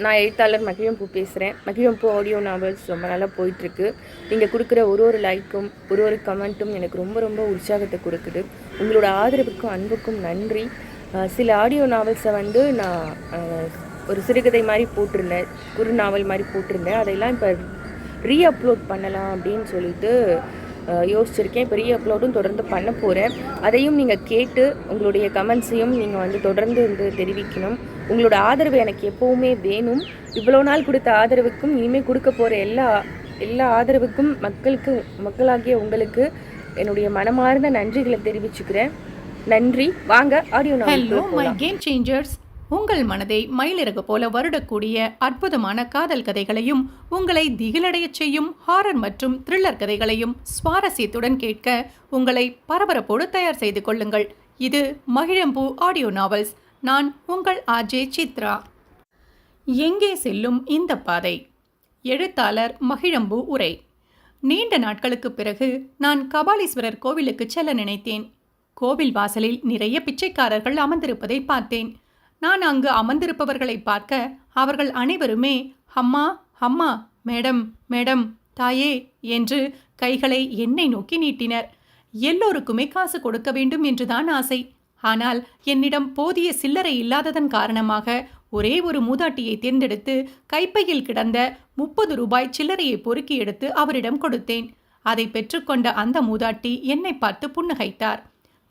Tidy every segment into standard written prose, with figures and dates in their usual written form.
நான் எழுத்தாளர் மகிழம்பூ பேசுகிறேன். மகிழம்பூ ஆடியோ நாவல்ஸ் ரொம்ப நல்லா போயிட்டுருக்கு. நீங்கள் கொடுக்குற ஒரு லைக்கும் ஒரு கமெண்ட்டும் எனக்கு ரொம்ப ரொம்ப உற்சாகத்தை கொடுக்குது. உங்களோட ஆதரவுக்கும் அன்புக்கும் நன்றி. சில ஆடியோ நாவல்ஸை வந்து நான் ஒரு சிறுகதை மாதிரி போட்டிருந்தேன், குறு நாவல் மாதிரி போட்டிருந்தேன். அதையெல்லாம் இப்போ அப்லோட் பண்ணலாம் அப்படின்னு சொல்லிட்டு யோசிச்சிருக்கேன். இப்போ அப்லோடும் தொடர்ந்து பண்ண போகிறேன். அதையும் நீங்கள் கேட்டு உங்களுடைய கமெண்ட்ஸையும் நீங்கள் வந்து தொடர்ந்து தெரிவிக்கணும். உங்களோட ஆதரவு எனக்கு எப்போவுமே வேணும். இவ்வளோ நாள் கொடுத்த ஆதரவுக்கும் இனிமேல் கொடுக்க போகிற எல்லா ஆதரவுக்கும் மக்களாகிய உங்களுக்கு என்னுடைய மனமார்ந்த நன்றிகளை தெரிவிச்சுக்கிறேன். நன்றி. வாங்க audio hello my game changers. உங்கள் மனதை மயிலிறகு போல வருடக்கூடிய அற்புதமான காதல் கதைகளையும் உங்களை திகிலடைய செய்யும் ஹாரர் மற்றும் த்ரில்லர் கதைகளையும் சுவாரஸ்யத்துடன் கேட்க உங்களை பரபரப்போடு தயார் செய்து கொள்ளுங்கள். இது மகிழம்பூ ஆடியோ நாவல்ஸ். நான் உங்கள் ஆர்ஜே சித்ரா. எங்கே செல்லும் இந்த பாதை? எழுத்தாளர் மகிழம்பூ உரை. நீண்ட நாட்களுக்கு பிறகு நான் கபாலீஸ்வரர் கோவிலுக்கு செல்ல நினைத்தேன். கோவில் வாசலில் நிறைய பிச்சைக்காரர்கள் அமர்ந்திருப்பதை பார்த்தேன். நான் அங்கு அமர்ந்திருப்பவர்களை பார்க்க அவர்கள் அனைவருமே அம்மா அம்மா, மேடம் மேடம், தாயே என்று கைகளை என்னை நோக்கி நீட்டினர். எல்லோருக்குமே காசு கொடுக்க வேண்டும் என்றுதான் ஆசை. ஆனால் என்னிடம் போதிய சில்லறை இல்லாததன் காரணமாக ஒரே ஒரு மூதாட்டியை தேர்ந்தெடுத்து கைப்பையில் கிடந்த 30 ரூபாய் சில்லறையை பொறுக்கி எடுத்து அவரிடம் கொடுத்தேன். அதை பெற்றுக்கொண்ட அந்த மூதாட்டி என்னை பார்த்து புன்னகைத்தார்.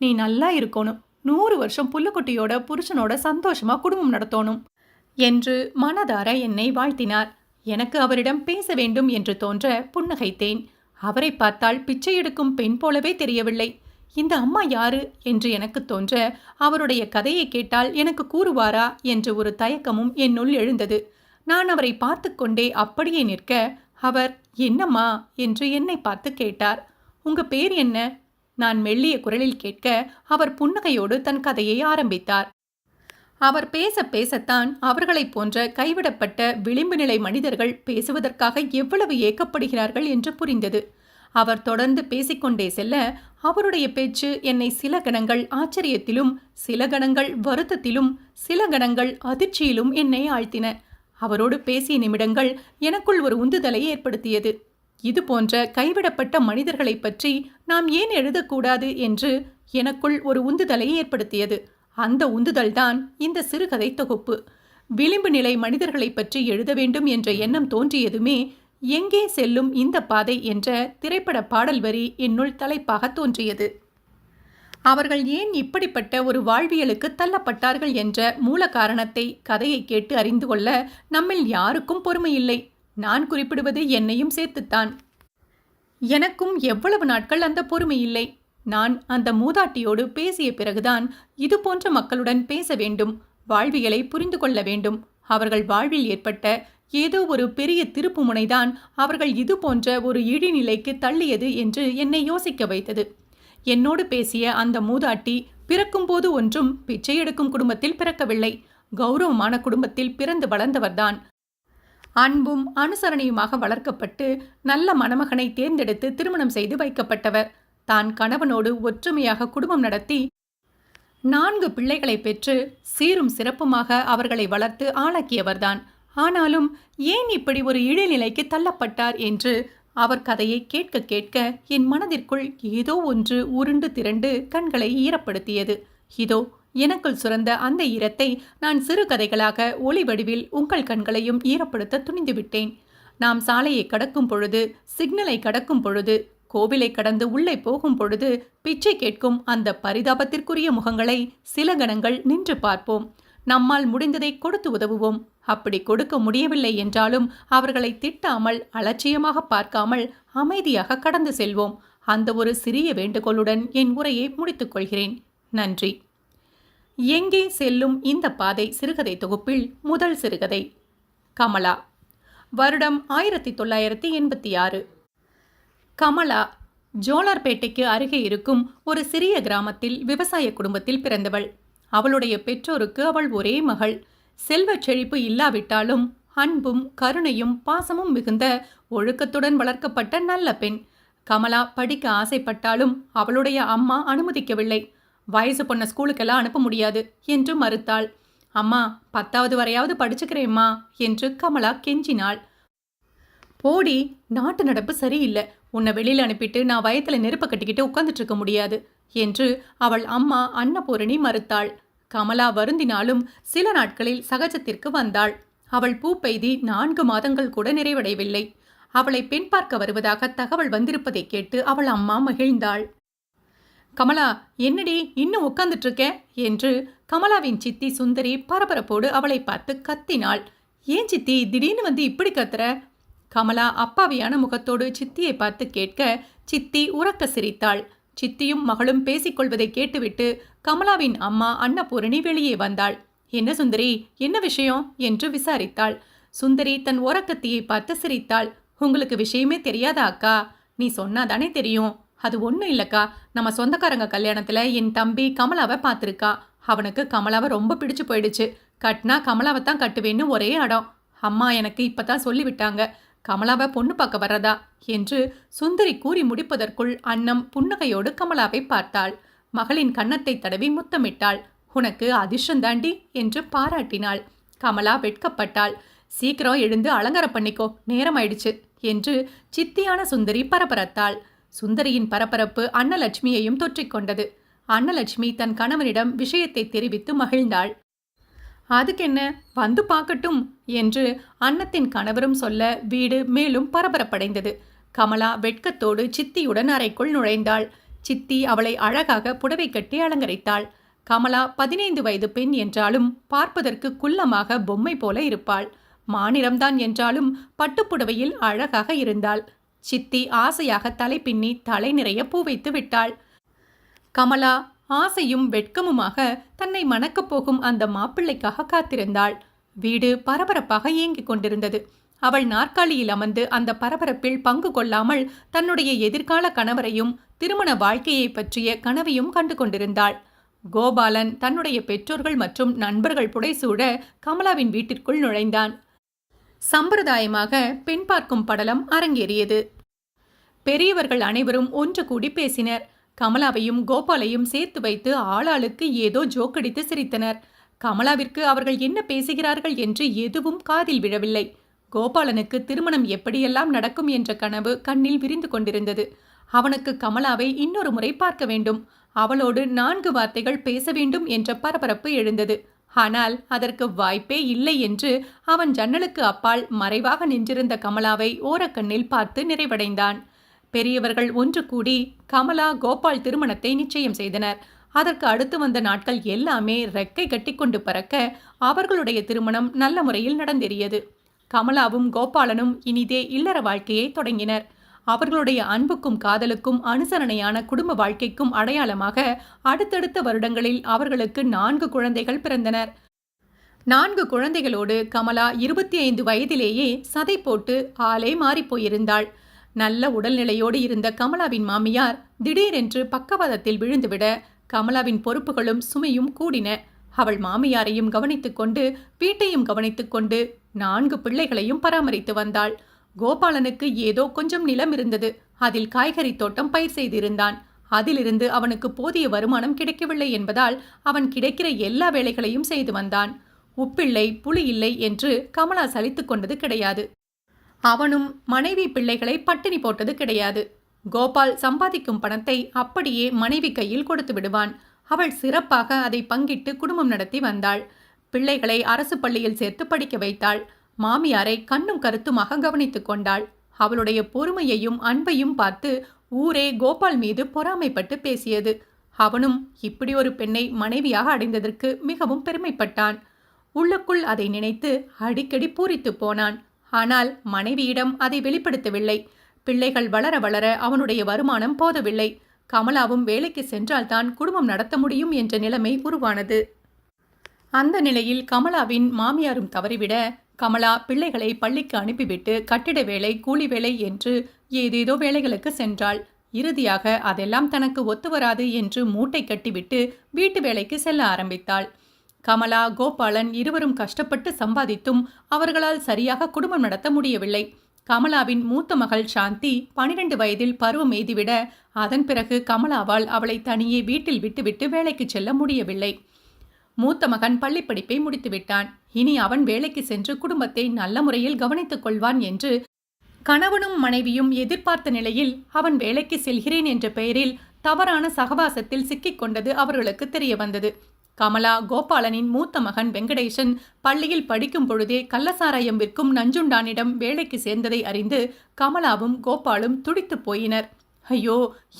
நீ நல்லா இருக்கணும், 100 வருஷம் புல்லுக்குட்டியோட புருஷனோட சந்தோஷமா குடும்பம் நடத்தணும் என்று மனதார என்னை வாழ்த்தினார். எனக்கு அவரிடம் பேச வேண்டும் என்று தோன்ற புன்னகைத்தேன். அவரை பார்த்தால் பிச்சை எடுக்கும் பெண் போலவே தெரியவில்லை. இந்த அம்மா யாரு என்று எனக்கு தோன்ற அவருடைய கதையை கேட்டால் எனக்கு கூறுவாரா என்று ஒரு தயக்கமும் என்னுள் எழுந்தது. நான் அவரை பார்த்து கொண்டே அப்படியே நிற்க அவர் என்னம்மா என்று என்னை பார்த்து கேட்டார். உங்க பேர் என்ன? நான் மெல்லிய குரலில் கேட்க அவர் புன்னகையோடு தன் கதையை ஆரம்பித்தார். அவர் பேசத்தான் அவர்களைப் போன்ற கைவிடப்பட்ட விளிம்பு நிலை மனிதர்கள் பேசுவதற்காக எவ்வளவு ஏக்கப்படுகிறார்கள் என்று புரிந்தது. அவர் தொடர்ந்து பேசிக்கொண்டே செல்ல அவருடைய பேச்சு என்னை சில கணங்கள் ஆச்சரியத்திலும், சில கணங்கள் வருத்தத்திலும், சில கணங்கள் அதிர்ச்சியிலும் என்னை ஆழ்த்தின. அவரோடு பேசிய நிமிடங்கள் எனக்குள் ஒரு உந்துதலை ஏற்படுத்தியது. இது போன்ற கைவிடப்பட்ட மனிதர்களை பற்றி நாம் ஏன் எழுதக்கூடாது என்று எனக்குள் ஒரு உந்துதலை ஏற்படுத்தியது. அந்த உந்துதல்தான் இந்த சிறுகதை தொகுப்பு. விளிம்பு நிலை மனிதர்களை பற்றி எழுத வேண்டும் என்ற எண்ணம் தோன்றியதுமே எங்கே செல்லும் இந்த பாதை என்ற திரைப்பட பாடல் வரி என்னுள் தலைப்பாக தோன்றியது. அவர்கள் ஏன் இப்படிப்பட்ட ஒரு வாழ்வியலுக்கு தள்ளப்பட்டார்கள் என்ற மூல காரணத்தை கதையை கேட்டு அறிந்து கொள்ள நம்மில் யாருக்கும் பொறுமையில்லை. நான் குறிப்பிடுவது என்னையும் சேர்த்துத்தான். எனக்கும் எவ்வளவு நாட்கள் அந்த பொறுமை இல்லை. நான் அந்த மூதாட்டியோடு பேசிய பிறகுதான் இது போன்ற மக்களுடன் பேச வேண்டும், வாழ்வியலை புரிந்து கொள்ள வேண்டும். அவர்கள் வாழ்வில் ஏற்பட்ட ஏதோ ஒரு பெரிய திருப்பு முனைதான் அவர்கள் இது போன்ற ஒரு இழிநிலைக்கு தள்ளியது என்று என்னை யோசிக்க வைத்தது. என்னோடு பேசிய அந்த மூதாட்டி பிறக்கும்போது ஒன்றும் பிச்சை எடுக்கும் குடும்பத்தில் பிறக்கவில்லை. கௌரவமான குடும்பத்தில் பிறந்து வளர்ந்தவர்தான். அன்பும் அனுசரணையுமாக வளர்க்கப்பட்டு நல்ல மணமகனை தேர்ந்தெடுத்து திருமணம் செய்து வைக்கப்பட்டவர். தான் கணவனோடு ஒற்றுமையாக குடும்பம் நடத்தி 4 பிள்ளைகளை பெற்று சீரும் சிறப்புமாக அவர்களை வளர்த்து ஆளாக்கியவர்தான். ஆனாலும் ஏன் இப்படி ஒரு இழிநிலைக்கு தள்ளப்பட்டார் என்று அவர் கதையை கேட்க கேட்க என் மனதிற்குள் ஏதோ ஒன்று உருண்டு திரண்டு கண்களை ஈரப்படுத்தியது. இதோ எனக்குள் சுரந்த அந்த ஈரத்தை நான் சிறு கதைகளாக ஒளி வடிவில் உங்கள் கண்களையும் ஈரப்படுத்த துணிந்துவிட்டேன். நாம் சாலையை கடக்கும் பொழுது, சிக்னலை கடக்கும் பொழுது, கோவிலை கடந்து உள்ளே போகும் பொழுது பிச்சை கேட்கும் அந்த பரிதாபத்திற்குரிய முகங்களை சில கணங்கள் நின்று பார்ப்போம். நம்மால் முடிந்ததை கொடுத்து உதவுவோம். அப்படி கொடுக்க முடியவில்லை என்றாலும் அவர்களை திட்டாமல், அலட்சியமாக பார்க்காமல் அமைதியாக கடந்து செல்வோம். அந்த ஒரு சிறிய வேண்டுகோளுடன் என் உரையை முடித்துக் கொள்கிறேன். நன்றி. எங்கே செல்லும் இந்த பாதை சிறுகதை தொகுப்பில் முதல் சிறுகதை கமலா. வருடம் 1986. கமலா ஜோலார்பேட்டைக்கு அருகே இருக்கும் ஒரு சிறிய கிராமத்தில் விவசாய குடும்பத்தில் பிறந்தவள். அவளுடைய பெற்றோருக்கு அவள் ஒரே மகள். செல்வச் செழிப்பு இல்லாவிட்டாலும் அன்பும் கருணையும் பாசமும் மிகுந்த ஒழுக்கத்துடன் வளர்க்கப்பட்ட நல்ல பெண். கமலா படிக்க ஆசைப்பட்டாலும் அவளுடைய அம்மா அனுமதிக்கவில்லை. வயசு பொண்ண ஸ்கூலுக்கெல்லாம் அனுப்ப முடியாது என்று மறுத்தாள். அம்மா 10வது வரையாவது படிச்சுக்கிறேம்மா என்று கமலா கெஞ்சினாள். போடி, நாட்டு நடப்பு சரியில்லை. உன்னை வெளியில் அனுப்பிட்டு நான் வயத்துல நெருப்ப கட்டிக்கிட்டு உட்காந்துட்டு இருக்க முடியாது என்று அவள் அம்மா அன்னபூரணி மறுத்தாள். கமலா வருந்தினாலும் சில நாட்களில் சகஜத்திற்கு வந்தாள். அவள் பூ பெய்தி 4 மாதங்கள் கூட நிறைவடையவில்லை. அவளை பெண் பார்க்க வருவதாக தகவல் வந்திருப்பதை கேட்டு அவள் அம்மா மகிழ்ந்தாள். கமலா, என்னடி இன்னும் உட்கார்ந்துட்டு இருக்க என்று கமலாவின் சித்தி சுந்தரி பரபரப்போடு அவளை பார்த்து கத்தினாள். ஏன் சித்தி திடீர்னு வந்து இப்படி கத்துற? கமலா அப்பாவியான முகத்தோடு சித்தியை பார்த்து கேட்க சித்தி உரக்க சிரித்தாள். சித்தியும் மகளும் பேசிக்கொள்வதை கேட்டுவிட்டு கமலாவின் அம்மா அன்னபூரணி வெளியே வந்தாள். என்ன சுந்தரி, என்ன விஷயம் என்று விசாரித்தாள். சுந்தரி தன் உரக்கத்தியை பார்த்து சிரித்தாள். உங்களுக்கு விஷயமே தெரியாதா அக்கா? நீ சொன்னாதானே தெரியும். அது ஒன்றும் இல்லக்கா, நம்ம சொந்தக்காரங்க கல்யாணத்துல என் தம்பி கமலாவை பார்த்துருக்கா. அவனுக்கு கமலாவை ரொம்ப பிடிச்சு போயிடுச்சு. கட்டினா கமலாவை தான் கட்டுவேன்னு ஒரே அடம். அம்மா எனக்கு இப்பதான் சொல்லிவிட்டாங்க கமலாவை பொண்ணு பார்க்க வர்றதா என்று சுந்தரி கூறி முடிப்பதற்குள் அன்னம் புன்னகையோடு கமலாவை பார்த்தாள். மகளின் கன்னத்தை தடவி முத்தமிட்டாள். உனக்கு அதிர்ஷ்டம் தாண்டி என்று பாராட்டினாள். கமலா வெட்கப்பட்டாள். சீக்கிரம் எழுந்து அலங்காரம் பண்ணிக்கோ, நேரம் ஆயிடுச்சு என்று சித்தியான சுந்தரி பரபரத்தாள். சுந்தரியின் பரபரப்பு அன்னலட்சுமியையும் தொற்றிக்கொண்டது. அன்னலட்சுமி தன் கணவனிடம் விஷயத்தை தெரிவித்து மகிழ்ந்தாள். அதுக்கென்ன, வந்து பார்க்கட்டும் என்று அன்னத்தின் கணவரும் சொல்ல வீடு மேலும் பரபரப்படைந்தது. கமலா வெட்கத்தோடு சித்தியுடன் அறைக்குள் நுழைந்தாள். சித்தி அவளை அழகாக புடவை கட்டி அலங்கரித்தாள். கமலா 15 வயது பெண் என்றாலும் பார்ப்பதற்கு குள்ளமாக பொம்மை போல இருப்பாள். மாநிறம்தான் என்றாலும் பட்டுப்புடவையில் அழகாக இருந்தாள். சித்தி ஆசையாக தலை பின்னி தலை நிறைய பூ வைத்து விட்டாள். கமலா ஆசையும் வெட்கமுமாக தன்னை மணக்கப் போகும் அந்த மாப்பிள்ளைக்காக காத்திருந்தாள். வீடு பரபரப்பாக இயங்கிக் கொண்டிருந்தது. அவள் நாற்காலியில் அமர்ந்து அந்த பரபரப்பில் பங்கு கொள்ளாமல் தன்னுடைய எதிர்கால கணவரையும் திருமண வாழ்க்கையை பற்றிய கனவையும் கண்டு கொண்டிருந்தாள். கோபாலன் தன்னுடைய பெற்றோர்கள் மற்றும் நண்பர்கள் புடைசூழ கமலாவின் வீட்டிற்குள் நுழைந்தான். சம்பிரதாயமாக பெண் பார்க்கும் படலம் அரங்கேறியது. பெரியவர்கள் அனைவரும் ஒன்று கூடி பேசினர். கமலாவையும் கோபாலையும் சேர்த்து வைத்து ஆளாளுக்கு ஏதோ ஜோக்கடித்து சிரித்தனர். கமலாவிற்கு அவர்கள் என்ன பேசுகிறார்கள் என்று எதுவும் காதில் விழவில்லை. கோபாலனுக்கு திருமணம் எப்படியெல்லாம் நடக்கும் என்ற கனவு கண்ணில் விரிந்து கொண்டிருந்தது. அவனுக்கு கமலாவை இன்னொரு முறை பார்க்க வேண்டும், அவளோடு 4 வார்த்தைகள் பேச வேண்டும் என்ற பரபரப்பு எழுந்தது. ஆனால் அதற்கு வாய்ப்பே இல்லை என்று அவன் ஜன்னலுக்கு அப்பால் மறைவாக நின்றிருந்த கமலாவை ஓரக்கண்ணில் பார்த்து நிறைவடைந்தான். பெரியவர்கள் ஒன்று கூடி கமலா கோபால் திருமணத்தை நிச்சயம் செய்தனர். அதற்கு அடுத்து வந்த நாட்கள் எல்லாமே ரெக்கை கட்டிக்கொண்டு பறக்க அவர்களுடைய திருமணம் நல்ல முறையில் நடந்தேறியது. கமலாவும் கோபாலனும் இனிதே இல்லற வாழ்க்கையை தொடங்கினர். அவர்களுடைய அன்புக்கும் காதலுக்கும் அனுசரணையான குடும்ப வாழ்க்கைக்கும் அடையாளமாக அடுத்தடுத்த வருடங்களில் அவர்களுக்கு 4 குழந்தைகள் பிறந்தனர். 4 குழந்தைகளோடு கமலா 25 வயதிலேயே சதை போட்டு ஆளே மாறிப்போயிருந்தாள். நல்ல உடல்நிலையோடு இருந்த கமலாவின் மாமியார் திடீரென்று பக்கவாதத்தில் விழுந்துவிட கமலாவின் பொறுப்புகளும் சுமையும் கூடின. அவள் மாமியாரையும் கவனித்துக் கொண்டு வீட்டையும் கவனித்துக் கொண்டு 4 பிள்ளைகளையும் பராமரித்து வந்தாள். கோபாலனுக்கு ஏதோ கொஞ்சம் நிலம் இருந்தது. அதில் காய்கறி தோட்டம் பயிர் செய்திருந்தான். அதிலிருந்து அவனுக்கு போதிய வருமானம் கிடைக்கவில்லை என்பதால் அவன் கிடைக்கிற எல்லா வேலைகளையும் செய்து வந்தான். உப்பில்லை புளி இல்லை என்று கமலா சலித்து கொண்டது கிடையாது. அவனும் மனைவி பிள்ளைகளை பட்டினி போட்டது கிடையாது. கோபால் சம்பாதிக்கும் பணத்தை அப்படியே மனைவி கையில் கொடுத்து விடுவான். அவள் சிறப்பாக அதை பங்கிட்டு குடும்பம் நடத்தி வந்தாள். பிள்ளைகளை அரசு பள்ளியில் சேர்த்து படிக்க வைத்தாள். மாமியாரை கண்ணும் கருத்துமாக கவனித்துக் கொண்டாள். அவளுடைய பொறுமையையும் அன்பையும் பார்த்து ஊரே கோபால் மீது பொறாமைப்பட்டு பேசியது. அவனும் இப்படி ஒரு பெண்ணை மனைவியாக அடைந்ததற்கு மிகவும் பெருமைப்பட்டான். உள்ளுக்குள் அதை நினைத்து அடிக்கடி பூரித்து போனான். ஆனால் மனைவியிடம் அதை வெளிப்படுத்தவில்லை. பிள்ளைகள் வளர வளர அவனுடைய வருமானம் போதவில்லை. கமலாவும் வேலைக்கு சென்றால்தான் குடும்பம் நடத்த முடியும் என்ற நிலைமை உருவானது. அந்த நிலையில் கமலாவின் மாமியாரும் தவறிவிட கமலா பிள்ளைகளை பள்ளிக்கு அனுப்பிவிட்டு கட்டிட வேலை கூலி வேலை என்று ஏதேதோ வேலைகளுக்கு சென்றாள். இறுதியாக அதெல்லாம் தனக்கு ஒத்து வராது என்று மூட்டை கட்டிவிட்டு வீட்டு வேலைக்கு செல்ல ஆரம்பித்தாள். கமலா கோபாலன் இருவரும் கஷ்டப்பட்டு சம்பாதித்தும் அவர்களால் சரியாக குடும்பம் நடத்த முடியவில்லை. கமலாவின் மூத்த மகள் சாந்தி 12 வயதில் பருவம் எய்திவிட அதன் பிறகு கமலாவால் அவளை தனியே வீட்டில் விட்டுவிட்டு வேலைக்கு செல்ல முடியவில்லை. மூத்த மகன் பள்ளிப்படிப்பை முடித்துவிட்டான். இனி அவன் வேலைக்கு சென்று குடும்பத்தை நல்ல முறையில் கவனித்துக் கொள்வான் என்று கணவனும் மனைவியும் எதிர்பார்த்த நிலையில் அவன் வேலைக்கு செல்கிறேன் என்ற பெயரில் தவறான சகவாசத்தில் சிக்கிக் கொண்டது அவர்களுக்கு தெரிய வந்தது. கமலா கோபாலனின் மூத்த மகன் வெங்கடேசன் பள்ளியில் படிக்கும் பொழுதே கள்ளசாராயம் விற்கும் நஞ்சுண்டானிடம் வேலைக்கு சேர்ந்ததை அறிந்து கமலாவும் கோபாலும் துடித்து போயினர். ஐயோ,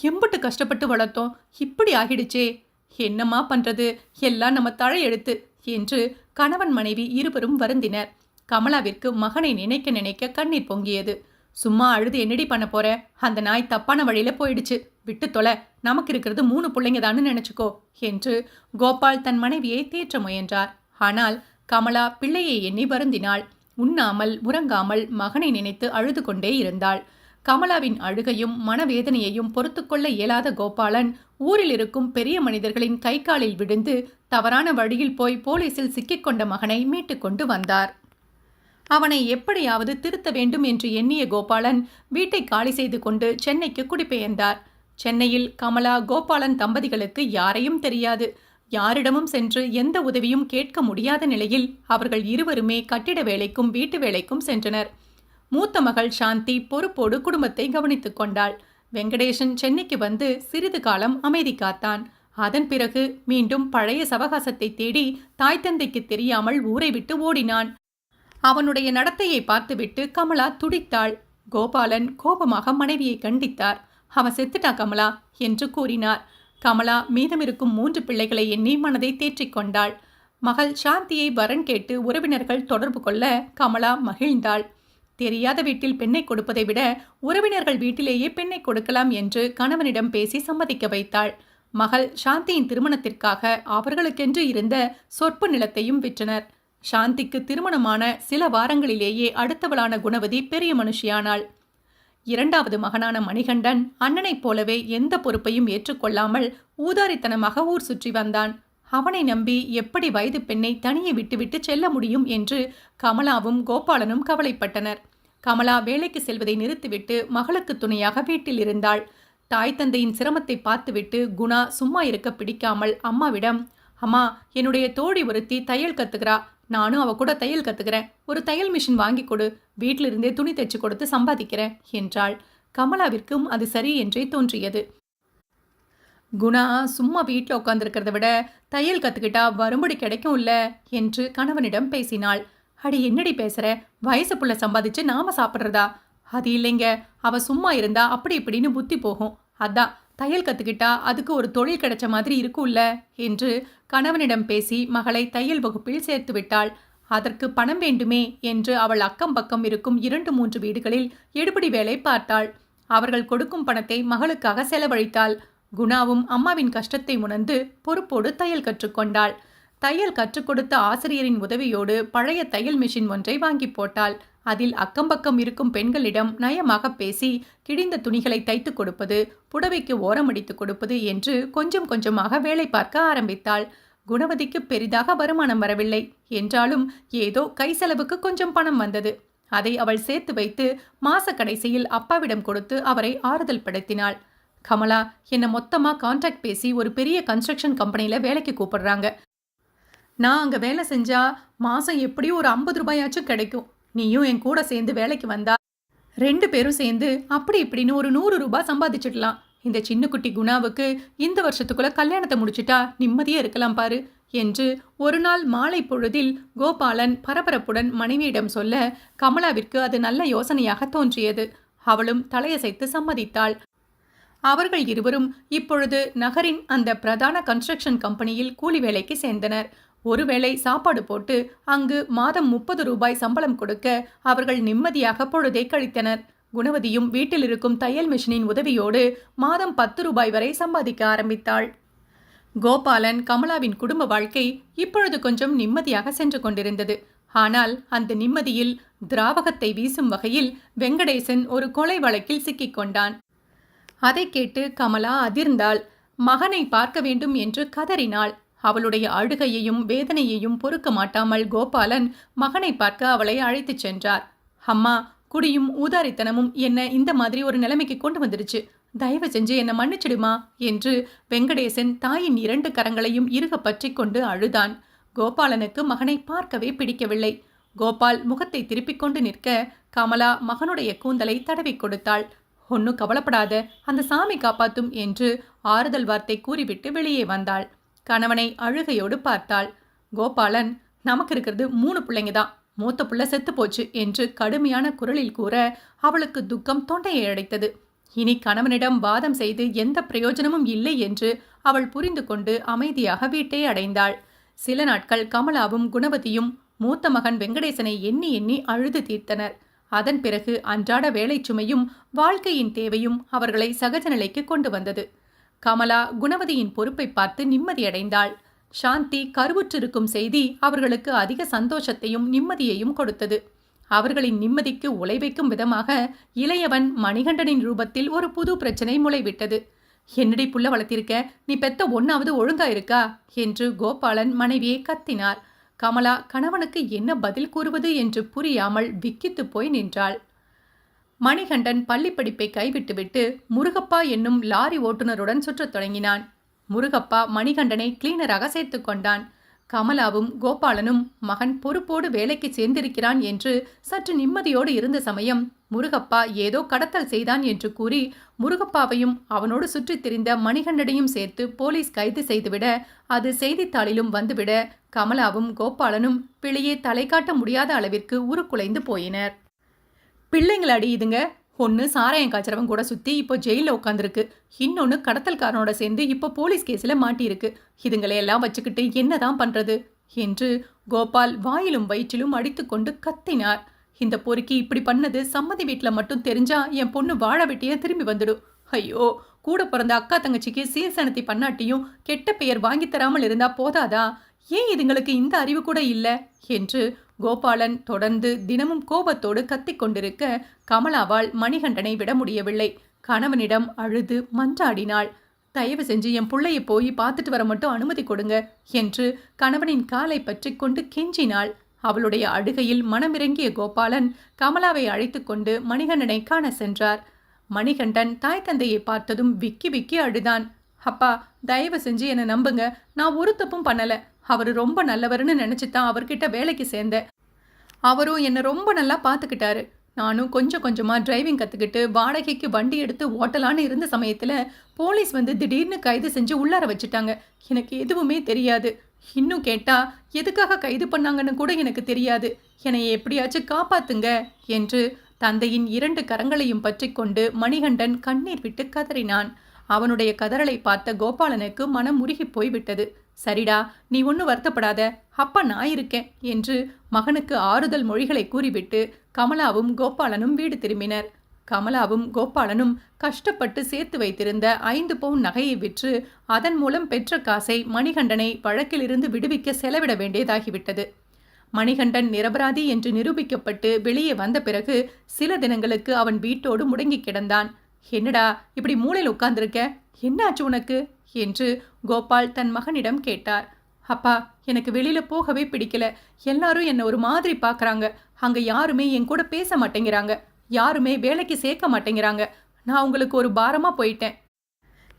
எம்புட்டு கஷ்டப்பட்டு வளர்த்தோம், இப்படி ஆகிடுச்சே, என்னம்மா பண்றது, எல்லாம் நம்ம தலையெழுத்து என்று கணவன் மனைவி இருவரும் வருந்தினர். கமலாவிற்கு மகனை நினைக்க நினைக்க கண்ணீர் பொங்கியது. சும்மா அழுது என்னடி பண்ண போற, அந்த நாய் தப்பான வழியில போயிடுச்சு, விட்டு தொலை, நமக்கு இருக்கிறது 3 பிள்ளைங்க தான்னு நினைச்சுக்கோ என்று கோபால் தன் மனைவியை தேற்ற முயன்றார். ஆனால் கமலா பிள்ளையை எண்ணி வருந்தினாள். உண்ணாமல் உறங்காமல் மகனை நினைத்து அழுது கொண்டே இருந்தாள். கமலாவின் அழுகையும் மனவேதனையையும் பொறுத்துக்கொள்ள இயலாத கோபாலன் ஊரில் இருக்கும் பெரிய மனிதர்களின் கை காலில் விழுந்து தவறான வழியில் போய் போலீசில் சிக்கிக்கொண்ட மகனை மீட்டு கொண்டு வந்தார். அவனை எப்படியாவது திருத்த வேண்டும் என்று எண்ணிய கோபாலன் வீட்டை காலி செய்து கொண்டு சென்னைக்கு குடிபெயர்ந்தார். சென்னையில் கமலா கோபாலன் தம்பதிகளுக்கு யாரையும் தெரியாது. யாரிடமும் சென்று எந்த உதவியும் கேட்க முடியாத நிலையில் அவர்கள் இருவருமே கட்டிட வேலைக்கும் வீட்டு வேலைக்கும் சென்றனர். மூத்த மகள் சாந்தி பொறுப்போடு குடும்பத்தை கவனித்துக் கொண்டாள். வெங்கடேசன் சென்னைக்கு வந்து சிறிது காலம் அமைதி காத்தான். அதன் பிறகு மீண்டும் பழைய சவகாசத்தை தேடி தாய் தந்தைக்கு தெரியாமல் ஊரை விட்டு ஓடினான். அவனுடைய நடத்தையை பார்த்துவிட்டு கமலா துடித்தாள். கோபாலன் கோபமாக மனைவியை கண்டித்தார். அவன் செத்துட்டா கமலா என்று கூறினார். கமலா மீதமிருக்கும் 3 பிள்ளைகளை எண்ணி மனதை தேற்றிக் கொண்டாள். மகள் சாந்தியை வரன் கேட்டு உறவினர்கள் தொடர்பு கொள்ள கமலா மகிழ்ந்தாள். தெரியாத வீட்டில் பெண்ணை கொடுப்பதை விட உறவினர்கள் வீட்டிலேயே பெண்ணை கொடுக்கலாம் என்று கணவனிடம் பேசி சம்மதிக்க வைத்தாள். மகள் சாந்தியின் திருமணத்திற்காக அவர்களுக்கென்று இருந்த சொற்ப நிலத்தையும் விற்றனர். சாந்திக்கு திருமணமான சில வாரங்களிலேயே அடுத்தவளான குணவதி பெரிய மனுஷியானாள். 2வது மகனான மணிகண்டன் அண்ணனைப் போலவே எந்த பொறுப்பையும் ஏற்றுக்கொள்ளாமல் ஊதாரித்தனமாக ஊர் சுற்றி வந்தான். அவனை நம்பி எப்படி வயது பெண்ணை தனியே விட்டுவிட்டு செல்ல முடியும் என்று கமலாவும் கோபாலனும் கவலைப்பட்டனர். கமலா வேலைக்கு செல்வதை நிறுத்திவிட்டு மகளுக்கு துணையாக வீட்டில் இருந்தாள். தாய் தந்தையின் சிரமத்தை பார்த்துவிட்டு குணா சும்மா இருக்க பிடிக்காமல் அம்மாவிடம், அம்மா, என்னுடைய தோழி ஒருத்தி தையல் கத்துக்கிறா, நானும் அவ கூட தையல் கத்துக்கிறேன், ஒரு தையல் மிஷின் வாங்கி கொடு, வீட்டிலிருந்தே துணி தைச்சு கொடுத்து சம்பாதிக்கிறேன் என்றாள். கமலாவிற்கும் அது சரி என்றே தோன்றியது. குணா சும்மா வீட்டில் உட்காந்துருக்கிறத விட தையல் கற்றுக்கிட்டா வரும்படி கிடைக்கும்ல என்று கணவனிடம் பேசினாள். அடி என்னடி பேசுகிற, வயசு புள்ள சம்பாதிச்சு நாம சாப்பிட்றதா? அது இல்லைங்க, அவள் சும்மா இருந்தா அப்படி இப்படின்னு புத்தி போகும், அதான் தையல் கற்றுக்கிட்டா அதுக்கு ஒரு தொழில் கிடைச்ச மாதிரி இருக்கும்ல என்று கணவனிடம் பேசி மகளை தையல் வகுப்பில் சேர்த்து விட்டாள். அதற்கு பணம் வேண்டுமே என்று அவள் அக்கம் பக்கம் இருக்கும் 2-3 வீடுகளில் எடுபிடி வேலை பார்த்தாள். அவர்கள் கொடுக்கும் பணத்தை மகளுக்காக செலவழித்தாள். குணாவும் அம்மாவின் கஷ்டத்தை உணர்ந்து பொறுப்போடு தையல் கற்றுக்கொண்டாள். தையல் கற்றுக் கொடுத்த ஆசிரியரின் உதவியோடு பழைய தையல் மிஷின் ஒன்றை வாங்கி போட்டாள். அதில் அக்கம்பக்கம் இருக்கும் பெண்களிடம் நயமாக பேசி கிழிந்த துணிகளை தைத்து கொடுப்பது, புடவைக்கு ஓரமடித்து கொடுப்பது என்று கொஞ்சம் கொஞ்சமாக வேலை பார்க்க ஆரம்பித்தாள். குணவதிக்கு பெரிதாக வருமானம் வரவில்லை என்றாலும் ஏதோ கை செலவுக்கு கொஞ்சம் பணம் வந்தது. அதை அவள் சேர்த்து வைத்து மாச கடைசியில் அப்பாவிடம் கொடுத்து அவரை ஆறுதல் படுத்தினாள். கமலா, என்னை மொத்தமாக கான்ட்ராக்ட் பேசி ஒரு பெரிய கன்ஸ்ட்ரக்ஷன் கம்பெனியில் வேலைக்கு கூப்பிடுறாங்க. நான் அங்கே வேலை செஞ்சா மாதம் எப்படியும் ஒரு 50 ரூபாயாச்சும் கிடைக்கும். நீயும் என் கூட சேர்ந்து வேலைக்கு வந்தா 2 பேரும் சேர்ந்து அப்படி இப்படின்னு ஒரு 100 ரூபாய் சம்பாதிச்சிடலாம். இந்த சின்ன குட்டி குணாவுக்கு இந்த வருஷத்துக்குள்ள கல்யாணத்தை முடிச்சுட்டா நிம்மதியே இருக்கலாம் பாரு என்று ஒரு நாள் மாலை பொழுதில் கோபாலன் பரபரப்புடன் மனைவியிடம் சொல்ல கமலாவிற்கு அது நல்ல யோசனையாக தோன்றியது. அவளும் தலையசைத்து சம்மதித்தாள். அவர்கள் இருவரும் இப்பொழுது நகரின் அந்த பிரதான கன்ஸ்ட்ரக்ஷன் கம்பெனியில் கூலி வேலைக்கு சேர்ந்தனர். ஒருவேளை சாப்பாடு போட்டு அங்கு மாதம் 30 ரூபாய் சம்பளம் கொடுக்க அவர்கள் நிம்மதியாக பொழுதை கழித்தனர். குணவதியும் வீட்டில் இருக்கும் தையல் மிஷினின் உதவியோடு மாதம் 10 ரூபாய் வரை சம்பாதிக்க ஆரம்பித்தாள். கோபாலன் கமலாவின் குடும்ப வாழ்க்கை இப்பொழுது கொஞ்சம் நிம்மதியாக சென்று கொண்டிருந்தது. ஆனால் அந்த நிம்மதியில் திராவகத்தை வீசும் வகையில் வெங்கடேசன் ஒரு கொலை வழக்கில் சிக்கிக் கொண்டான். அதை கேட்டு கமலா அதிர்ந்தாள். மகனை பார்க்க வேண்டும் என்று கதறினாள். அவளுடைய அழுகையையும் வேதனையையும் பொறுக்க மாட்டாமல் கோபாலன் மகனை பார்க்க அவளை அழைத்துச் சென்றார். அம்மா, குடியும் ஊதாரித்தனமும் என்ன இந்த மாதிரி ஒரு நிலைமைக்கு கொண்டு வந்துடுச்சு, தயவு செஞ்சு என்னை மன்னிச்சிடுமா என்று வெங்கடேசன் தாயின் 2 கரங்களையும் இறுக பற்றி கொண்டு அழுதான். கோபாலனுக்கு மகனை பார்க்கவே பிடிக்கவில்லை. கோபால் முகத்தை திருப்பிக் கொண்டு நிற்க கமலா மகனுடைய கூந்தலை தடவி கொடுத்தாள். ஒன்னும் கவலைப்படாத, அந்த சாமி காப்பாத்தும் என்று ஆறுதல் வார்த்தை கூறிவிட்டு வெளியே வந்தாள். கணவனை அழுகையோடு பார்த்தாள். கோபாலன், நமக்கு இருக்கிறது 3 பிள்ளைங்க தான், மூத்த புள்ள செத்து போச்சு என்று கடுமையான குரலில் கூற அவளுக்கு துக்கம் தொண்டையை அடைத்தது. இனி கணவனிடம் வாதம் செய்து எந்த பிரயோஜனமும் இல்லை என்று அவள் புரிந்து கொண்டு அமைதியாக வீட்டை அடைந்தாள். சில நாட்கள் கமலாவும் குணவதியும் மூத்த மகன் வெங்கடேசனை எண்ணி எண்ணி அழுது தீர்த்தனர். அதன் பிறகு அன்றாட வேலை சுமையும் வாழ்க்கையின் தேவையும் அவர்களை சகஜ நிலைக்கு கொண்டு வந்தது. கமலா குணவதியின் பொறுப்பை பார்த்து நிம்மதியடைந்தாள். சாந்தி கருவுற்றிருக்கும் செய்தி அவர்களுக்கு அதிக சந்தோஷத்தையும் நிம்மதியையும் கொடுத்தது. அவர்களின் நிம்மதிக்கு உழைவைக்கும் விதமாக இளையவன் மணிகண்டனின் ரூபத்தில் ஒரு புது பிரச்சனை முளைவிட்டது. என்னடி புள்ள வளர்த்திருக்க, நீ பெத்த ஒன்னாவது ஒழுங்கா இருக்கா என்று கோபாலன் மனைவியை கத்தினார். கமலா கணவனுக்கு என்ன பதில் கூறுவது என்று புரியாமல் விக்கித்து போய் நின்றாள். மணிகண்டன் பள்ளி படிப்பை கைவிட்டுவிட்டு முருகப்பா என்னும் லாரி ஓட்டுநருடன் சுற்றத் தொடங்கினான். முருகப்பா மணிகண்டனை கிளீனராக சேர்த்து கொண்டான். கமலாவும் கோபாலனும் மகன் பொறுப்போடு வேலைக்கு சேர்ந்திருக்கிறான் என்று சற்று நிம்மதியோடு இருந்த சமயம் முருகப்பா ஏதோ கடத்தல் செய்தான் என்று கூறி முருகப்பாவையும் அவனோடு சுற்றித் திரிந்த மணிகண்டனையும் சேர்த்து போலீஸ் கைது செய்துவிட அது செய்தித்தாளிலும் வந்துவிட கமலாவும் கோபாலனும் வெளியே தலை காட்ட முடியாத அளவிற்கு உருக்குலைந்து போயினர். பிள்ளைங்களை அடியுதுங்க, ஒன்று சாராயம் காய்ச்சறவன் கூட சுற்றி இப்போ ஜெயிலில் உட்காந்துருக்கு, இன்னொன்று கடத்தல்காரனோட சேர்ந்து இப்போ போலீஸ் கேஸில் மாட்டியிருக்கு. இதுங்களையெல்லாம் வச்சுக்கிட்டு என்னதான் பண்ணுறது என்று கோபால் வாயிலும் வயிற்றிலும் அடித்து கொண்டு கத்தினார். இந்த பொறுக்கி இப்படி பண்ணது சம்மதி வீட்டில் மட்டும் தெரிஞ்சா என் பொண்ணு வாழ வெட்டியே திரும்பி வந்துடும். ஐயோ, கூட பிறந்த அக்கா தங்கச்சிக்கு சீர்சனத்தை பண்ணாட்டியும் கெட்ட பெயர் வாங்கி தராமல் இருந்தா போதாதா? ஏன் இதுங்களுக்கு இந்த அறிவு கூட இல்லை என்று கோபாலன் தொடர்ந்து தினமும் கோபத்தோடு கத்திக் கொண்டிருக்க கமலாவால் மணிகண்டனை விட முடியவில்லை. கணவனிடம் அழுது மன்றாடினாள். தயவு செஞ்சு என் பிள்ளையை போய் பார்த்துட்டு வர மட்டும் அனுமதி கொடுங்க என்று கணவனின் காலை பற்றி கொண்டு கெஞ்சினாள். அவளுடைய அழுகையில் மனமிறங்கிய கோபாலன் கமலாவை அழைத்து கொண்டு மணிகண்டனை காண சென்றார். மணிகண்டன் தாய் தந்தையை பார்த்ததும் விக்கி விக்கி அழுதான். அப்பா, தயவு செஞ்சு என்னை நம்புங்க, நான் ஒரு தப்பும் பண்ணல. அவர் ரொம்ப நல்லவர்னு நினச்சித்தான் அவர்கிட்ட வேலைக்கு சேர்ந்தேன். அவரும் என்னை ரொம்ப நல்லா பார்த்துக்கிட்டாரு. நானும் கொஞ்சம் கொஞ்சமாக டிரைவிங் கற்றுக்கிட்டு வாடகைக்கு வண்டி எடுத்து ஓட்டலான்னு இருந்த சமயத்தில் போலீஸ் வந்து திடீர்னு கைது செஞ்சு உள்ளார வச்சுட்டாங்க. எனக்கு எதுவுமே தெரியாது. இன்னும் கேட்டால் எதுக்காக கைது பண்ணாங்கன்னு கூட எனக்கு தெரியாது. என்னை எப்படியாச்சும் காப்பாத்துங்க என்று தந்தையின் 2 கரங்களையும் பற்றி கொண்டு மணிகண்டன் கண்ணீர் விட்டு கதறினான். அவனுடைய கதறலை பார்த்த கோபாலனுக்கு மனம் உருகி போய்விட்டது. சரிடா, நீ ஒன்றும் வருத்தப்படாத, அப்பா நான் இருக்கேன் என்று மகனுக்கு ஆறுதல் மொழிகளை கூறிவிட்டு கமலாவும் கோபாலனும் வீடு திரும்பினர். கமலாவும் கோபாலனும் கஷ்டப்பட்டு சேர்த்து வைத்திருந்த 5 பவுன் நகையை விற்று அதன் மூலம் பெற்ற காசை மணிகண்டனை வழக்கிலிருந்து விடுவிக்க செலவிட வேண்டியதாகிவிட்டது. மணிகண்டன் நிரபராதி என்று நிரூபிக்கப்பட்டு வெளியே வந்த பிறகு சில தினங்களுக்கு அவன் வீட்டோடு முடங்கி கிடந்தான். என்னடா இப்படி மூளையில் உட்கார்ந்திருக்க, என்னாச்சு உனக்கு என்று கோபால் தன் மகனிடம் கேட்டார். அப்பா, எனக்கு வெளியில போகவே பிடிக்கல. எல்லாரும் என்னை ஒரு மாதிரி பார்க்குறாங்க. அங்கே யாருமே என் கூட பேச மாட்டேங்கிறாங்க. யாருமே வேலைக்கு சேர்க்க மாட்டேங்கிறாங்க. நான் உங்களுக்கு ஒரு பாரமா போயிட்டேன்.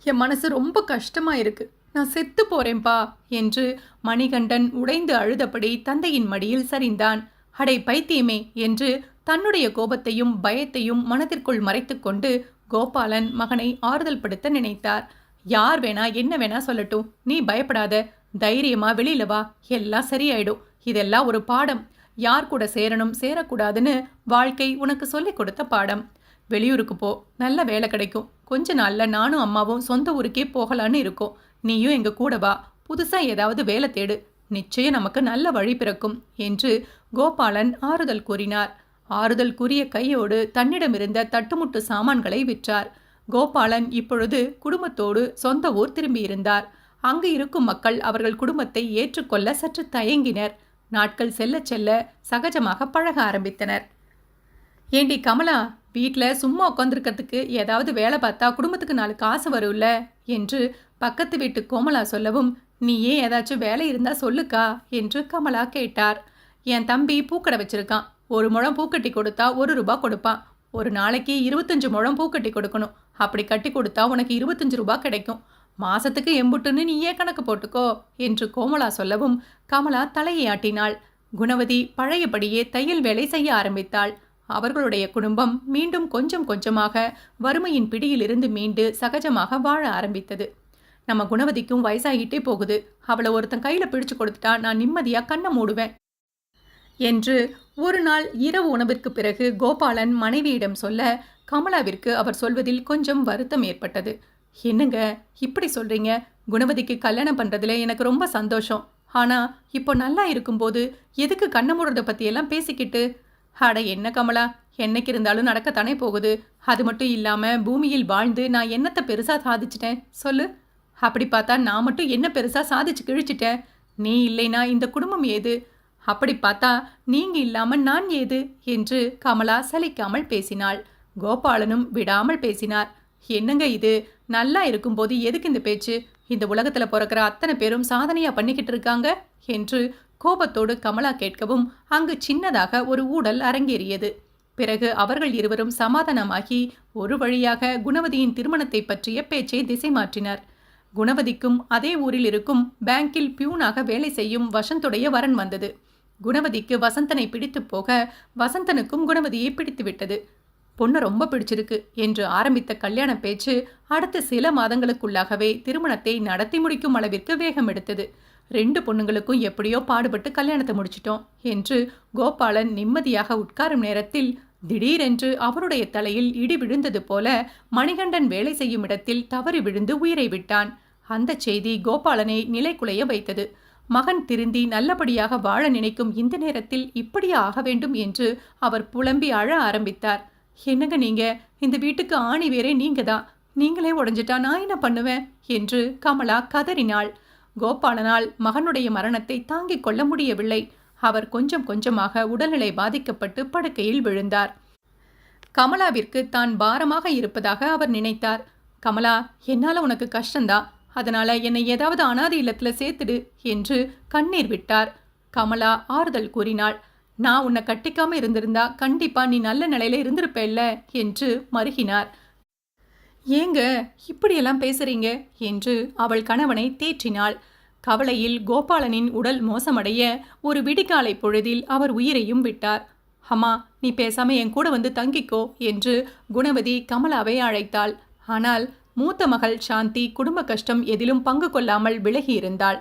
என் மனசு ரொம்ப கஷ்டமா இருக்கு. நான் செத்து போறேன்பா என்று மணிகண்டன் உடைந்து அழுதபடி தந்தையின் மடியில் சரிந்தான். அடை பைத்தியமே என்று தன்னுடைய கோபத்தையும் பயத்தையும் மனதிற்குள் மறைத்து கொண்டு கோபாலன் மகனை ஆறுதல் படுத்த நினைத்தார். யார் வேணா என்ன வேணா சொல்லட்டும், நீ பயப்படாத, தைரியமா வெளியில வா, எல்லாம் சரியாயிடும். இதெல்லாம் ஒரு பாடம். யார் கூட சேரணும் சேரக்கூடாதுன்னு வாழ்க்கை உனக்கு சொல்லிக் கொடுத்த பாடம். வெளியூருக்கு போ, நல்ல வேலை கிடைக்கும். கொஞ்ச நாள்ல நானும் அம்மாவும் சொந்த ஊருக்கே போகலான்னு இருக்கோம். நீயும் எங்க கூட வா, புதுசா ஏதாவது வேலை தேடு, நிச்சயம் நமக்கு நல்ல வழி பிறக்கும் என்று கோபாலன் ஆறுதல் கூறினார். ஆறுதல் கூறிய கையோடு தன்னிடமிருந்த தட்டுமுட்டு சாமான்களை விற்றார். கோபாலன் இப்பொழுது குடும்பத்தோடு சொந்த ஊர் திரும்பியிருந்தார். அங்கு இருக்கும் மக்கள் அவர்கள் குடும்பத்தை ஏற்றுக்கொள்ள சற்று தயங்கினர். நாட்கள் செல்ல செல்ல சகஜமாக பழக ஆரம்பித்தனர். ஏண்டி கமலா, வீட்டில் சும்மா உட்காந்துருக்கிறதுக்கு ஏதாவது வேலை பார்த்தா குடும்பத்துக்கு 4 காசு வரும்ல என்று பக்கத்து வீட்டு கோமலா சொல்லவும், நீயே ஏதாச்சும் வேலை இருந்தா சொல்லுக்கா என்று கமலா கேட்டார். என் தம்பி பூக்கடை வச்சிருக்கான். 1 முழம் பூக்கட்டி கொடுத்தா 1 ரூபாய் கொடுப்பான். ஒரு நாளைக்கு 25 முழம் பூக்கட்டி கொடுக்கணும். அப்படி கட்டி கொடுத்தா உனக்கு 25 ரூபாய் கிடைக்கும். மாசத்துக்கு எம்புட்டுன்னு நீயே கணக்கு போட்டுக்கோ என்று கோமலா சொல்லவும் கமலா தலையை ஆட்டினாள். குணவதி பழையபடியே தையல் வேலை செய்ய ஆரம்பித்தாள். அவர்களுடைய குடும்பம் மீண்டும் கொஞ்சம் கொஞ்சமாக வறுமையின் பிடியிலிருந்து மீண்டு சகஜமாக வாழ ஆரம்பித்தது. நம்ம குணவதிக்கும் வயசாகிட்டே போகுது, அவளை ஒருத்தன் கையில பிடிச்சு கொடுத்துட்டா நான் நிம்மதியா கண்ணை மூடுவேன் என்று ஒரு நாள் இரவு உணவிற்கு பிறகு கோபாலன் மனைவியிடம் சொல்ல கமலாவிற்கு அவர் சொல்வதில் கொஞ்சம் வருத்தம் ஏற்பட்டது. என்னங்க இப்படி சொல்றீங்க? குணவதிக்கு கல்யாணம் பண்றதுல எனக்கு ரொம்ப சந்தோஷம். ஆனா இப்போ நல்லா இருக்கும்போது எதுக்கு கண்ணை மூடுறத பத்தியெல்லாம் பேசிக்கிட்டு? அட என்ன கமலா, என்னைக்கு இருந்தாலும் நடக்கத்தானே போகுது. அது மட்டும் இல்லாம பூமியில் வாழ்ந்து நான் என்னத்தை பெருசா சாதிச்சிட்டேன் சொல்லு? அப்படி பார்த்தா நான் மட்டும் என்ன பெருசா சாதிச்சு கிழிச்சிட்டேன்? நீ இல்லைனா இந்த குடும்பம் ஏது? அப்படி பார்த்தா நீங்க இல்லாம நான் ஏது என்று கமலா சலிக்காமல் பேசினாள். கோபாலனும் விடாமல் பேசினார். என்னங்க இது, நல்லா இருக்கும்போது எதுக்கு இந்த பேச்சு? இந்த உலகத்துல பிறக்கிற அத்தனை பேரும் சாதனையா பண்ணிக்கிட்டு இருக்காங்க என்று கோபத்தோடு கமலா கேட்கவும் அங்கு சின்னதாக ஒரு ஊடல் அரங்கேறியது. பிறகு அவர்கள் இருவரும் சமாதானமாகி ஒரு வழியாக குணவதியின் திருமணத்தை பற்றிய பேச்சை திசை மாற்றினார். குணவதிக்கும் அதே ஊரில் இருக்கும் பேங்கில் பியூனாக வேலை செய்யும் வசந்துடைய வரன் வந்தது. குணவதிக்கு வசந்தனை பிடித்து போக வசந்தனுக்கும் குணவதியை பிடித்து விட்டது. பொண்ணு ரொம்ப பிடிச்சிருக்கு என்று ஆரம்பித்த கல்யாண பேச்சு அடுத்த சில மாதங்களுக்குள்ளாகவே திருமணத்தை நடத்தி முடிக்கும் அளவிற்கு வேகம் எடுத்தது. 2 பொண்ணுங்களுக்கும் எப்படியோ பாடுபட்டு கல்யாணத்தை முடிச்சிட்டோம் என்று கோபாலன் நிம்மதியாக உட்காரும் நேரத்தில் திடீரென்று அவருடைய தலையில் இடி விழுந்தது போல மணிகண்டன் வேலை செய்யும் இடத்தில் தவறி விழுந்து உயிரை விட்டான். அந்த செய்தி கோபாலனை நிலைகுலைய வைத்தது. மகன் திருந்தி நல்லபடியாக வாழ நினைக்கும் இந்த நேரத்தில் இப்படியே ஆக வேண்டும் என்று அவர் புலம்பி அழ ஆரம்பித்தார். என்னங்க நீங்க, இந்த வீட்டுக்கு ஆணி வேறே நீங்க தான், நீங்களே உடைஞ்சிட்டா நான் என்ன பண்ணுவேன் என்று கமலா கதறினாள். கோபாலனால் மகனுடைய மரணத்தை தாங்கிக் கொள்ள முடியவில்லை. அவர் கொஞ்சம் கொஞ்சமாக உடல்நிலை பாதிக்கப்பட்டு படுக்கையில் விழுந்தார். கமலாவிற்கு தான் பாரமாக இருப்பதாக அவர் நினைத்தார். கமலா, என்னால உனக்கு கஷ்டம்தான், அதனால என்னை ஏதாவது அனாதை இல்லத்துல சேர்த்துடு என்று கண்ணீர் விட்டார். கமலா ஆறுதல் கூறினாள். நான் உன்னை கட்டிக்காம இருந்திருந்தா கண்டிப்பா நீ நல்ல நிலையில இருந்திருப்பேல்ல என்று மருகினார். ஏங்க இப்படியெல்லாம் பேசுறீங்க என்று அவள் கணவனை தேற்றினாள். கவலையில் கோபாலனின் உடல் மோசமடைய ஒரு விடிகாலை பொழுதில் அவர் உயிரையும் விட்டார். அம்மா, நீ பேசாம என் கூட வந்து தங்கிக்கோ என்று குணவதி கமலாவை அழைத்தாள். ஆனால் மூத்த மகள் சாந்தி குடும்ப கஷ்டம் எதிலும் பங்கு கொள்ளாமல் விலகி இருந்தாள்.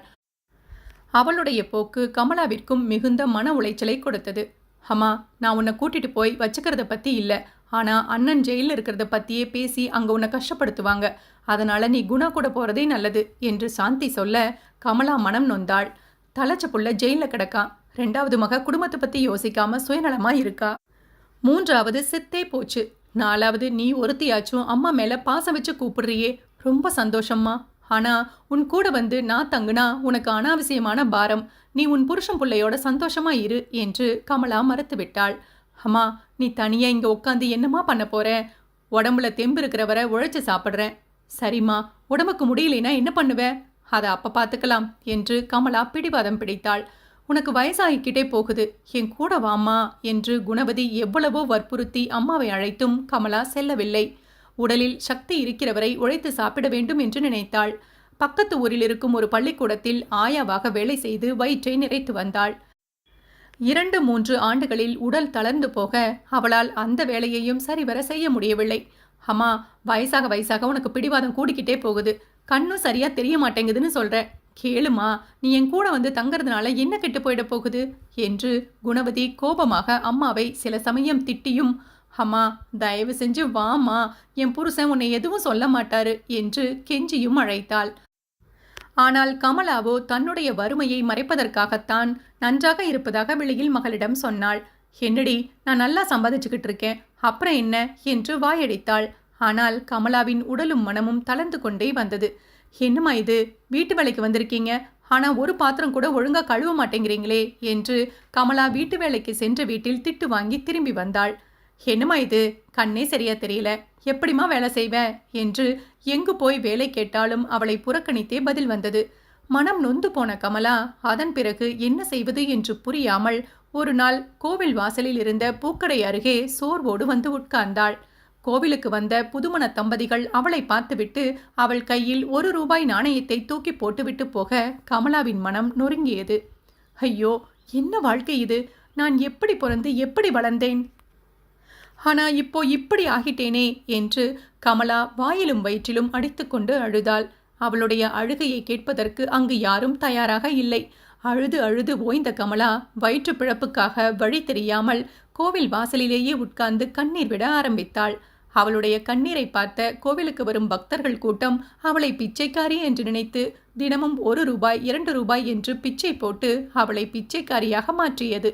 அவளுடைய போக்கு கமலாவிற்கும் மிகுந்த மன உளைச்சலை கொடுத்தது. அம்மா, நான் உன்னை கூட்டிட்டு போய் வச்சுக்கிறத பத்தி இல்லை, ஆனா அண்ணன் ஜெயிலில் இருக்கிறத பத்தியே பேசி அங்க உன்னை கஷ்டப்படுத்துவாங்க, அதனால நீ குணா கூட போறதே நல்லது என்று சாந்தி சொல்ல கமலா மனம் நொந்தாள். தலைச்ச புள்ள ஜெயிலில் கிடக்கான், 2வது மக குடும்பத்தை பத்தி யோசிக்காம சுயநலமா இருக்கா, 3வது செத்தே போச்சு, 4வது நீ ஒருத்தியாச்சும் அம்மா மேல பாசம் வச்சு கூப்பிடுறியே, ரொம்ப சந்தோஷம்மா. ஆனா உன் கூட வந்து நான் தங்குனா உனக்கு அனாவசியமான பாரம், நீ உன் புருஷன் பிள்ளையோட சந்தோஷமா இரு என்று கமலா மறுத்துவிட்டாள். அம்மா, நீ தனியா இங்க உட்காந்து என்னமா பண்ண போற? உடம்புல தெம்பு இருக்கிறவரை உழைச்சு சாப்பிட்றேன். சரிம்மா, உடம்புக்கு முடியலைன்னா என்ன பண்ணுவ? அதை அப்ப பார்த்துக்கலாம் என்று கமலா பிடிவாதம் பிடித்தாள். உனக்கு வயசாகிக்கிட்டே போகுது, என் கூட வாம்மா என்று குணவதி எவ்வளவோ வற்புறுத்தி அம்மாவை அழைத்தும் கமலா செல்லவில்லை. உடலில் சக்தி இருக்கிறவரை உழைத்து சாப்பிட வேண்டும் என்று நினைத்தாள். பக்கத்து ஊரில் இருக்கும் ஒரு பள்ளிக்கூடத்தில் ஆயாவாக வேலை செய்து வயிற்றை நிறைத்து வந்தாள். 2-3 ஆண்டுகளில் உடல் தளர்ந்து போக அவளால் அந்த வேலையையும் சரிவர செய்ய முடியவில்லை. அம்மா, வயசாக உனக்கு பிடிவாதம் கூடிக்கிட்டே போகுது, கண்ணும் சரியா தெரிய மாட்டேங்குதுன்னு சொல்ற, கேளுமா, நீ என் கூட வந்து தங்கறதுனால என்ன கெட்டு போயிட போகுது என்று குணவதி கோபமாக அம்மாவை சில சமயம் திட்டியும், அம்மா தயவு செஞ்சு வாமா, என் புருஷன் உன்னை எதுவும் சொல்ல மாட்டாரு என்று கெஞ்சியும் அழைத்தாள். ஆனால் கமலாவோ தன்னுடைய வறுமையை மறைப்பதற்காகத்தான் நன்றாக இருப்பதாக வெளியில் மகளிடம் சொன்னாள். என்னடி, நான் நல்லா சம்பாதிச்சுக்கிட்டு இருக்கேன், அப்புறம் என்ன என்று வாயடித்தாள். ஆனால் கமலாவின் உடலும் மனமும் தளர்ந்து கொண்டே வந்தது. என்னம்மா இது, வீட்டு வேலைக்கு வந்திருக்கீங்க, ஆனா ஒரு பாத்திரம் கூட ஒழுங்கா கழுவ மாட்டேங்கிறீங்களே என்று கமலா வீட்டு வேலைக்கு சென்ற வீட்டில் திட்டு வாங்கி திரும்பி வந்தாள். என்னம்மா இது, கண்ணே சரியா தெரியல, எப்படிமா வேலை செய்வ என்று எங்கு போய் வேலை கேட்டாலும் அவளை புறக்கணித்தே பதில் வந்தது. மனம் நொந்து போன கமலா அதன் பிறகு என்ன செய்வது என்று புரியாமல் ஒரு நாள் கோவில் வாசலில் இருந்த பூக்கடை அருகே சோர்வோடு வந்து உட்கார்ந்தாள். கோவிலுக்கு வந்த புதுமண தம்பதிகள் அவளை பார்த்துவிட்டு அவள் கையில் 1 ரூபாய் நாணயத்தை தூக்கி போட்டுவிட்டு போக கமலாவின் மனம் நொறுங்கியது. ஐயோ, என்ன வாழ்க்கை இது! நான் எப்படி பிறந்து எப்படி வளர்ந்தேன்? ஆனா இப்போ இப்படி ஆகிட்டேனே என்று கமலா வாயிலும் வயிற்றிலும் அடித்துக்கொண்டு அழுதாள். அவளுடைய அழுகையை கேட்பதற்கு அங்கு யாரும் தயாராக இல்லை. அழுது அழுது ஓய்ந்த கமலா வயிற்று பிழப்புக்காக வழி தெரியாமல் கோவில் வாசலிலேயே உட்கார்ந்து கண்ணீர் விட ஆரம்பித்தாள். அவளுடைய கண்ணீரை பார்த்த கோவிலுக்கு வரும் பக்தர்கள் கூட்டம் அவளை பிச்சைக்காரி என்று நினைத்து தினமும் 1 ரூபாய் 2 ரூபாய் என்று பிச்சை போட்டு அவளை பிச்சைக்காரியாக மாற்றியது.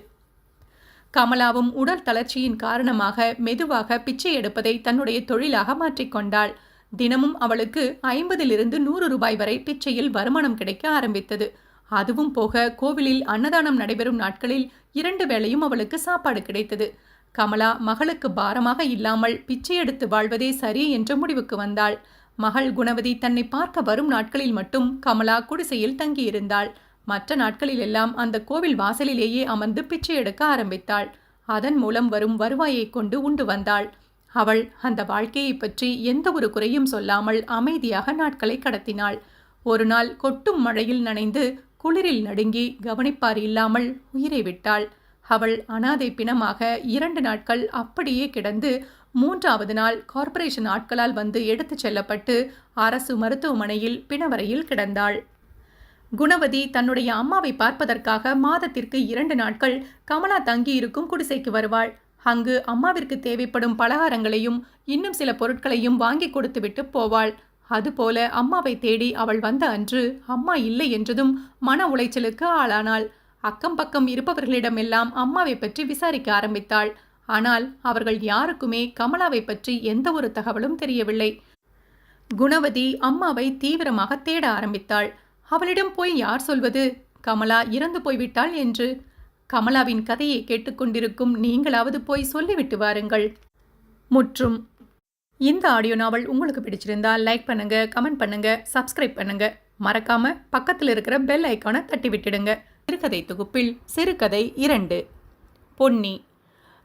கமலாவும் உடல் தளர்ச்சியின் காரணமாக மெதுவாக பிச்சை எடுப்பதை தன்னுடைய தொழிலாக மாற்றிக்கொண்டாள். தினமும் அவளுக்கு 50லிருந்து 100 ரூபாய் வரை பிச்சையில் வருமானம் கிடைக்க ஆரம்பித்தது. அதுவும் போக கோவிலில் அன்னதானம் நடைபெறும் நாட்களில் 2 வேளையும் அவளுக்கு சாப்பாடு கிடைத்தது. கமலா மகளுக்கு பாரமாக இல்லாமல் பிச்சை எடுத்து வாழ்வதே சரி என்ற முடிவுக்கு வந்தாள். மகள் குணவதி தன்னை பார்க்க வரும் நாட்களில் மட்டும் கமலா குடிசையில் தங்கியிருந்தாள். மற்ற நாட்களிலெல்லாம் அந்த கோவில் வாசலிலேயே அமர்ந்து பிச்சை எடுக்க ஆரம்பித்தாள். அதன் மூலம் வரும் வருவாயை கொண்டு உண்டு வந்தாள். அவள் அந்த வாழ்க்கையை பற்றி எந்த ஒரு குறையும் சொல்லாமல் அமைதியாக நாட்களை கடத்தினாள். ஒரு நாள் கொட்டும் மழையில் நனைந்து குளிரில் நடுங்கி கவனிப்பார் இல்லாமல் உயிரை விட்டாள். அவள் அனாதை பிணமாக 2 நாட்கள் அப்படியே கிடந்து 3வது நாள் கார்ப்பரேஷன் ஆட்களால் வந்து எடுத்துச் செல்லப்பட்டு அரசு மருத்துவமனையில் பிணவரையில் கிடந்தாள். குணவதி தன்னுடைய அம்மாவை பார்ப்பதற்காக மாதத்திற்கு 2 நாட்கள் கமலா தங்கியிருக்கும் குடிசைக்கு வருவாள். அங்கு அம்மாவிற்கு தேவைப்படும் பலகாரங்களையும் இன்னும் சில பொருட்களையும் வாங்கி கொடுத்துவிட்டு போவாள். அதுபோல அம்மாவை தேடி அவள் வந்த அன்று அம்மா இல்லை என்றதும் மன உளைச்சலுக்கு ஆளானாள். அக்கம் பக்கம் இருப்பவர்களிடமெல்லாம் அம்மாவை பற்றி விசாரிக்க ஆரம்பித்தாள். ஆனால் அவர்கள் யாருக்குமே கமலாவை பற்றி எந்த ஒரு தகவலும் தெரியவில்லை. குணவதி அம்மாவை தீவிரமாக தேட ஆரம்பித்தாள். அவளிடம் போய் யார் சொல்வது கமலா இறந்து போய்விட்டாள் என்று? கமலாவின் கதையை கேட்டுக்கொண்டிருக்கும் நீங்களாவது போய் சொல்லிவிட்டு வாருங்கள். முற்றும். இந்த ஆடியோ நாவல் உங்களுக்கு பிடிச்சிருந்தா லைக் பண்ணுங்க, கமெண்ட் பண்ணுங்க, சப்ஸ்கிரைப் பண்ணுங்க. மறக்காம பக்கத்தில் இருக்கிற பெல் ஐக்கானை தட்டி விட்டுடுங்க. சிறுகதை தொகுப்பில் சிறுகதை 2. பொன்னி.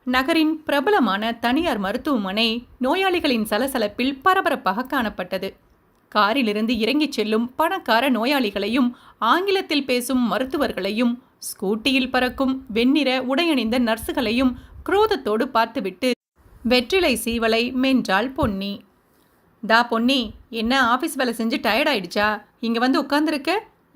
நகரின் பிரபலமான தனியார் மருத்துவமனை நோயாளிகளின் சலசலப்பில் பரபரப்பாக காணப்பட்டது. காரிலிருந்து இறங்கிச் செல்லும் பணக்கார நோயாளிகளையும் ஆங்கிலத்தில் பேசும் மருத்துவர்களையும் ஸ்கூட்டியில் பறக்கும் வெண்ணிற உடையணிந்த நர்ஸுகளையும் குரோதத்தோடு பார்த்துவிட்டு வெற்றிலை சீவலை மென்றாள் பொன்னி. தா பொன்னி, என்ன ஆஃபீஸ் வேலை செஞ்சு டயர்ட் ஆயிடுச்சா? இங்கே வந்து உட்கார்ந்துருக்க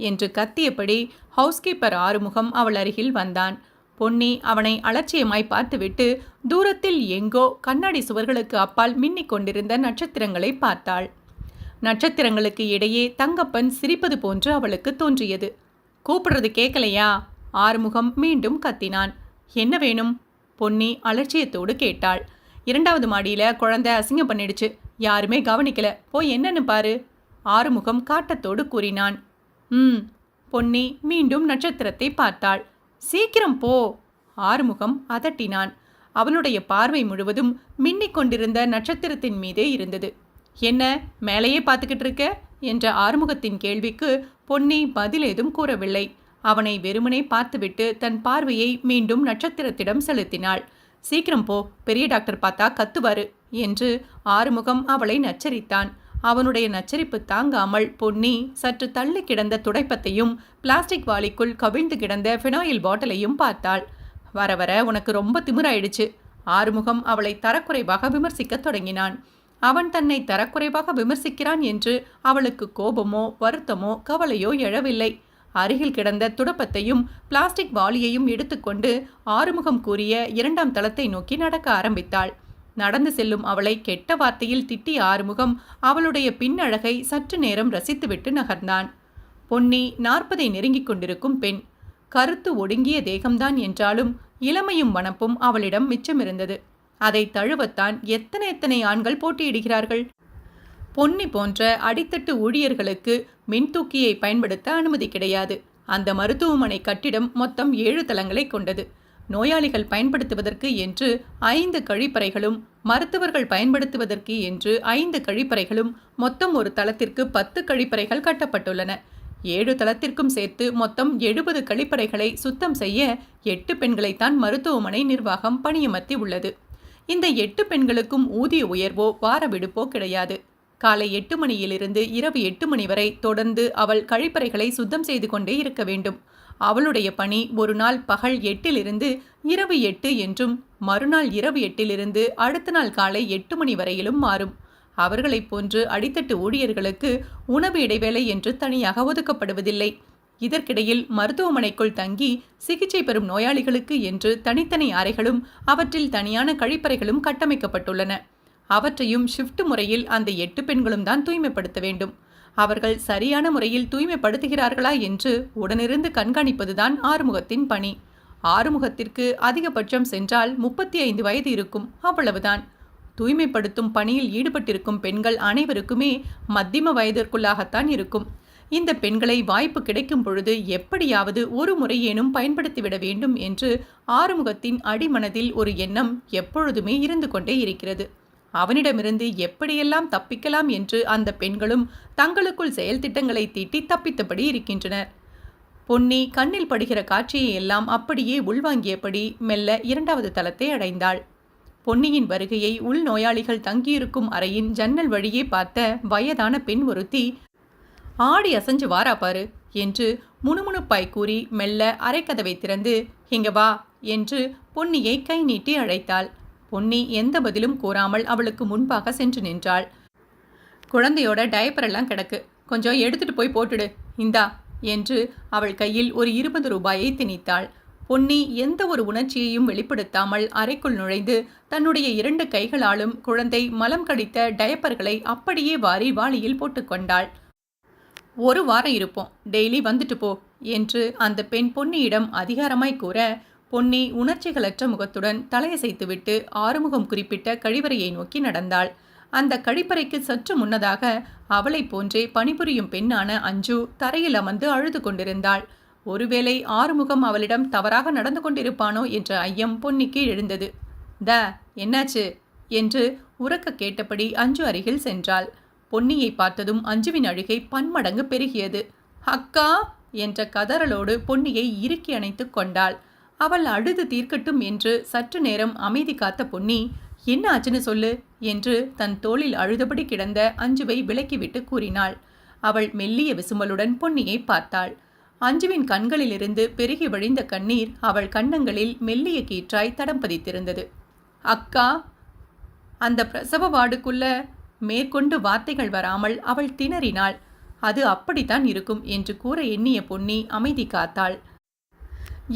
என்று கத்தியபடி ஹவுஸ்கீப்பர் ஆறுமுகம் அவள் அருகில் வந்தான். பொன்னி அவனை அலட்சியமாய் பார்த்துவிட்டு தூரத்தில் எங்கோ கண்ணாடி சுவர்களுக்கு அப்பால் மின்னிக் கொண்டிருந்த நட்சத்திரங்களை பார்த்தாள். நட்சத்திரங்களுக்கு இடையே தங்கப்பன் சிரிப்பது போன்று அவளுக்கு தோன்றியது. கூப்பிடுறது கேட்கலையா? ஆறுமுகம் மீண்டும் கத்தினான். என்ன வேணும்? பொன்னி அலட்சியத்தோடு கேட்டாள். 2வது மாடியில் குழந்தை அசிங்கம் பண்ணிடுச்சு, யாருமே கவனிக்கல, போய் என்னன்னு பாரு, ஆறுமுகம் காட்டத்தோடு கூறினான். பொன்னி மீண்டும் நட்சத்திரத்தை பார்த்தாள். சீக்கிரம் போ, ஆறுமுகம் அதட்டினான். அவனுடைய பார்வை முழுவதும் மின்னிக் கொண்டிருந்த நட்சத்திரத்தின் மீதே இருந்தது. என்ன மேலேயே பார்த்துக்கிட்டு இருக்க என்ற ஆறுமுகத்தின் கேள்விக்கு பொன்னி பதில் ஏதும் கூறவில்லை. அவனை வெறுமனே பார்த்துவிட்டு தன் பார்வையை மீண்டும் நட்சத்திரத்திடம் செலுத்தினாள். சீக்கிரம் போ, பெரிய டாக்டர் பார்த்தா கத்துவாரு என்று ஆறுமுகம் அவளை நச்சரித்தான். அவனுடைய நச்சரிப்பு தாங்காமல் பொன்னி சற்று தள்ளி கிடந்த துடைப்பத்தையும் பிளாஸ்டிக் வாளிக்குள் கவிழ்ந்து கிடந்த ஃபினாயில் பாட்டிலையும் பார்த்தாள். வர வர உனக்கு ரொம்ப திமிராயிடுச்சு. ஆறுமுகம் அவளை தரக்குறைவாக விமர்சிக்க தொடங்கினான். அவன் தன்னை தரக்குறைவாக விமர்சிக்கிறான் என்று அவளுக்கு கோபமோ வருத்தமோ கவலையோ எழவில்லை. அருகில் கிடந்த துடப்பத்தையும் பிளாஸ்டிக் வாளியையும் எடுத்துக்கொண்டு ஆறுமுகம் கூறிய 2ஆம் தளத்தை நோக்கி நடக்க ஆரம்பித்தாள். நடந்து செல்லும் அவளை கெட்ட வார்த்தையில் திட்டிய ஆறுமுகம் அவளுடைய பின்னழகை சற்று நேரம் ரசித்துவிட்டு நகர்ந்தான். பொன்னி 40ஐ நெருங்கிக் கொண்டிருக்கும் பெண். கருத்து ஒடுங்கிய தேகம்தான் என்றாலும் இளமையும் வனப்பும் அவளிடம் மிச்சமிருந்தது. அதை தழுவத்தான் எத்தனை ஆண்கள் போட்டியிடுகிறார்கள். பொன்னி போன்ற அடித்தட்டு ஊழியர்களுக்கு மின்தூக்கியை பயன்படுத்த அனுமதி கிடையாது. அந்த மருத்துவமனை கட்டிடம் மொத்தம் 7 தளங்களை கொண்டது. நோயாளிகள் பயன்படுத்துவதற்கு என்று 5 கழிப்பறைகளும் மருத்துவர்கள் பயன்படுத்துவதற்கு என்று 5 கழிப்பறைகளும் மொத்தம் ஒரு தளத்திற்கு 10 கழிப்பறைகள் கட்டப்பட்டுள்ளன. 7 தளத்திற்கும் சேர்த்து மொத்தம் 70 கழிப்பறைகளை சுத்தம் செய்ய 8 பெண்களைத்தான் மருத்துவமனை நிர்வாகம் பணியமர்த்தி உள்ளது. இந்த 8 பெண்களுக்கும் ஊதிய உயர்வோ வார விடுப்போ கிடையாது. காலை 8 மணியிலிருந்து இரவு 8 மணி வரை தொடர்ந்து அவள் கழிப்பறைகளை சுத்தம் செய்து கொண்டே இருக்க வேண்டும். அவளுடைய பணி ஒரு நாள் பகல் 8 இரவு 8 என்றும் மறுநாள் இரவு 8 அடுத்த நாள் காலை 8 மணி வரையிலும் மாறும். அவர்களைப் போன்று அடித்தட்டு ஊழியர்களுக்கு உணவு இடைவேளை என்று தனியாக ஒதுக்கப்படுவதில்லை. இதற்கிடையில் மருத்துவமனைக்குள் தங்கி சிகிச்சை பெறும் நோயாளிகளுக்கு என்று தனித்தனி அறைகளும் அவற்றில் தனியான கழிப்பறைகளும் கட்டமைக்கப்பட்டுள்ளன. அவற்றையும் ஷிஃப்ட் முறையில் அந்த 8 பெண்களும் தான் தூய்மைப்படுத்த வேண்டும். அவர்கள் சரியான முறையில் தூய்மைப்படுத்துகிறார்களா என்று உடனிருந்து கண்காணிப்பதுதான் ஆறுமுகத்தின் பணி. ஆறுமுகத்திற்கு அதிகபட்சம் சென்றால் 35 வயது இருக்கும், அவ்வளவுதான். தூய்மைப்படுத்தும் பணியில் ஈடுபட்டிருக்கும் பெண்கள் அனைவருக்குமே மத்தியம வயதிற்குள்ளாகத்தான் இருக்கும். இந்த பெண்களை வாய்ப்பு கிடைக்கும் பொழுது எப்படியாவது ஒரு முறையேனும் பயன்படுத்திவிட வேண்டும் என்று ஆறுமுகத்தின் அடிமனதில் ஒரு எண்ணம் எப்பொழுதுமே இருந்து கொண்டே இருக்கிறது. அவனிடமிருந்து எப்படியெல்லாம் தப்பிக்கலாம் என்று அந்த பெண்களும் தங்களுக்குள் செயல் திட்டங்களை தீட்டி தப்பித்தபடி இருக்கின்றனர். பொன்னி கண்ணில் படுகிற காட்சியை எல்லாம் அப்படியே உள்வாங்கியபடி மெல்ல 2வது தளத்தை அடைந்தாள். பொன்னியின் வருகையை உள்நோயாளிகள் தங்கியிருக்கும் அறையின் ஜன்னல் வழியே பார்த்த வயதான பெண் ஒருத்தி, ஆடி அசைஞ்சு வாரா பாரு என்று முணுமுணுப்பாய் கூறி மெல்ல அறைக்கதவை திறந்து, இங்க வா என்று பொன்னியை கை நீட்டி அழைத்தாள். பொன்னி எந்த பதிலும் கூறாமல் அவளுக்கு முன்பாக சென்று நின்றாள். குழந்தையோட டயப்பரெல்லாம் கிடக்கு, கொஞ்சம் எடுத்துட்டு போய் போட்டுடு, இந்தா என்று அவள் கையில் ஒரு 20 ரூபாயை திணித்தாள். பொன்னி எந்த ஒரு உணர்ச்சியையும் வெளிப்படுத்தாமல் அறைக்குள் நுழைந்து தன்னுடைய 2 கைகளாலும் குழந்தை மலம் கடித்த டயப்பர்களை அப்படியே வாரி வாளியில் போட்டுக்கொண்டாள். 1 வாரம் இருப்போம், டெய்லி வந்துட்டு போ என்று அந்த பெண் பொன்னியிடம் அதிகாரமாய் கூற, பொன்னி உணர்ச்சிகளற்ற முகத்துடன் தலையசைத்துவிட்டு ஆறுமுகம் குறிப்பிட்ட கழிவறையை நோக்கி நடந்தாள். அந்த கழிப்பறைக்கு சற்று முன்னதாக அவளைப் போன்றே பணிபுரியும் பெண்ணான அஞ்சு தரையில் அமர்ந்து அழுது கொண்டிருந்தாள். ஒருவேளை ஆறுமுகம் அவளிடம் தவறாக நடந்து கொண்டிருப்பானோ என்ற ஐயம் பொன்னிக்கு எழுந்தது. என்னாச்சு என்று உரக்க கேட்டபடி அஞ்சு அருகில் சென்றாள். பொன்னியை பார்த்ததும் அஞ்சுவின் அழுகை பன்மடங்கு பெருகியது. அக்கா என்ற கதறலோடு பொன்னியை இறுக்கி அணைத்து கொண்டாள். அவள் அழுது தீர்க்கட்டும் என்று சற்று நேரம் அமைதி காத்த பொன்னி, என்ன ஆச்சுன்னு சொல்லு என்று தன் தோளில் அழுதபடி கிடந்த அஞ்சுவை விலக்கிவிட்டு கூறினாள். அவள் மெல்லிய விசும்பலுடன் பொன்னியை பார்த்தாள். அஞ்சுவின் கண்களிலிருந்து பெருகி வழிந்த கண்ணீர் அவள் கன்னங்களில் மெல்லிய கீற்றாய் தடம் பதித்திருந்தது. அக்கா, அந்த பிரசவ வார்டுக்குள்ள மேற்கொண்டு வார்த்தைகள் வராமல் அவள் திணறினாள். அது அப்படித்தான் இருக்கும் என்று கூற எண்ணிய பொன்னி அமைதி காத்தாள்.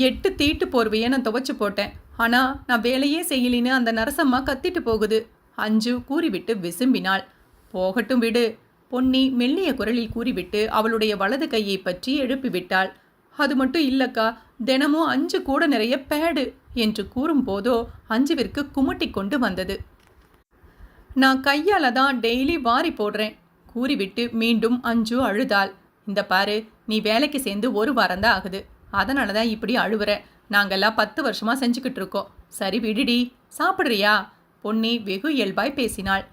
8 தீட்டு போர்வையை நான் துவைச்சு போட்டேன், ஆனா நான் வேலையே செய்யலின்னு அந்த நரசம்மா கத்திட்டு போகுது அஞ்சு கூறிவிட்டு விசும்பினாள். போகட்டும் விடு, பொன்னி மெல்லிய குரலில் கூறிவிட்டு அவளுடைய வலது கையை பற்றி எழுப்பிவிட்டாள். அது மட்டும் இல்லக்கா, தினமும் அஞ்சு கூட நிறைய பேடு என்று கூறும்போதோ அஞ்சுவிற்கு குமட்டி கொண்டு வந்தது. நான் கையால தான் டெய்லி வாரி போடுறேன் கூறிவிட்டு மீண்டும் அஞ்சு அழுதாள். இந்த பாரு, நீ வேலைக்கு சேர்ந்து 1 வாரம்தான் ஆகுது, அதனால தான் இப்படி அழுவுற. நாங்கெல்லாம் 10 வருஷமா செஞ்சுக்கிட்டு இருக்கோம். சரி விடுடி, சாப்பிட்றியா? பொன்னி வெகு இயல்பாய் பேசினாள்.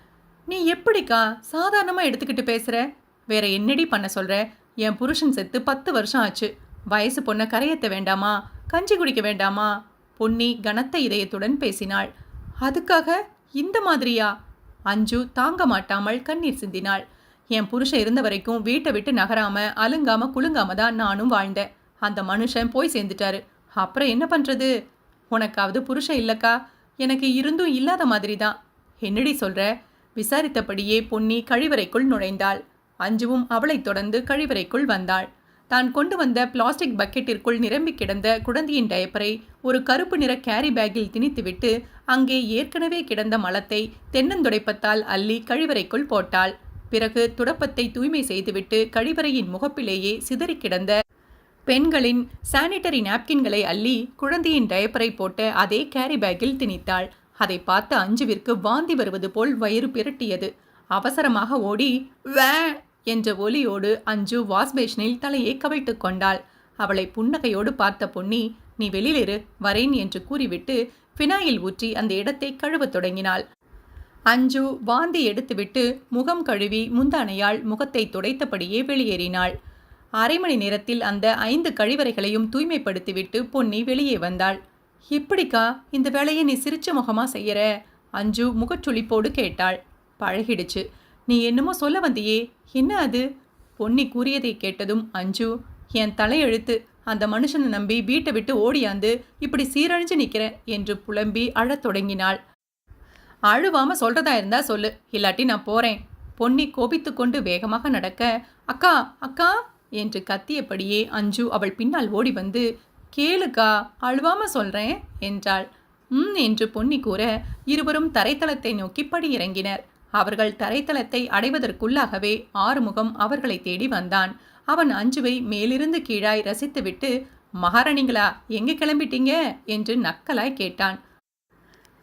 நீ எப்படிக்கா சாதாரணமாக எடுத்துக்கிட்டு பேசுகிற? வேற என்னடி பண்ண சொல்கிற? என் புருஷன் செத்து 10 வருஷம் ஆச்சு. வயசு பொண்ணை கரையத்த வேண்டாமா? கஞ்சி குடிக்க வேண்டாமா? பொன்னி கனத்த இதயத்துடன் பேசினாள். அதுக்காக இந்த மாதிரியா? அஞ்சு தாங்க மாட்டாமல் கண்ணீர் சிந்தினாள். என் புருஷன் இருந்த வரைக்கும் வீட்டை விட்டு நகராம அலுங்காம குலுங்காம தான் நானும் வாழ்ந்தேன். அந்த மனுஷன் போய் சேர்ந்துட்டாரு. அப்புறம் என்ன பண்ணுறது? உனக்காவது புருஷன் இல்லக்கா? எனக்கு இருந்தும் இல்லாத மாதிரி தான். என்னடி சொல்கிற? விசாரித்தபடியே பொன்னி கழிவறைக்குள் நுழைந்தாள். அஞ்சுவும் அவளைத் தொடர்ந்து கழிவறைக்குள் வந்தாள். தான் கொண்டு வந்த பிளாஸ்டிக் பக்கெட்டிற்குள் நிரம்பி கிடந்த குழந்தையின் டயப்பரை ஒரு கருப்பு நிற கேரி பேக்கில் திணித்துவிட்டு அங்கே ஏற்கனவே கிடந்த மலத்தை தென்னந்துடைப்பத்தால் அள்ளி கழிவறைக்குள் போட்டாள். பிறகு துடப்பத்தை தூய்மை செய்துவிட்டு கழிவறையின் முகப்பிலேயே சிதறி கிடந்த பெண்களின் சானிட்டரி நாப்கின்களை அள்ளி குழந்தையின் டயப்பரை போட்ட அதே கேரி பேக்கில் திணித்தாள். அதை பார்த்த அஞ்சுவிற்கு வாந்தி வருவது போல் வயிறு பிரட்டியது. அவசரமாக ஓடி வே என்ற ஒலியோடு அஞ்சு வாஷ்பேஷனில் தலையை கவிழ்த்து கொண்டாள். அவளை புன்னகையோடு பார்த்த பொன்னி, நீ வெளியிலிரு, வரேன் என்று கூறிவிட்டு ஃபினாயில் ஊற்றி அந்த இடத்தை கழுவத் தொடங்கினாள். அஞ்சு வாந்தி எடுத்துவிட்டு முகம் கழுவி முந்தானையால் முகத்தை துடைத்தபடியே வெளியேறினாள். 1/2 மணி நேரத்தில் அந்த 5 கழிவறைகளையும் தூய்மைப்படுத்திவிட்டு பொன்னி வெளியே வந்தாள். இப்படிக்கா இந்த வேலையை நீ சிரிச்ச முகமா செய்யற? அஞ்சு முகச்சுளிப்போடு கேட்டாள். பழகிடுச்சு. நீ என்னமோ சொல்ல வந்தியே, என்ன அது? பொன்னி கூறியதை கேட்டதும் அஞ்சு, என் தலையெழுத்து, அந்த மனுஷனை நம்பி வீட்டை விட்டு ஓடியாந்து இப்படி சீரழிஞ்சு நிற்கிறேன் என்று புலம்பி அழத் தொடங்கினாள். அழுவாம சொல்றதா இருந்தா சொல்லு, இல்லாட்டி நான் போறேன். பொன்னி கோபித்து கொண்டு வேகமாக நடக்க, அக்கா அக்கா என்று கத்தியபடியே அஞ்சு அவள் பின்னால் ஓடி வந்து, கேளுக்கா, அழுவாம சொல்றேன் என்றாள். என்று பொன்னி கூற இருவரும் தரைத்தளத்தை நோக்கி படியிறங்கினர். அவர்கள் தரைத்தளத்தை அடைவதற்குள்ளாகவே ஆறுமுகம் அவர்களை தேடி வந்தான். அவன் அஞ்சுவை மேலிருந்து கீழாய் ரசித்துவிட்டு, மகாராணிங்களா, எங்கே கிளம்பிட்டீங்க என்று நக்கலாய் கேட்டான்.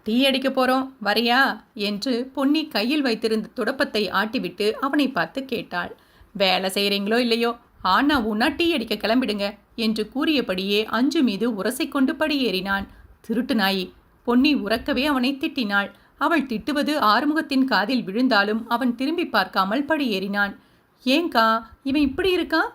டீ அடிக்க போறோம், வரியா என்று பொன்னி கையில் வைத்திருந்த துடப்பத்தை ஆட்டிவிட்டு அவனை பார்த்து கேட்டாள். வேலை செய்கிறீங்களோ இல்லையோ, ஆனா உன்னா டீ அடிக்க கிளம்பிடுங்க என்று கூறியபடியே அஞ்சு மீது உரசைக்கொண்டு படியேறினான். திருட்டு நாயி! பொன்னி உறக்கவே அவனை திட்டினாள். அவள் திட்டுவது ஆறுமுகத்தின் காதில் விழுந்தாலும் அவன் திரும்பி பார்க்காமல் படியேறினான். ஏங்கா இவன் இப்படி இருக்கான்?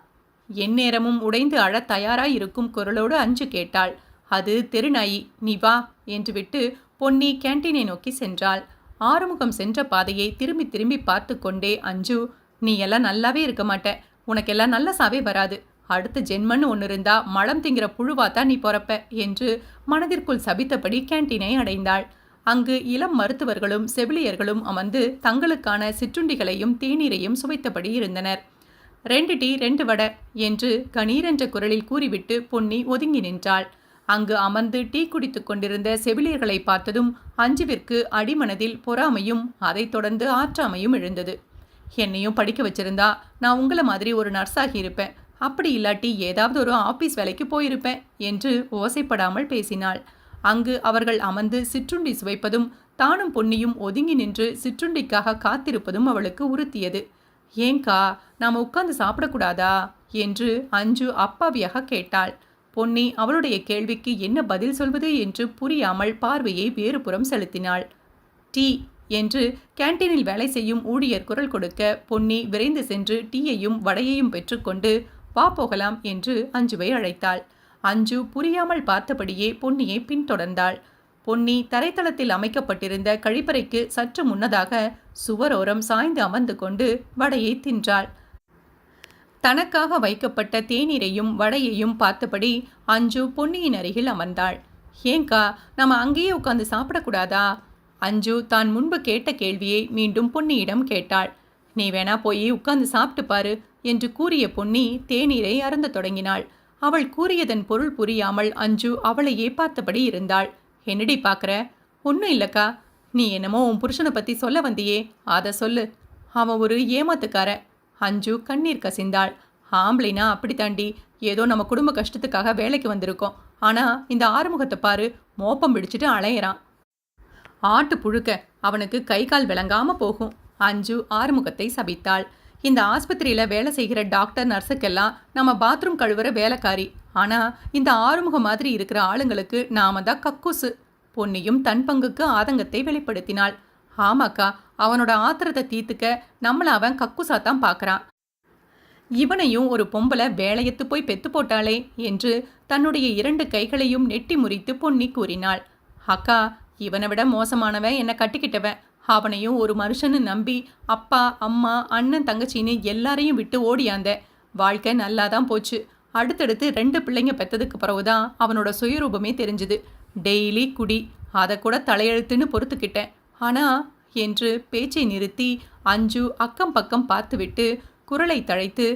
எந்நேரமும் உடைந்து அழத் தயாராய் இருக்கும் குரலோடு அஞ்சு கேட்டாள். அது தெருநாயி, நீ வா என்று விட்டு பொன்னி கேண்டீனை நோக்கி சென்றாள். ஆறுமுகம் சென்ற பாதையை திரும்பி திரும்பி பார்த்து கொண்டே அஞ்சு, நீ எல்லாம் நல்லாவே இருக்க மாட்ட, உனக்கெல்லாம் நல்ல சாவே வராது, அடுத்த ஜென்மன்னு ஒன்று இருந்தா மலம் திங்கிற புழுவாத்தான் நீ பொறப்ப என்று மனதிற்குள் சபித்தபடி கேண்டீனை அடைந்தாள். அங்கு இளம் மருத்துவர்களும் செவிலியர்களும் அமர்ந்து தங்களுக்கான சிற்றுண்டிகளையும் தேநீரையும் சுவைத்தபடி இருந்தனர். 2 டீ 2 வடை என்று கணீரென்ற குரலில் கூறிவிட்டு பொன்னி ஒதுங்கி நின்றாள். அங்கு அமர்ந்து டீ குடித்து கொண்டிருந்த செவிலியர்களை பார்த்ததும் அஞ்சுவிற்கு அடிமனதில் பொறாமையும் அதைத் தொடர்ந்து ஆற்றாமையும் எழுந்தது. என்னையும் படிக்க வச்சிருந்தா நான் உங்களை மாதிரி ஒரு நர்ஸாகி இருப்பேன், அப்படி இல்லாட்டி ஏதாவது ஒரு ஆபீஸ் வேலைக்கு போயிருப்பேன் என்று ஓசைப்படாமல் பேசினாள். அங்கு அவர்கள் அமர்ந்து சிற்றுண்டி சுவைப்பதும் தானும் பொன்னியும் ஒதுங்கி நின்று சிற்றுண்டிக்காக காத்திருப்பதும் அவளுக்கு உறுத்தியது. ஏங்கா, நாம் உட்கார்ந்து சாப்பிடக்கூடாதா என்று அஞ்சு அப்பாவியாக கேட்டாள். பொன்னி அவளுடைய கேள்விக்கு என்ன பதில் சொல்வது என்று புரியாமல் பார்வையை வேறுபுறம் செலுத்தினாள். டீ என்று கேண்டீனில் வேலை செய்யும் ஊழியர் குரல் கொடுக்க பொன்னி விரைந்து சென்று டீயையும் வடையையும் பெற்றுக்கொண்டு வா போகலாம் என்று அஞ்சுவை அழைத்தாள். அஞ்சு புரியாமல் பார்த்தபடியே பொன்னியை பின்தொடர்ந்தாள். பொன்னி தரைத்தளத்தில் அமைக்கப்பட்டிருந்த கழிப்பறைக்கு சற்று முன்னதாக சுவரோரம் சாய்ந்து அமர்ந்து கொண்டு வடையை தின்றாள். தனக்காக வைக்கப்பட்ட தேநீரையும் வடையையும் பார்த்தபடி அஞ்சு பொன்னியின் அருகில் அமர்ந்தாள். ஏங்கா, நம்ம அங்கேயே உட்கார்ந்து சாப்பிடக்கூடாதா? அஞ்சு தான் முன்பு கேட்ட கேள்வியை மீண்டும் பொன்னியிடம் கேட்டாள். நீ வேணா போய் உட்கார்ந்து சாப்பிட்டு பாரு என்று கூறிய பொன்னி தேநீரை அருந்த தொடங்கினாள். அவள் கூறியதன் பொருள் புரியாமல் அஞ்சு அவளையே பார்த்தபடி இருந்தாள். என்னடி பார்க்குற? ஒன்றும் இல்லைக்கா. நீ என்னமோ உன் புருஷனை பற்றி சொல்ல வந்தியே, அதை சொல்லு. அவன் ஒரு ஏமாத்துக்கார. அஞ்சு கண்ணீர் கசிந்தாள். ஆம்பளைனா அப்படித்தாண்டி, ஏதோ நம்ம குடும்ப கஷ்டத்துக்காக வேலைக்கு வந்திருக்கோம். ஆனால் இந்த ஆறுமுகத்தை பாரு, மோப்பம் பிடிச்சிட்டு அலையிறான். ஆட்டு புழுக்க, அவனுக்கு கை கால் விளங்காமல் போகும். அஞ்சு ஆறுமுகத்தை சபித்தாள். இந்த ஆஸ்பத்திரியில் வேலை செய்கிற டாக்டர் நர்ஸுக்கெல்லாம் நம்ம பாத்ரூம் கழுவுற வேலைக்காரி. ஆனால் இந்த ஆறுமுகம் மாதிரி இருக்கிற ஆளுங்களுக்கு நாம தான் கக்கூசு. பொன்னியும் தன் பங்குக்கு ஆதங்கத்தை வெளிப்படுத்தினாள். ஆமாக்கா, அவனோட ஆத்திரத்தை தீர்த்துக்க நம்மளை அவன் கக்கூசாத்தான் பார்க்குறான். இவனையும் ஒரு பொம்பளை வேலையத்து போய் பெத்து போட்டாளே என்று தன்னுடைய 2 கைகளையும் நெட்டி முறித்து பொன்னி கூறினாள். அக்கா, இவனை விட மோசமானவன் என்னை கட்டிக்கிட்டவன். அவனையும் ஒரு மனுஷன்னு நம்பி அப்பா அம்மா அண்ணன் தங்கச்சின்னு எல்லாரையும் விட்டு ஓடியாந்த. வாழ்க்கை நல்லாதான் போச்சு. அடுத்தடுத்து 2 பிள்ளைங்க பெற்றதுக்கு பிறகுதான் அவனோட சுயரூபமே தெரிஞ்சுது. டெய்லி குடி, அதை கூட தலையெழுத்துன்னு பொறுத்துக்கிட்டேன். ஆனா என்று பேச்சை நிறுத்தி அஞ்சு அக்கம் பக்கம் பார்த்துவிட்டு குரலை தழைத்து,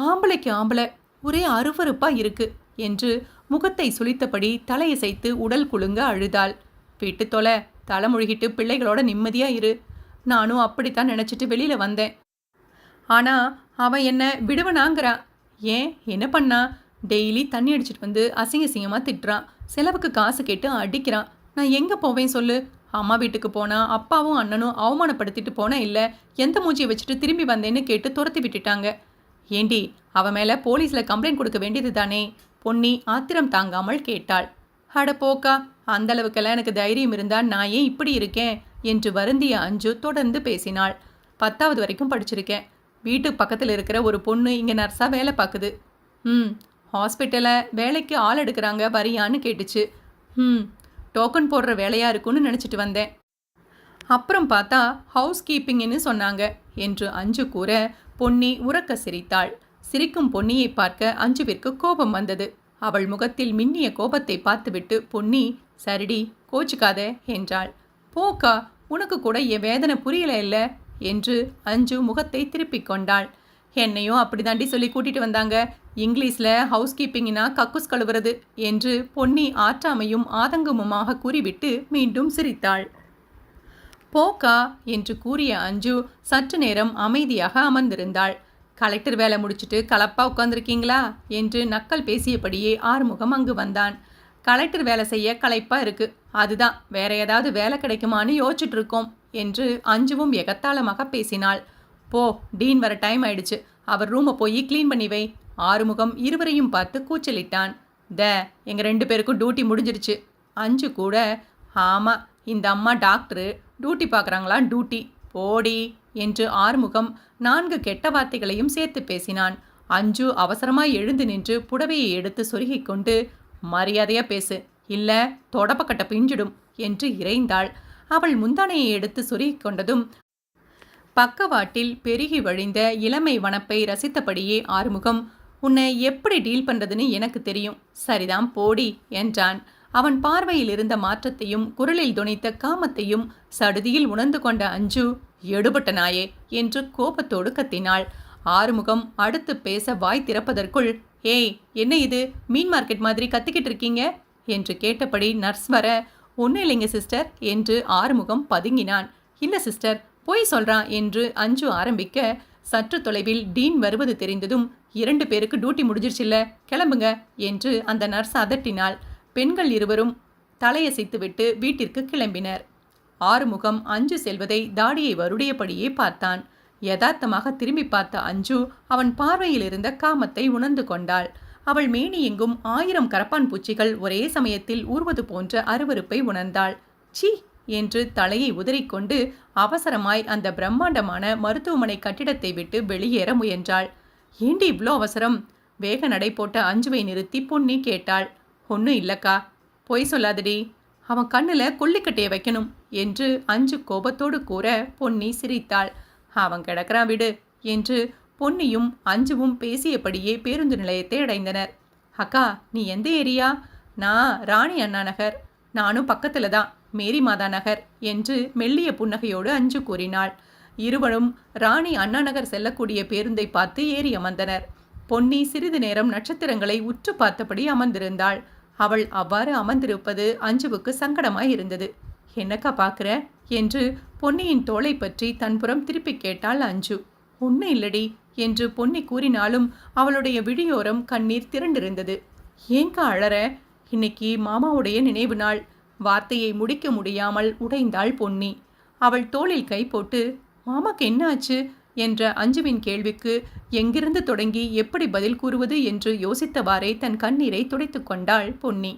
ஆம்பளைக்கு ஆம்பளை ஒரே அருவருப்பா இருக்கு என்று முகத்தை சுளித்தபடி தலையசைத்து உடல் குலுங்க அழுதாள். விட்டு தொலை, தலைமுழுகிட்டு பிள்ளைகளோட நிம்மதியா இரு. நானும் அப்படித்தான் நினச்சிட்டு வெளியில வந்தேன். ஆனா அவன் என்ன விடுவனாங்கிறான். ஏன், என்ன பண்ணா? டெய்லி தண்ணி அடிச்சிட்டு வந்து அசிங்க அசிங்கமாக திட்டுறான். செலவுக்கு காசு கேட்டு அடிக்கிறான். நான் எங்கே போவேன் சொல்லு? அம்மா வீட்டுக்கு போனால் அப்பாவும் அண்ணனும் அவமானப்படுத்திட்டு போனேன், இல்லை எந்த மூஞ்சியை வச்சுட்டு திரும்பி வந்தேன்னு கேட்டு துரத்தி விட்டுட்டாங்க. ஏண்டி, அவன் மேலே போலீஸில் கம்ப்ளைண்ட் கொடுக்க வேண்டியது தானே? பொன்னி ஆத்திரம் தாங்காமல் கேட்டாள். அட போக்கா, அந்தளவுக்கெல்லாம் எனக்கு தைரியம் இருந்தால் நான் ஏன் இப்படி இருக்கேன் என்று வருந்திய அஞ்சு தொடர்ந்து பேசினாள். 10வது வரைக்கும் படிச்சிருக்கேன். வீட்டு பக்கத்தில் இருக்கிற ஒரு பொண்ணு இங்கே நர்ஸாக வேலை பார்க்குது. ஹாஸ்பிட்டலில் வேலைக்கு ஆள் எடுக்கிறாங்க, வரியான்னு கேட்டுச்சு. டோக்கன் போடுற வேலையாக இருக்குன்னு நினச்சிட்டு வந்தேன். அப்புறம் பார்த்தா ஹவுஸ் கீப்பிங்னு சொன்னாங்க என்று அஞ்சு கூற பொன்னி உரக்க சிரித்தாள். சிரிக்கும் பொன்னியை பார்க்க அஞ்சுவிற்கு கோபம் வந்தது. அவள் முகத்தில் மின்னிய கோபத்தை பார்த்துவிட்டு பொன்னி, சரிடி கோச்சுக்காத என்றாள். போக்கா, உனக்கு கூட என் வேதனை புரியல இல்ல என்று அஞ்சு முகத்தை திருப்பிக் கொண்டாள். என்னையும் அப்படிதாண்டி சொல்லி கூட்டிட்டு வந்தாங்க. இங்கிலீஷில் ஹவுஸ் கீப்பிங்னா கக்குஸ் கழுவுறது என்று பொன்னி ஆற்றாமையும் ஆதங்கமுமாக கூறிவிட்டு மீண்டும் சிரித்தாள். போக்கா என்று கூறிய அஞ்சு சற்று நேரம் அமைதியாக அமர்ந்திருந்தாள். கலெக்டர் வேலை முடிச்சுட்டு கலப்பா உட்காந்துருக்கீங்களா என்று நக்கல் பேசியபடியே ஆறுமுகம் அங்கு வந்தான். கலெக்டர் வேலை செய்ய களைப்பா இருக்கு, அதுதான் வேற ஏதாவது வேலை கிடைக்குமான்னு யோசிச்சுட்டு இருக்கோம் என்று அஞ்சுவும் எகத்தாளமாக பேசினாள். போ, டீன் வர டைம் ஆயிடுச்சு, அவர் ரூமை போய் க்ளீன் பண்ணி வை. ஆறுமுகம் இருவரையும் பார்த்து கூச்சலிட்டான். எங்க 2 பேருக்கும் டியூட்டி முடிஞ்சிருச்சு. அஞ்சு கூட, ஆமா இந்த அம்மா டாக்டரு, டியூட்டி பார்க்குறாங்களா டியூட்டி, போடி என்று ஆறுமுகம் 4 கெட்ட வார்த்தைகளையும் சேர்த்து பேசினான். அஞ்சு அவசரமாய் எழுந்து நின்று புடவையை எடுத்து சொருகிக் கொண்டு, மரியாதையா பேசு, இல்ல தொடப்பக்கட்ட பிஞ்சிடும் என்று இறைந்தாள். அவள் முந்தானையை எடுத்து சொருகிக் கொண்டதும் பக்கவாட்டில் பெருகி வழிந்த இளமை வனப்பை ரசித்தபடியே ஆறுமுகம், உன்னை எப்படி டீல் பண்ணுறதுன்னு எனக்கு தெரியும், சரிதான் போடி என்றான். அவன் பார்வையில் இருந்த மாற்றத்தையும் குரலில் துணித்த காமத்தையும் சடுதியில் உணர்ந்து கொண்ட அஞ்சு, எடுபட்ட நாயே என்று கோபத்தோடு கத்தினாள். ஆறுமுகம் அடுத்து பேச வாய் திறப்பதற்குள், ஏய் என்ன இது மீன் மார்க்கெட் மாதிரி கத்திக்கிட்டு இருக்கீங்க என்று கேட்டபடி நர்ஸ் வர, ஒன்றும் இல்லைங்க சிஸ்டர் என்று ஆறுமுகம் பதுங்கினான். இல்லை சிஸ்டர் போய் சொல்கிறான் என்று அஞ்சு ஆரம்பிக்க, சற்று தொலைவில் டீன் வருவது தெரிந்ததும் 2 பேருக்கு டியூட்டி முடிஞ்சிருச்சில்ல, கிளம்புங்க என்று அந்த நர்ஸ் அதட்டினாள். பெண்கள் இருவரும் தலையசைத்துவிட்டு வீட்டிற்கு கிளம்பினர். ஆறுமுகம் அஞ்சு செல்வதை தாடியை வருடியபடியே பார்த்தான். யதார்த்தமாக திரும்பி பார்த்த அஞ்சு அவன் பார்வையில் இருந்த காமத்தை உணர்ந்து கொண்டாள். அவள் மேனி எங்கும் 1000 கரப்பான் பூச்சிகள் ஒரே சமயத்தில் ஊர்வது போன்ற அருவருப்பை உணர்ந்தாள். சீ என்று தலையை உதறிக்கொண்டு அவசரமாய் அந்த பிரம்மாண்டமான மருத்துவமனை கட்டிடத்தை விட்டு வெளியேற முயன்றாள். ஏண்டி இவ்வளோ அவசரம்? வேக நடை போட்ட அஞ்சுவை நிறுத்தி பொன்னி கேட்டாள். ஒன்றும் இல்லக்கா, பொய் சொல்லாதடி, அவன் கண்ணில் கொல்லிக்கட்டையை வைக்கணும் என்று அஞ்சு கோபத்தோடு கூற பொன்னி சிரித்தாள். அவன் கிடக்கிறான் விடு என்று பொன்னியும் அஞ்சுவும் பேசியபடியே பேருந்து நிலையத்தை அடைந்தனர். அக்கா நீ எந்த ஏரியா? நான் ராணி அண்ணா நகர். நானும் பக்கத்தில் தான், மேரி மாதா நகர் என்று மெல்லிய புன்னகையோடு அஞ்சு கூறினாள். இருவரும் ராணி அண்ணா நகர் செல்லக்கூடிய பேருந்தை பார்த்து ஏறி அமர்ந்தனர். பொன்னி சிறிது நேரம் நட்சத்திரங்களை உற்று பார்த்தபடி அமர்ந்திருந்தாள். அவள் அவ்வாறு அமர்ந்திருப்பது அஞ்சுவுக்கு சங்கடமாய் இருந்தது. என்னக்கா பார்க்குற என்று பொன்னியின் தோளை பற்றி தன்புறம் திருப்பி கேட்டாள் அஞ்சு. ஒன்றும் இல்லடி என்று பொன்னி கூறினாலும் அவளுடைய விழியோரம் கண்ணீர் திரண்டிருந்தது. ஏங்கா அழற? இன்னைக்கு மாமாவுடைய நினைவு நாள். வார்த்தையை முடிக்க முடியாமல் உடைந்தாள் பொன்னி. அவள் தோளில் கை போட்டு, மாமாக்கு என்ன ஆச்சு என்ற அஞ்சுவின் கேள்விக்கு எங்கிருந்து தொடங்கி எப்படி பதில் கூறுவது என்று யோசித்தவாறே தன் கண்ணீரை துடைத்து கொண்டாள் பொன்னி.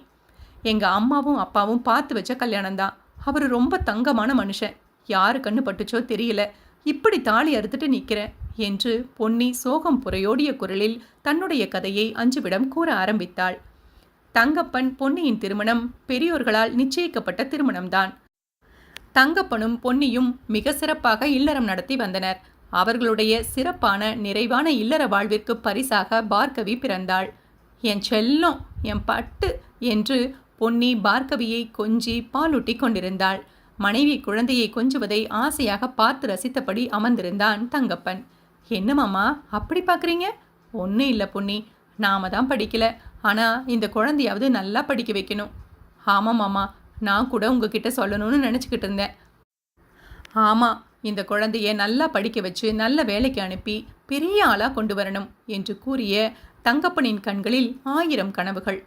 எங்க அம்மாவும் அப்பாவும் பார்த்து வச்ச கல்யாணம்தான். அவர் ரொம்ப தங்கமான மனுஷன். யாரு கண்ணு பட்டுச்சோ தெரியல, இப்படி தாலி அறுத்துட்டு நிற்கிறேன் என்று பொன்னி சோகம் புரையோடிய குரலில் தன்னுடைய கதையை அஞ்சுவிடம் கூற ஆரம்பித்தாள். தங்கப்பன் பொன்னியின் திருமணம் பெரியோர்களால் நிச்சயிக்கப்பட்ட திருமணம்தான். தங்கப்பனும் பொன்னியும் மிக சிறப்பாக இல்லறம் நடத்தி வந்தனர். அவர்களுடைய சிறப்பான நிறைவான இல்லற வாழ்விற்கு பரிசாக பார்கவி பிறந்தாள். என் செல்லம், என் பட்டு என்று பொன்னி பார்கவியை கொஞ்சி பாலூட்டி கொண்டிருந்தாள். மனைவி குழந்தையை கொஞ்சுவதை ஆசையாக பார்த்து ரசித்தபடி அமர்ந்திருந்தான் தங்கப்பன். என்ன மாமா அப்படி பார்க்குறீங்க? ஒன்றும் இல்லை பொன்னி, நாம தான் படிக்கல, ஆனால் இந்த குழந்தையாவது நல்லா படிக்க வைக்கணும். ஆமாம் மாமா, நான் கூட உங்ககிட்ட சொல்லணும்னு நினச்சிக்கிட்டு இருந்தேன். ஆமாம், இந்த குழந்தைய நல்லா படிக்க வச்சு நல்ல வேலைக்கு அனுப்பி பெரிய ஆளாக கொண்டு வரணும் என்று கூறிய தங்கப்பனின் கண்களில் 1000 கனவுகள்.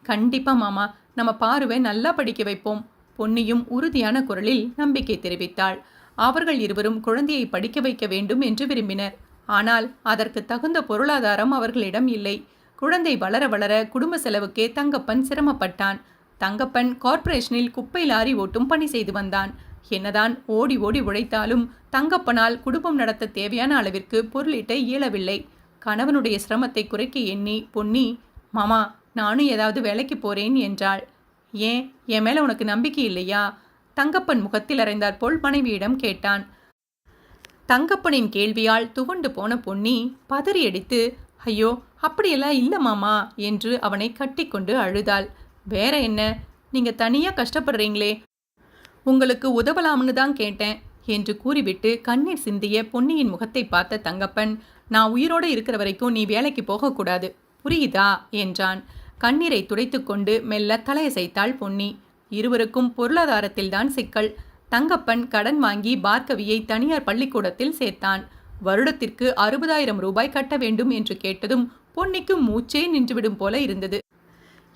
கண்டிப்பா மாமா, நம்ம பாருவை நல்லா படிக்க வைப்போம். பொன்னியும் உறுதியான குரலில் நம்பிக்கை தெரிவித்தாள். அவர்கள் இருவரும் குழந்தையை படிக்க வைக்க வேண்டும் என்று விரும்பினர். ஆனால் அதற்கு தகுந்த பொருளாதாரம் அவர்களிடம் இல்லை. குழந்தை வளர வளர குடும்ப செலவுக்கே தங்கப்பன் சிரமப்பட்டான். தங்கப்பன் கார்ப்பரேஷனில் குப்பை லாரி ஓட்டும் பணி செய்து வந்தான். என்னதான் ஓடி ஓடி உழைத்தாலும் தங்கப்பனால் குடும்பம் நடத்த தேவையான அளவிற்கு பொருளீட்ட இயலவில்லை. கணவனுடைய சிரமத்தை குறைக்க எண்ணி பொன்னி, மாமா நானும் ஏதாவது வேலைக்கு போறேன் என்றாள். ஏன், என் மேலே உனக்கு நம்பிக்கை இல்லையா? தங்கப்பன் முகத்தில் அறைந்தாற்போல் மனைவியிடம் கேட்டான். தங்கப்பனின் கேள்வியால் துவண்டு போன பொன்னி பதறியடித்து, ஐயோ அப்படியெல்லாம் இல்ல மாமா என்று அவனை கட்டிக்கொண்டு அழுதாள். வேற என்ன, நீங்க தனியா கஷ்டப்படுறீங்களே, உங்களுக்கு உதவலாம்னு தான் கேட்டேன் என்று கூறிவிட்டு கண்ணீர் சிந்திய பொன்னியின் முகத்தை பார்த்த தங்கப்பன், நான் உயிரோடு இருக்கிற வரைக்கும் நீ வேலைக்கு போகக்கூடாது, புரியுதா என்றான். கண்ணீரை துடைத்து கொண்டு மெல்ல தலையசைத்தாள் பொன்னி. இருவருக்கும் பொருளாதாரத்தில்தான் சிக்கல். தங்கப்பன் கடன் வாங்கி பார்கவியை தனியார் பள்ளிக்கூடத்தில் சேர்த்தான். வருடத்திற்கு 60,000 ரூபாய் கட்ட வேண்டும் என்று கேட்டதும் பொன்னிக்கு மூச்சே நின்றுவிடும் போல இருந்தது.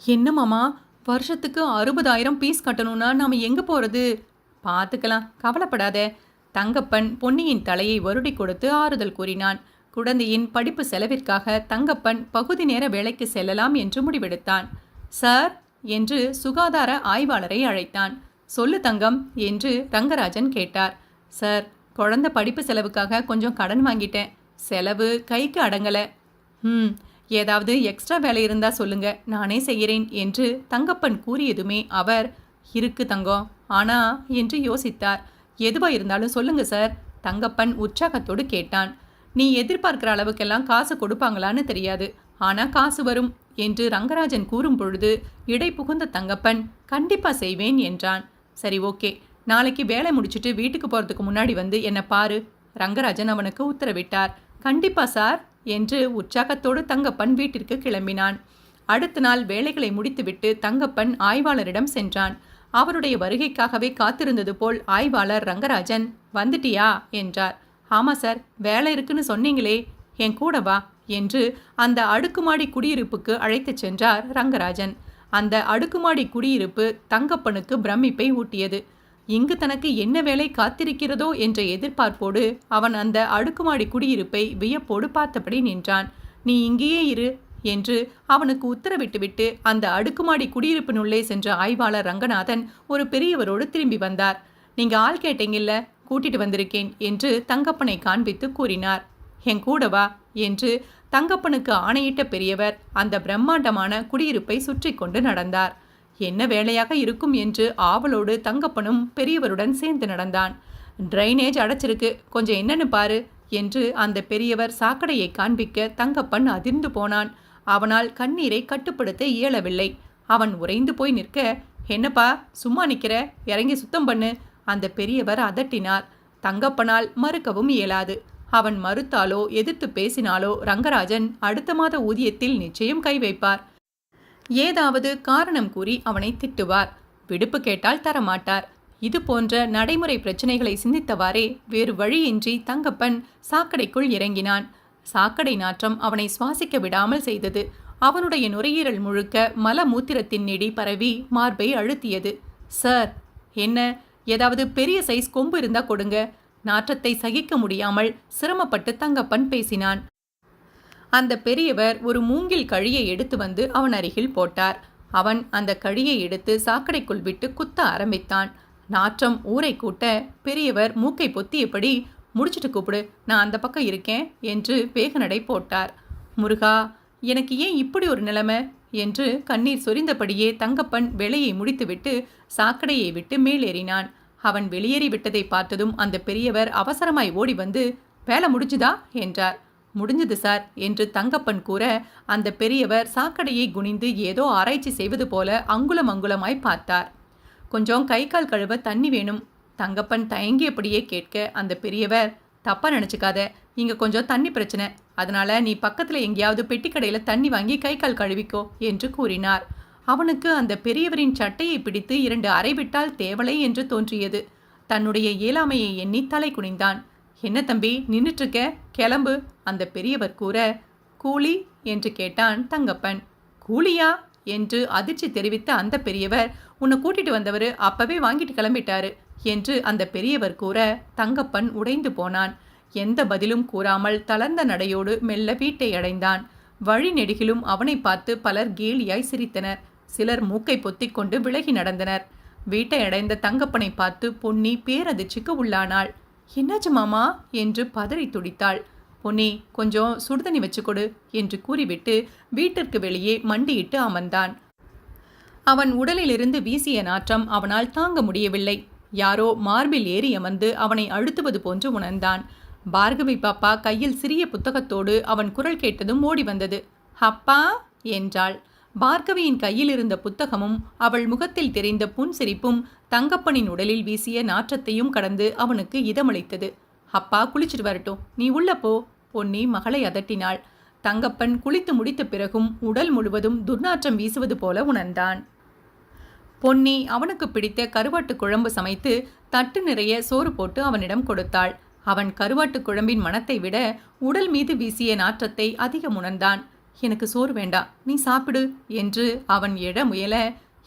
என்ன மாமா, வருஷத்துக்கு 60,000 பீஸ் கட்டணும்னா நாம எங்க போறது? பார்த்துக்கலாம், கவலைப்படாத. தங்கப்பன் பொன்னியின் தலையை வருடி கொடுத்து ஆறுதல் கூறினான். குழந்தையின் படிப்பு செலவிற்காக தங்கப்பன் பகுதி நேர வேலைக்கு செல்லலாம் என்று முடிவெடுத்தான். சார் என்று சுகாதார ஆய்வாளரை அழைத்தான். சொல்லு தங்கம் என்று ரங்கராஜன் கேட்டார். சார், குழந்தை படிப்பு செலவுக்காக கொஞ்சம் கடன் வாங்கிட்டேன். செலவு கைக்கு அடங்கல. ஏதாவது எக்ஸ்ட்ரா வேலை இருந்தா சொல்லுங்க, நானே செய்கிறேன் என்று தங்கப்பன் கூறியதுமே அவர், இருக்கு தங்கம், ஆனா என்று யோசித்தார். எதுவா இருந்தாலும் சொல்லுங்க சார், தங்கப்பன் உற்சாகத்தோடு கேட்டான். நீ எதிர்பார்க்கிற அளவுக்கெல்லாம் காசு கொடுப்பாங்களான்னு தெரியாது, ஆனா காசு வரும் என்று ரங்கராஜன் கூறும் பொழுது இடை புகுந்த தங்கப்பன் கண்டிப்பா செய்வேன் என்றான். சரி, ஓகே, நாளைக்கு வேலை முடிச்சுட்டு வீட்டுக்கு போறதுக்கு முன்னாடி வந்து என்ன பாரு, ரங்கராஜன் அவனுக்கு உத்தரவிட்டார். கண்டிப்பா சார் என்று உற்சாகத்தோடு தங்கப்பன் வீட்டிற்கு கிளம்பினான். அடுத்த நாள் வேலைகளை முடித்துவிட்டு தங்கப்பன் ஆய்வாளரிடம் சென்றான். அவருடைய வருகைக்காகவே காத்திருந்தது போல் ஆய்வாளர் ரங்கராஜன், வந்துட்டியா என்றார். ஆமா சார், வேலை இருக்குன்னு சொன்னீங்களே, என் கூட வா என்று அந்த அடுக்குமாடி குடியிருப்புக்கு அழைத்துச் சென்றார் ரங்கராஜன். அந்த அடுக்குமாடி குடியிருப்பு தங்கப்பனுக்கு பிரமிப்பை ஊட்டியது. இங்கு தனக்கு என்ன வேலை காத்திருக்கிறதோ என்ற எதிர்பார்ப்போடு அவன் அந்த அடுக்குமாடி குடியிருப்பை வியப்போடு பார்த்தபடி நின்றான். நீ இங்கேயே இரு என்று அவனுக்கு உத்தரவிட்டுவிட்டு அந்த அடுக்குமாடி குடியிருப்பினுள்ளே சென்ற ஆய்வாளர் ரங்கநாதன் ஒரு பெரியவரோடு திரும்பி வந்தார். நீங்க ஆள் கேட்டீங்கல்ல, கூட்டிட்டு வந்திருக்கேன் என்று தங்கப்பனை காண்பித்து கூறினார். என் கூட வா என்று தங்கப்பனுக்கு ஆணையிட்ட பெரியவர் அந்த பிரம்மாண்டமான குடியிருப்பை சுற்றி கொண்டு நடந்தார். என்ன வேலையாக இருக்கும் என்று ஆவலோடு தங்கப்பனும் பெரியவருடன் சேர்ந்து நடந்தான். ட்ரைனேஜ் அடைச்சிருக்கு, கொஞ்சம் என்னன்னு பாரு என்று அந்த பெரியவர் சாக்கடையை காண்பிக்க தங்கப்பன் அதிர்ந்து போனான். அவனால் கண்ணீரை கட்டுப்படுத்த இயலவில்லை. அவன் உறைந்து போய் நிற்க, என்னப்பா சும்மா நிற்கிற, இறங்கி சுத்தம் பண்ணு அந்த பெரியவர் அதட்டினார். தங்கப்பனால் மறுக்கவும் இயலாது. அவன் மறுத்தாலோ எதிர்த்து பேசினாலோ ரங்கராஜன் அடுத்த மாத ஊதியத்தில் நிச்சயம் கை வைப்பார். ஏதாவது காரணம் கூறி அவனை திட்டுவார். விடுப்பு கேட்டால் தரமாட்டார். இது போன்ற நடைமுறை பிரச்சனைகளை சிந்தித்தவாறே வேறு வழியின்றி தங்கப்பன் சாக்கடைக்குள் இறங்கினான். சாக்கடை நாற்றம் அவனை சுவாசிக்க விடாமல் செய்தது. அவனுடைய நுரையீரல் முழுக்க மல மூத்திரத்தின் நெடி பரவி மார்பை அழுத்தியது. சார், என்ன, ஏதாவது பெரிய சைஸ் கொம்பு இருந்தா கொடுங்க. நாற்றத்தை சகிக்க முடியாமல் சிரமப்பட்டு தங்கப்பன் பேசினான். அந்த பெரியவர் ஒரு மூங்கில் கழியை எடுத்து வந்து அவன் அருகில் போட்டார். அவன் அந்த கழியை எடுத்து சாக்கடைக்குள் விட்டு குத்த ஆரம்பித்தான். நாற்றம் ஊரை கூட்ட பெரியவர் மூக்கை பொத்தியபடி, முடிச்சிட்டு கூப்பிடு, நான் அந்த பக்கம் இருக்கேன் என்று வேக நடை போட்டார். முருகா, எனக்கு ஏன் இப்படி ஒரு நிலைமை என்று கண்ணீர் சொரிந்தபடியே தங்கப்பன் வேலையை முடித்துவிட்டு சாக்கடையை விட்டு மேலேறினான். அவன் வெளியேறி விட்டதை பார்த்ததும் அந்த பெரியவர் அவசரமாய் ஓடி வந்து, வேலை முடிஞ்சுதா என்றார். முடிஞ்சது சார் என்று தங்கப்பன் கூற அந்த பெரியவர் சாக்கடையை குனிந்து ஏதோ ஆராய்ச்சி செய்வது போல அங்குலம் அங்குலமாய் பார்த்தார். கொஞ்சம் கை கால் கழுவ தண்ணி வேணும். தங்கப்பன் தயங்கியபடியே கேட்க அந்த பெரியவர், தப்பா நினச்சிக்காத, இங்கே கொஞ்சம் தண்ணி பிரச்சனை, அதனால நீ பக்கத்தில் எங்கேயாவது பெட்டிக்கடையில் தண்ணி வாங்கி கை கால் கழுவிக்கோ என்று கூறினார். அவனுக்கு அந்த பெரியவரின் சட்டையை பிடித்து 2 அறை விட்டால் தேவலை என்று தோன்றியது. தன்னுடைய இயலாமையை எண்ணி தலை குனிந்தான். என்ன தம்பி நின்றுட்டுருக்க, கிளம்பு அந்த பெரியவர் கூற, கூலி என்று கேட்டான் தங்கப்பன். கூலியா என்று அதிர்ச்சி தெரிவித்த அந்த பெரியவர், உன்னை கூட்டிட்டு வந்தவர் அப்பவே வாங்கிட்டு கிளம்பிட்டாரு என்று அந்த பெரியவர் கூற தங்கப்பன் உடைந்து போனான். எந்த பதிலும் கூறாமல் தளர்ந்த நடையோடு மெல்ல வீட்டை அடைந்தான். வழி நெடுகிலும் அவனை பார்த்து பலர் கேலியாய் சிரித்தனர். சிலர் மூக்கை பொத்திக் கொண்டு விலகி நடந்தனர். வீட்டை அடைந்த தங்கப்பனை பார்த்து பொன்னி பேரதிர்ச்சிக்கு உள்ளானாள். என்னாச்சு மாமா என்று பதறி துடித்தாள். பொன்னி, கொஞ்சம் சுடுதண்ணி வச்சுக்கொடு என்று கூறிவிட்டு வீட்டிற்கு வெளியே மண்டியிட்டு அமர்ந்தான். அவன் உடலிலிருந்து வீசிய நாற்றம் அவனால் தாங்க முடியவில்லை. யாரோ மார்பில் ஏறி அமர்ந்து அவனை அழுத்துவது போன்று உணர்ந்தான். பார்கவி பாப்பா கையில் சிறிய புத்தகத்தோடு அவன் குரல் கேட்டதும் ஓடி வந்தது. அப்பா என்றாள். பார்கவியின் கையில் இருந்த புத்தகமும் அவள் முகத்தில் தெரிந்த புன்சிரிப்பும் தங்கப்பனின் உடலில் வீசிய நாற்றத்தையும் கடந்து அவனுக்கு இதமளித்தது. அப்பா குளிச்சுட்டு வரட்டும், நீ உள்ள போ. பொன்னி மகளை அதட்டினாள். தங்கப்பன் குளித்து முடித்த பிறகும் உடல் முழுவதும் துர்நாற்றம் வீசுவது போல உணர்ந்தான். பொன்னி அவனுக்கு பிடித்த கருவாட்டு குழம்பு சமைத்து தட்டு நிறைய சோறு போட்டு அவனிடம் கொடுத்தாள். அவன் கருவாட்டு குழம்பின் மணத்தை விட உடல் மீது வீசிய நாற்றத்தை அதிகம் உணர்ந்தான். எனக்கு சோறு வேண்டாம், நீ சாப்பிடு என்று அவன் எழ முயல,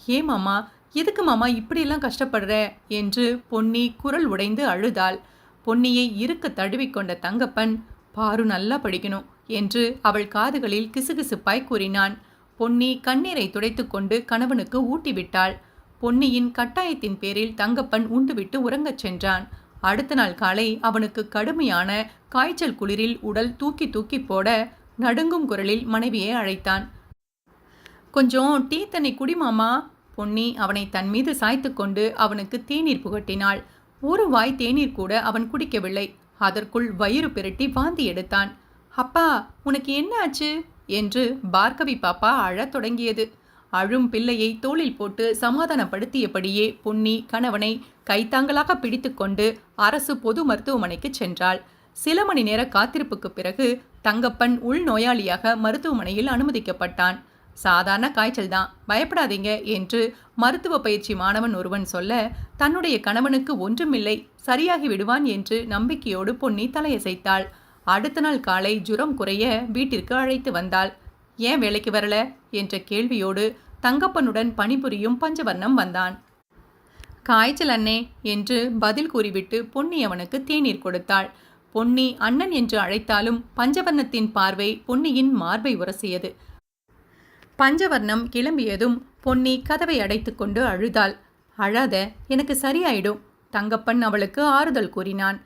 ஏ மாமா, எதுக்கு மாமா இப்படியெல்லாம் கஷ்டப்படுற என்று பொன்னி குரல் உடைந்து அழுதாள். பொன்னியை இருக்க தழுவிக்கொண்ட தங்கப்பன், பாரு நல்லா படிக்கணும் என்று அவள் காதுகளில் கிசுகிசுப்பாய் கூறினான். பொன்னி கண்ணீரை துடைத்து கொண்டு கணவனுக்கு ஊட்டிவிட்டாள். பொன்னியின் கட்டாயத்தின் பேரில் தங்கப்பன் உண்டுவிட்டு உறங்கச் சென்றான். அடுத்த நாள் காலை அவனுக்கு கடுமையான காய்ச்சல் குளிரில் உடல் தூக்கி தூக்கி போட நடுங்கும் குரலில் மனைவியை அழைத்தான். கொஞ்சம் டீ தண்ணி குடிமாமா. பொன்னி அவனை தன் மீது சாய்த்து கொண்டு அவனுக்கு தேநீர் புகட்டினாள். ஒரு வாய் தேநீர் கூட அவன் குடிக்கவில்லை. அதற்குள் வயிறு பிரட்டி வாந்தி எடுத்தான். அப்பா, உனக்கு என்ன ஆச்சு என்று பார்கவி பாப்பா அழத் தொடங்கியது. அழும் பிள்ளையை தோளில் போட்டு சமாதானப்படுத்தியபடியே பொன்னி கணவனை கைத்தாங்களாக பிடித்து கொண்டு அரசு பொது மருத்துவமனைக்கு சென்றாள். சில மணி நேர காத்திருப்புக்கு பிறகு தங்கப்பன் உள்நோயாளியாக மருத்துவமனையில் அனுமதிக்கப்பட்டான். சாதாரண காய்ச்சல் தான், பயப்படாதீங்க என்று மருத்துவ பயிற்சி மாணவன் ஒருவன் சொல்ல, தன்னுடைய கணவனுக்கு ஒன்றுமில்லை, சரியாகி விடுவான் என்று நம்பிக்கையோடு பொன்னி தலையசைத்தாள். அடுத்த நாள் காலை ஜுரம் குறைய வீட்டிற்கு அழைத்து வந்தாள். ஏன் வேலைக்கு வரல என்ற கேள்வியோடு தங்கப்பனுடன் பணிபுரியும் பஞ்சவர்ணம் வந்தான். காய்ச்சல் அண்ணே என்று பதில் கூறிவிட்டு பொன்னி அவனுக்கு தேநீர் கொடுத்தாள். பொன்னி அண்ணன் என்று அழைத்தாலும் பஞ்சவர்ணத்தின் பார்வை பொன்னியின் மார்பை உரசியது. பஞ்சவர்ணம் கிளம்பியதும் பொன்னி கதவை அடைத்து கொண்டு அழுதாள். அழாத, எனக்கு சரியாயிடும். தங்கப்பன் அவளுக்கு ஆறுதல் கூறினான்.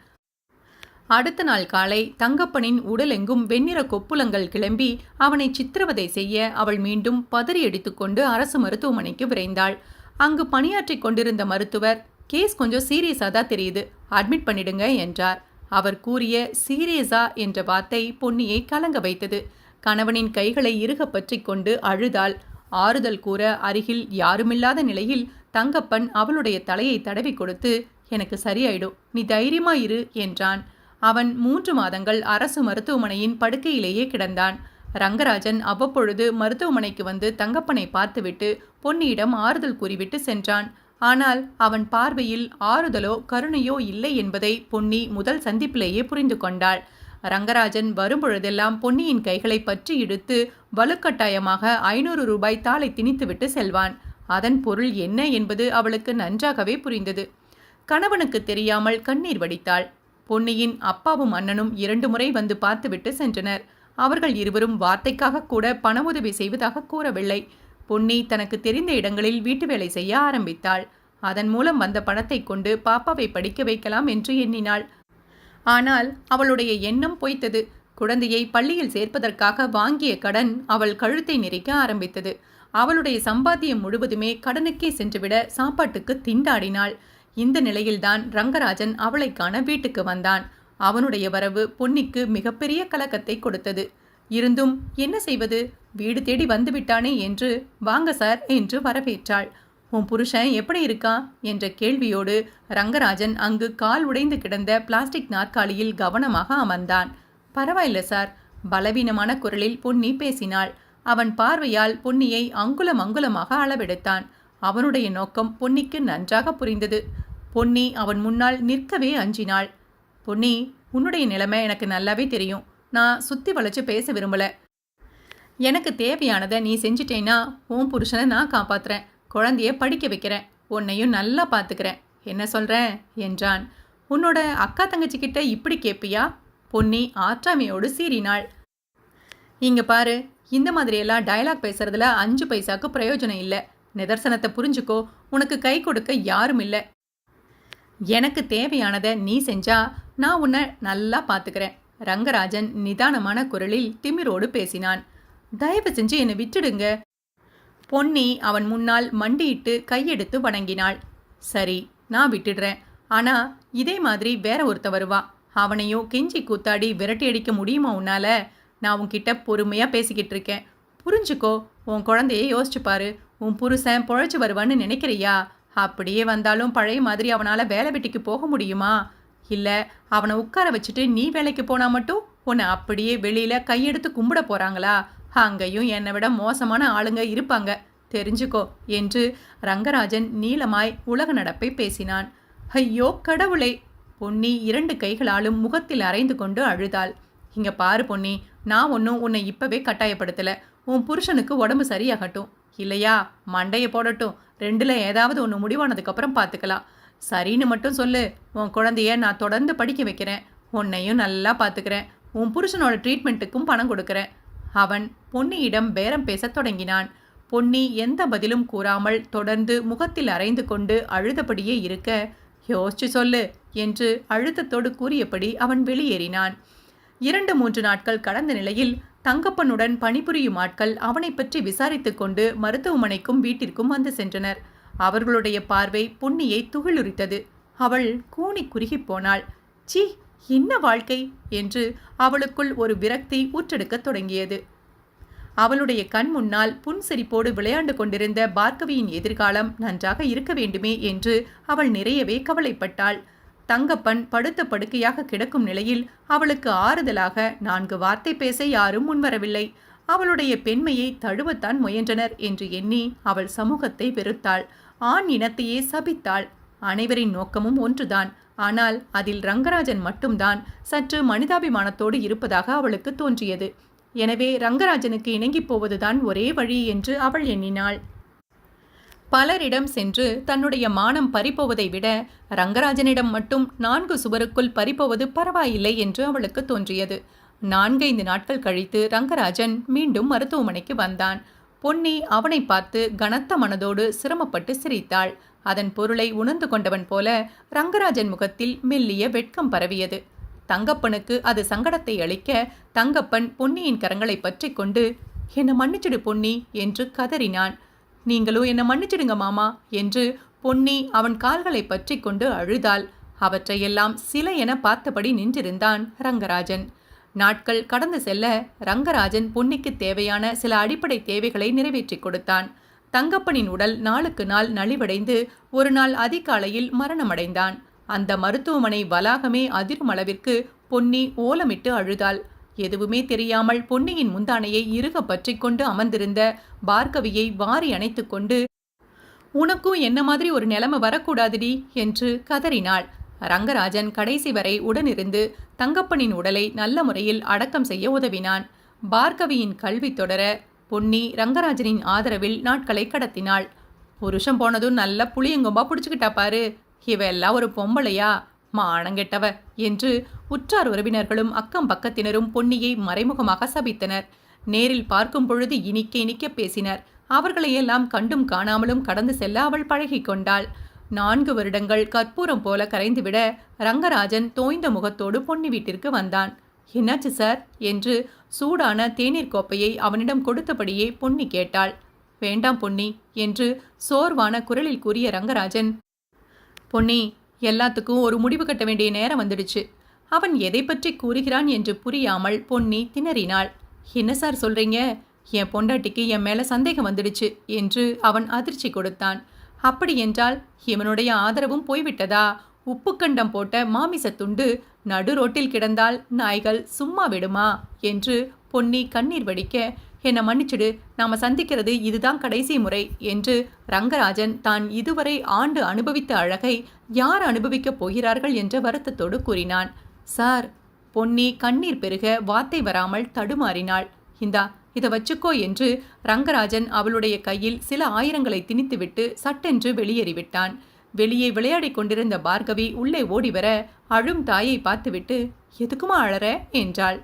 அடுத்த நாள் காலை தங்கப்பனின் உடலெங்கும் வெண்ணிற கொப்புளங்கள் கிளம்பி அவனை சித்திரவதை செய்ய அவள் மீண்டும் பதறி அடித்துக்கொண்டு அரசு மருத்துவமனைக்கு விரைந்தாள். அங்கு பணியாற்றிக் கொண்டிருந்த மருத்துவர், கேஸ் கொஞ்சம் சீரியஸாக தான் தெரியுது, அட்மிட் பண்ணிடுங்க என்றார். அவர் கூறிய சீரியஸா என்ற வார்த்தை பொன்னியை கலங்க வைத்தது. கணவனின் கைகளை இறுக பற்றி கொண்டு அழுதாள். ஆறுதல் கூற அருகில் யாருமில்லாத நிலையில் தங்கப்பன் அவளுடைய தலையை தடவி கொடுத்து, எனக்கு சரியாயிடும், நீ தைரியமாயிரு என்றான். அவன் 3 மாதங்கள் அரசு மருத்துவமனையின் படுக்கையிலேயே கிடந்தான். ரங்கராஜன் அவ்வப்பொழுது மருத்துவமனைக்கு வந்து தங்கப்பனை பார்த்துவிட்டு பொன்னியிடம் ஆறுதல் கூறிவிட்டு சென்றான். ஆனால் அவன் பார்வையில் ஆறுதலோ கருணையோ இல்லை என்பதை பொன்னி முதல் சந்திப்பிலேயே புரிந்து கொண்டாள். ரங்கராஜன் வரும்பொழுதெல்லாம் பொன்னியின் கைகளை பற்றி இழுத்து வலுக்கட்டாயமாக 500 ரூபாய் தாளை திணித்துவிட்டு செல்வான். அதன் பொருள் என்ன என்பது அவளுக்கு நன்றாகவே புரிந்தது. கணவனுக்கு தெரியாமல் கண்ணீர் வடித்தாள். பொன்னியின் அப்பாவும் அண்ணனும் 2 முறை வந்து பார்த்துவிட்டு சென்றனர். அவர்கள் இருவரும் வார்த்தைக்காக கூட பண உதவி செய்வதாக கூறவில்லை. பொன்னி தனக்கு தெரிந்த இடங்களில் வீட்டு வேலை செய்ய ஆரம்பித்தாள். அதன் மூலம் வந்த பணத்தை கொண்டு பாப்பாவை படிக்க வைக்கலாம் என்று எண்ணினாள். ஆனால் அவளுடைய எண்ணம் பொய்த்தது. குழந்தையை பள்ளியில் சேர்ப்பதற்காக வாங்கிய கடன் அவள் கழுத்தை நெரிக்க ஆரம்பித்தது. அவளுடைய சம்பாத்தியம் முழுவதுமே கடனுக்கே சென்றுவிட சாப்பாட்டுக்கு திண்டாடினாள். இந்த நிலையில்தான் ரங்கராஜன் அவளை காண வீட்டுக்கு வந்தான். அவனுடைய வரவு பொன்னிக்கு மிகப்பெரிய கலக்கத்தை கொடுத்தது. இருந்தும் என்ன செய்வது, வீடு தேடி வந்துவிட்டானே என்று வாங்க சார் என்று வரவேற்றாள். உன் புருஷன் எப்படி இருக்கான் என்ற கேள்வியோடு ரங்கராஜன் அங்கு கால் உடைந்து கிடந்த பிளாஸ்டிக் நாற்காலியில் கவனமாக அமர்ந்தான். பரவாயில்ல சார், பலவீனமான குரலில் பொன்னி பேசினாள். அவன் பார்வையால் பொன்னியை அங்குலம் அங்குலமாக அளவெடுத்தான். அவனுடைய நோக்கம் பொன்னிக்கு நன்றாக புரிந்தது. பொன்னி அவன் முன்னால் நிற்கவே அஞ்சினாள். பொன்னி, உன்னுடைய நிலைமை எனக்கு நல்லாவே தெரியும். நான் சுற்றி வளைச்சு பேச விரும்பல. எனக்கு தேவையானதை நீ செஞ்சிட்டேன்னா உன் புருஷனை நான் காப்பாத்துறேன், குழந்தைய படிக்க வைக்கிறேன், உன்னையும் நல்லா பார்த்துக்கிறேன். என்ன சொல்கிறேன் என்றான். உன்னோட அக்கா தங்கச்சிக்கிட்ட இப்படி கேட்பியா? பொன்னி ஆற்றாமையோடு சீறினாள். இங்கே பாரு, இந்த மாதிரியெல்லாம் டயலாக் பேசுறதுல 5 பைசாக்கு பிரயோஜனம் இல்லை. நிதர்சனத்தை புரிஞ்சுக்கோ. உனக்கு கை கொடுக்க யாரும் இல்லை. எனக்கு தேவையானதை நீ செஞ்சா நான் உன்னை நல்லா பார்த்துக்கிறேன். ரங்கராஜன் நிதானமான குரலில் திமிரோடு பேசினான். தயவு செஞ்சு என்னை விட்டுடுங்க. பொன்னி அவன் முன்னால் மண்டியிட்டு கையெடுத்து வணங்கினாள். சரி, நான் விட்டுடுறேன். ஆனா இதே மாதிரி வேற ஒருத்த வருவா. அவனையும் கெஞ்சி கூத்தாடி விரட்டி அடிக்க முடியுமா உன்னால? நான் உன்கிட்ட பொறுமையா பேசிக்கிட்டு இருக்கேன். புரிஞ்சுக்கோ. உன் குழந்தைய யோசிச்சு பாரு. உன் புருஷன் பொழைச்சு வருவான்னு நினைக்கிறியா? அப்படியே வந்தாலும் பழைய மாதிரி அவனால வேலை வெட்டிக்கு போக முடியுமா? இல்ல அவனை உட்கார வச்சுட்டு நீ வேலைக்கு போனா மட்டும் உன்னை அப்படியே வெளியில கையெடுத்து கும்பிட போறாங்களா? அங்கேயும் என்னை விட மோசமான ஆளுங்க இருப்பாங்க, தெரிஞ்சுக்கோ என்று ரங்கராஜன் நீளமாய் உலக நடப்பை பேசினான். ஐயோ கடவுளே! பொன்னி 2 கைகளாலும் முகத்தில் அரைந்து கொண்டு அழுதாள். இங்க பாரு பொன்னி, நான் ஒன்றும் உன்னை இப்பவே கட்டாயப்படுத்தல. உன் புருஷனுக்கு உடம்பு சரியாகட்டும், இல்லையா மண்டைய போடட்டும். 2ல் ஏதாவது ஒன்று முடிவானதுக்கப்புறம் பார்த்துக்கலாம். சரின்னு மட்டும் சொல்லு. உன் குழந்தைய நான் தொடர்ந்து படிக்க வைக்கிறேன். உன்னையும் நல்லா பார்த்துக்கிறேன். உன் புருஷனோட ட்ரீட்மெண்ட்டுக்கும் பணம் கொடுக்குறேன். அவன் பொன்னியிடம் பேரம் பேசத் தொடங்கினான். பொன்னி எந்த பதிலும் கூறாமல் தொடர்ந்து முகத்தில் அரைந்து கொண்டு அழுதபடியே இருக்க, யோசிச்சு சொல்லு என்று அழுத்தத்தோடு கூறியபடி அவன் வெளியேறினான். 2-3 நாட்கள் கடந்த நிலையில் தங்கப்பனுடன் பணிபுரியும் ஆட்கள் அவனை பற்றி விசாரித்து கொண்டு மருத்துவமனைக்கும் வீட்டிற்கும் வந்து சென்றனர். அவர்களுடைய பார்வை பொன்னியை துகிலுரித்தது. அவள் கூனி குறுகி போனாள். சீ, என்ன வாழ்க்கை என்று அவளுக்குள் ஒரு விரக்தி ஊற்றெடுக்கத் தொடங்கியது. அவளுடைய கண் முன்னால் புன்சிரிப்போடு விளையாண்டு கொண்டிருந்த பார்கவியின் எதிர்காலம் நன்றாக இருக்க வேண்டுமே என்று அவள் நிறையவே கவலைப்பட்டாள். தங்கப்பன் படுத்த படுக்கையாக கிடக்கும் நிலையில் அவளுக்கு ஆறுதலாக 4 வார்த்தை பேச யாரும் முன்வரவில்லை. அவளுடைய பெண்மையை தழுவத்தான் முயன்றனர் என்று எண்ணி அவள் சமூகத்தை வெறுத்தாள். ஆண் இனத்தையே சபித்தாள். அனைவரின் நோக்கமும் ஒன்றுதான். ஆனால் அதில் ரங்கராஜன் மட்டும்தான் சற்று மனிதாபிமானத்தோடு இருப்பதாக அவளுக்கு தோன்றியது. எனவே ரங்கராஜனுக்கு இணங்கி போவதுதான் ஒரே வழி என்று அவள் எண்ணினாள். பலரிடம் சென்று தன்னுடைய மானம் பறிப்போவதை விட ரங்கராஜனிடம் மட்டும் 4 சுவருக்குள் பறிப்போவது பரவாயில்லை என்று அவளுக்கு தோன்றியது. 4-5 நாட்கள் கழித்து ரங்கராஜன் மீண்டும் மருத்துவமனைக்கு வந்தான். பொன்னி அவனை பார்த்து கனத்த மனதோடு சிரமப்பட்டு சிரித்தாள். அதன் பொருளை உணர்ந்து கொண்டவன் போல ரங்கராஜன் முகத்தில் மெல்லிய வெட்கம் பரவியது. தங்கப்பனுக்கு அது சங்கடத்தை அளிக்க தங்கப்பன் பொன்னியின் கரங்களை பற்றி கொண்டு, என்னை மன்னிச்சிடு பொன்னி என்று கதறினான். நீங்களும் என்னை மன்னிச்சிடுங்க மாமா என்று பொன்னி அவன் கால்களை பற்றி கொண்டு அழுதாள். அவற்றையெல்லாம் சிலை என பார்த்தபடி நின்றிருந்தான் ரங்கராஜன். நாட்கள் கடந்து செல்ல ரங்கராஜன் பொன்னிக்கு தேவையான சில அடிப்படை தேவைகளை நிறைவேற்றி கொடுத்தான். தங்கப்பனின் உடல் நாளுக்கு நாள் நலிவடைந்து ஒரு நாள் அதிகாலையில் மரணமடைந்தான். அந்த மருத்துவமனை வளாகமே அதிரும் அளவிற்கு பொன்னி ஓலமிட்டு அழுதாள். எதுவுமே தெரியாமல் பொன்னியின் முந்தானையை இறுக பற்றி கொண்டு அமர்ந்திருந்த பார்கவியை வாரி அணைத்து கொண்டு, உனக்கும் என்ன மாதிரி ஒரு நிலைமை வரக்கூடாதுடி என்று கதறினாள். ரங்கராஜன் கடைசி வரை உடனிருந்து தங்கப்பனின் உடலை நல்ல முறையில் அடக்கம் செய்ய உதவினான். பார்கவியின் கல்வி தொடர பொன்னி ரங்கராஜனின் ஆதரவில் நாட்களை கடத்தினாள். புருஷன் போனதும் நல்ல புளியங்கொம்பா பிடிச்சுக்கிட்டா பாரு, இவெல்லாம் ஒரு பொம்பளையா, மானங்கெட்டவ என்று உற்றார் உறவினர்களும் அக்கம் பக்கத்தினரும் பொன்னியை மறைமுகமாக சபித்தனர். நேரில் பார்க்கும் பொழுது இனிக்க இனிக்க பேசினர். அவர்களையெல்லாம் கண்டும் காணாமலும் கடந்து செல்ல அவள் பழகி கொண்டாள். 4 வருடங்கள் கற்பூரம் போல கரைந்துவிட ரங்கராஜன் தோய்ந்த முகத்தோடு பொன்னி வீட்டிற்கு வந்தான். என்னாச்சு சார் என்று சூடான தேநீர் கோப்பையை அவனிடம் கொடுத்தபடியே பொன்னி கேட்டாள். வேண்டாம் பொன்னி என்று சோர்வான குரலில் கூறிய ரங்கராஜன், பொன்னி, எல்லாத்துக்கும் ஒரு முடிவு கட்ட வேண்டிய நேரம் வந்துடுச்சு. அவன் எதை பற்றி கூறுகிறான் என்று புரியாமல் பொன்னி திணறினாள். என்ன சார் சொல்றீங்க? என் பொண்டாட்டிக்கு என் மேல சந்தேகம் வந்துடுச்சு என்று அவன் அதிர்ச்சி கொடுத்தான். அப்படி என்றால் இவனுடைய ஆதரவும் போய்விட்டதா? உப்புக்கண்டம் போட்ட மாமிசத்துண்டு நடு ரோட்டில் கிடந்தால் நாய்கள் சும்மா விடுமா என்று பொன்னி கண்ணீர் வடிக்க, என்னை மன்னிச்சிடு, நாம சந்திக்கிறது இதுதான் கடைசி முறை என்று ரங்கராஜன் தான் இதுவரை ஆண்டு அனுபவித்த அழகை யார் அனுபவிக்கப் போகிறார்கள் என்ற வருத்தத்தோடு கூறினான். சார், பொன்னி கண்ணீர் பெருக வார்த்தை வராமல் தடுமாறினாள். இந்தா இதை வச்சுக்கோ என்று ரங்கராஜன் அவளுடைய கையில் சில ஆயிரங்களை திணித்துவிட்டு சட்டென்று வெளியேறிவிட்டான். வெளியே விளையாடிக் கொண்டிருந்த பார்கவி உள்ளே ஓடிவர அழும் தாயை பார்த்துவிட்டு, எதுக்குமா அழற என்றாள்.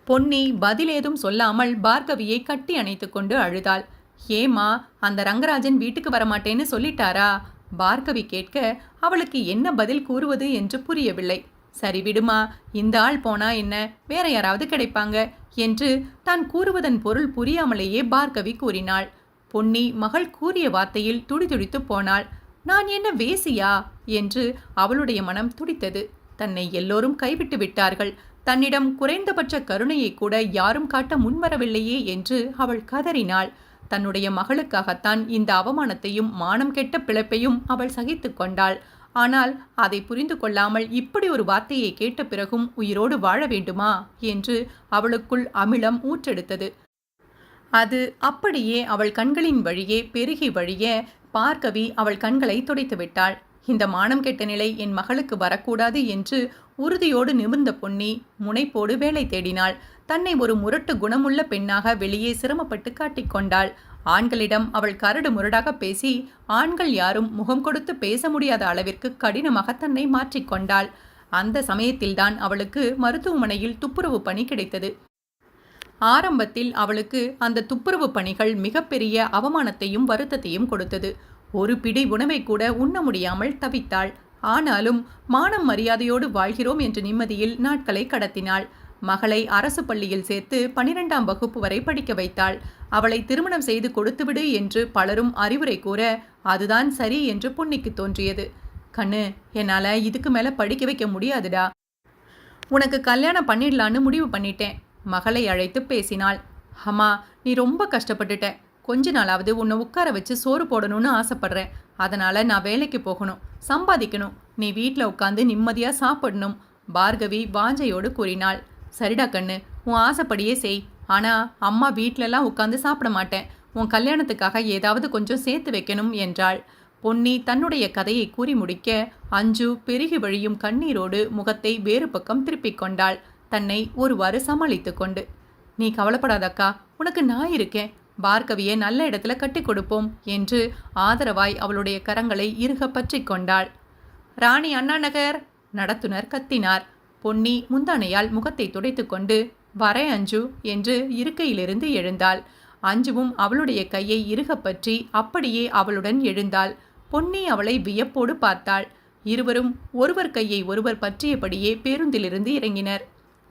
பொன்னி பதிலேதும் சொல்லாமல் பார்கவியை கட்டி அணைத்து கொண்டு அழுதாள். ஏமா, அந்த ரங்கராஜன் வீட்டுக்கு வரமாட்டேன்னு சொல்லிட்டாரா? பார்கவி கேட்க அவளுக்கு என்ன பதில் கூறுவது என்று புரியவில்லை. சரி விடுமா, இந்த ஆள் போனா என்ன, வேற யாராவது கிடைப்பாங்க என்று தான் கூறுவதன் பொருள் புரியாமலேயே பார்கவி கூறினாள். பொன்னி மகள் கூறிய வார்த்தையில் துடிதுடித்து போனாள். நான் என்ன வேசியா என்று அவளுடைய மனம் துடித்தது. தன்னை எல்லோரும் கைவிட்டு விட்டார்கள், தன்னிடம் குறைந்தபட்ச கருணையை கூட யாரும் காட்ட முன்வரவில்லையே என்று அவள் கதறினாள். தன்னுடைய மகளுக்காகத்தான் இந்த அவமானத்தையும் மானம் கெட்ட பிழைப்பையும் அவள் சகித்து கொண்டாள். ஆனால் அதை புரிந்து கொள்ளாமல் இப்படி ஒரு வார்த்தையை கேட்ட பிறகும் உயிரோடு வாழ வேண்டுமா என்று அவளுக்குள் அமிலம் ஊற்றெடுத்தது. அது அப்படியே அவள் கண்களின் வழியே பெருகி வழிய பார்கவி அவள் கண்களை துடைத்து விட்டாள். இந்த மானம் கெட்ட நிலை என் மகளுக்கு வரக்கூடாது என்று உறுதியோடு நிமிர்ந்த பொன்னி முனைப்போடு வேலை தேடினாள். தன்னை ஒரு முரட்டு குணமுள்ள பெண்ணாக வெளியே சிரமப்பட்டு காட்டிக்கொண்டாள். ஆண்களிடம் அவள் கரடு முரடாக பேசி ஆண்கள் யாரும் முகம் கொடுத்து பேச முடியாத அளவிற்கு கடினமாக தன்னை மாற்றிக்கொண்டாள். அந்த சமயத்தில்தான் அவளுக்கு மருத்துவமனையில் துப்புரவு பணி கிடைத்தது. ஆரம்பத்தில் அவளுக்கு அந்த துப்புரவு பணிகள் மிகப்பெரிய அவமானத்தையும் வருத்தத்தையும் கொடுத்தது. ஒரு பிடி உணவை கூட உண்ண முடியாமல் தவித்தாள். ஆனாலும் மானம் மரியாதையோடு வாழ்கிறோம் என்ற நிம்மதியில் நாட்களை கடத்தினாள். மகளை அரசு பள்ளியில் சேர்த்து 12ஆம் வகுப்பு வரை படிக்க வைத்தாள். அவளை திருமணம் செய்து கொடுத்துவிடு என்று பலரும் அறிவுரை கூற அதுதான் சரி என்று பொன்னிக்கு தோன்றியது. கண்ணு, என்னால் இதுக்கு மேலே படிக்க வைக்க முடியாதுடா, உனக்கு கல்யாணம் பண்ணிடலான்னு முடிவு பண்ணிட்டேன். மகளை அழைத்து பேசினாள். அம்மா, நீ ரொம்ப கஷ்டப்பட்டுட்ட. கொஞ்ச நாளாவது உன்னை உட்கார வச்சு சோறு போடணும்னு ஆசைப்படுறேன். அதனால் நான் வேலைக்கு போகணும், சம்பாதிக்கணும். நீ வீட்டில் உட்காந்து நிம்மதியாக சாப்பிடணும், பார்கவி வாஞ்சையோடு கூறினாள். சரிடா கண்ணு, உன் ஆசைப்படியே செய். ஆனால் அம்மா வீட்டிலலாம் உட்காந்து சாப்பிட மாட்டேன். உன் கல்யாணத்துக்காக ஏதாவது கொஞ்சம் சேர்த்து வைக்கணும் என்றாள். பொன்னி தன்னுடைய கதையை கூறி முடிக்க அஞ்சு பெருகி வழியும் கண்ணீரோடு முகத்தை வேறு பக்கம் திருப்பிக் கொண்டாள், தன்னை ஒருவாறு சமாளித்து கொண்டு. நீ கவலைப்படாதக்கா, உனக்கு நான் இருக்கேன். பார்கவியை நல்ல இடத்துல கட்டி கொடுப்போம் என்று ஆதரவாய் அவளுடைய கரங்களை இறுக பற்றி கொண்டாள். ராணி அண்ணா நகர், நடத்துனர் கத்தினார். பொன்னி முந்தானையால் முகத்தை துடைத்து கொண்டு வரே அஞ்சு என்று இருக்கையிலிருந்து எழுந்தாள். அஞ்சுவும் அவளுடைய கையை இறுக பற்றி அப்படியே அவளுடன் எழுந்தாள். பொன்னி அவளை வியப்போடு பார்த்தாள். இருவரும் ஒருவர் கையை ஒருவர் பற்றியபடியே பேருந்திலிருந்து இறங்கினர்.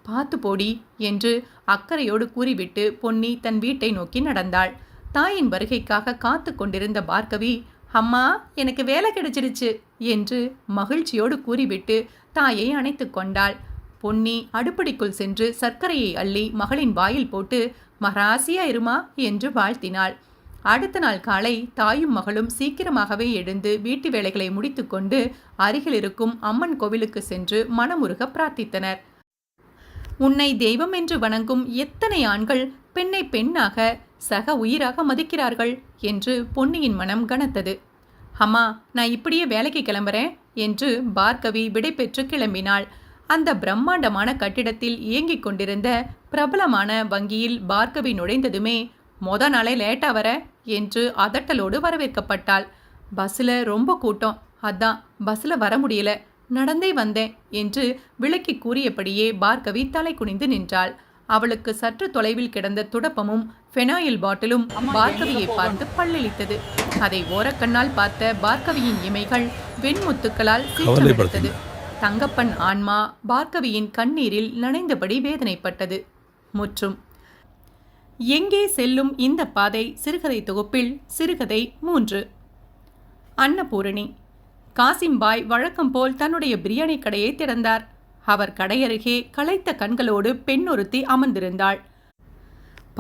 பார்த்து போடி என்று அக்கறையோடு கூறிவிட்டு பொன்னி தன் வீட்டை நோக்கி நடந்தாள். தாயின் வருகைக்காக காத்து கொண்டிருந்த பார்கவி, அம்மா எனக்கு வேலை கிடைச்சிருச்சு என்று மகிழ்ச்சியோடு கூறிவிட்டு தாயை அணைத்து கொண்டாள். பொன்னி அடுப்படிக்குள் சென்று சர்க்கரையை அள்ளி மகளின் வாயில் போட்டு மகராசியா இருமா என்று வாழ்த்தினாள். அடுத்த நாள் காலை தாயும் மகளும் சீக்கிரமாகவே எழுந்து வீட்டு வேலைகளை முடித்துக்கொண்டு அருகில் இருக்கும் அம்மன் கோவிலுக்கு சென்று மனமுருக பிரார்த்தித்தனர். உன்னை தெய்வம் என்று வணங்கும் எத்தனை ஆண்கள் பெண்ணை பெண்ணாக சக உயிராக மதிக்கிறார்கள் என்று பொன்னியின் மனம் கனத்தது. அம்மா, நான் இப்படியே வேலைக்கு கிளம்புறேன் என்று பார்கவி விடை பெற்று கிளம்பினாள். அந்த பிரம்மாண்டமான கட்டிடத்தில் இயங்கிக் கொண்டிருந்த பிரபலமான வங்கியில் பார்கவி நுழைந்ததுமே மொத நாளே லேட்டா வர என்று அதட்டலோடு வரவேற்கப்பட்டாள். பஸ்ஸில் ரொம்ப கூட்டம், அதான் பஸ்ஸில் வர முடியல, நடந்தே வந்தேன் என்று விளக்கி கூறியபடியே பார்கவி தலை குனிந்து நின்றாள். அவளுக்கு சற்று தொலைவில் கிடந்த துடப்பமும் ஃபெனாயில் பாட்டிலும் பார்கவியை பார்த்து பல்லளித்தது. அதை ஓரக்கண்ணால் பார்த்த பார்கவியின் இமைகள் வெண்முத்துக்களால் சீற்றமடைத்தது. தங்கப்பன் ஆன்மா பார்கவியின் கண்ணீரில் நனைந்தபடி வேதனைப்பட்டது. முற்றும். எங்கே செல்லும் இந்த பாதை சிறுகதை தொகுப்பில் சிறுகதை 3. அன்னபூரணி. காசிம்பாய் வழக்கம் போல் தன்னுடைய பிரியாணி கடையை திறந்தார். அவர் கடையருகே களைத்த கண்களோடு பெண் ஒருத்தி அமர்ந்திருந்தாள்.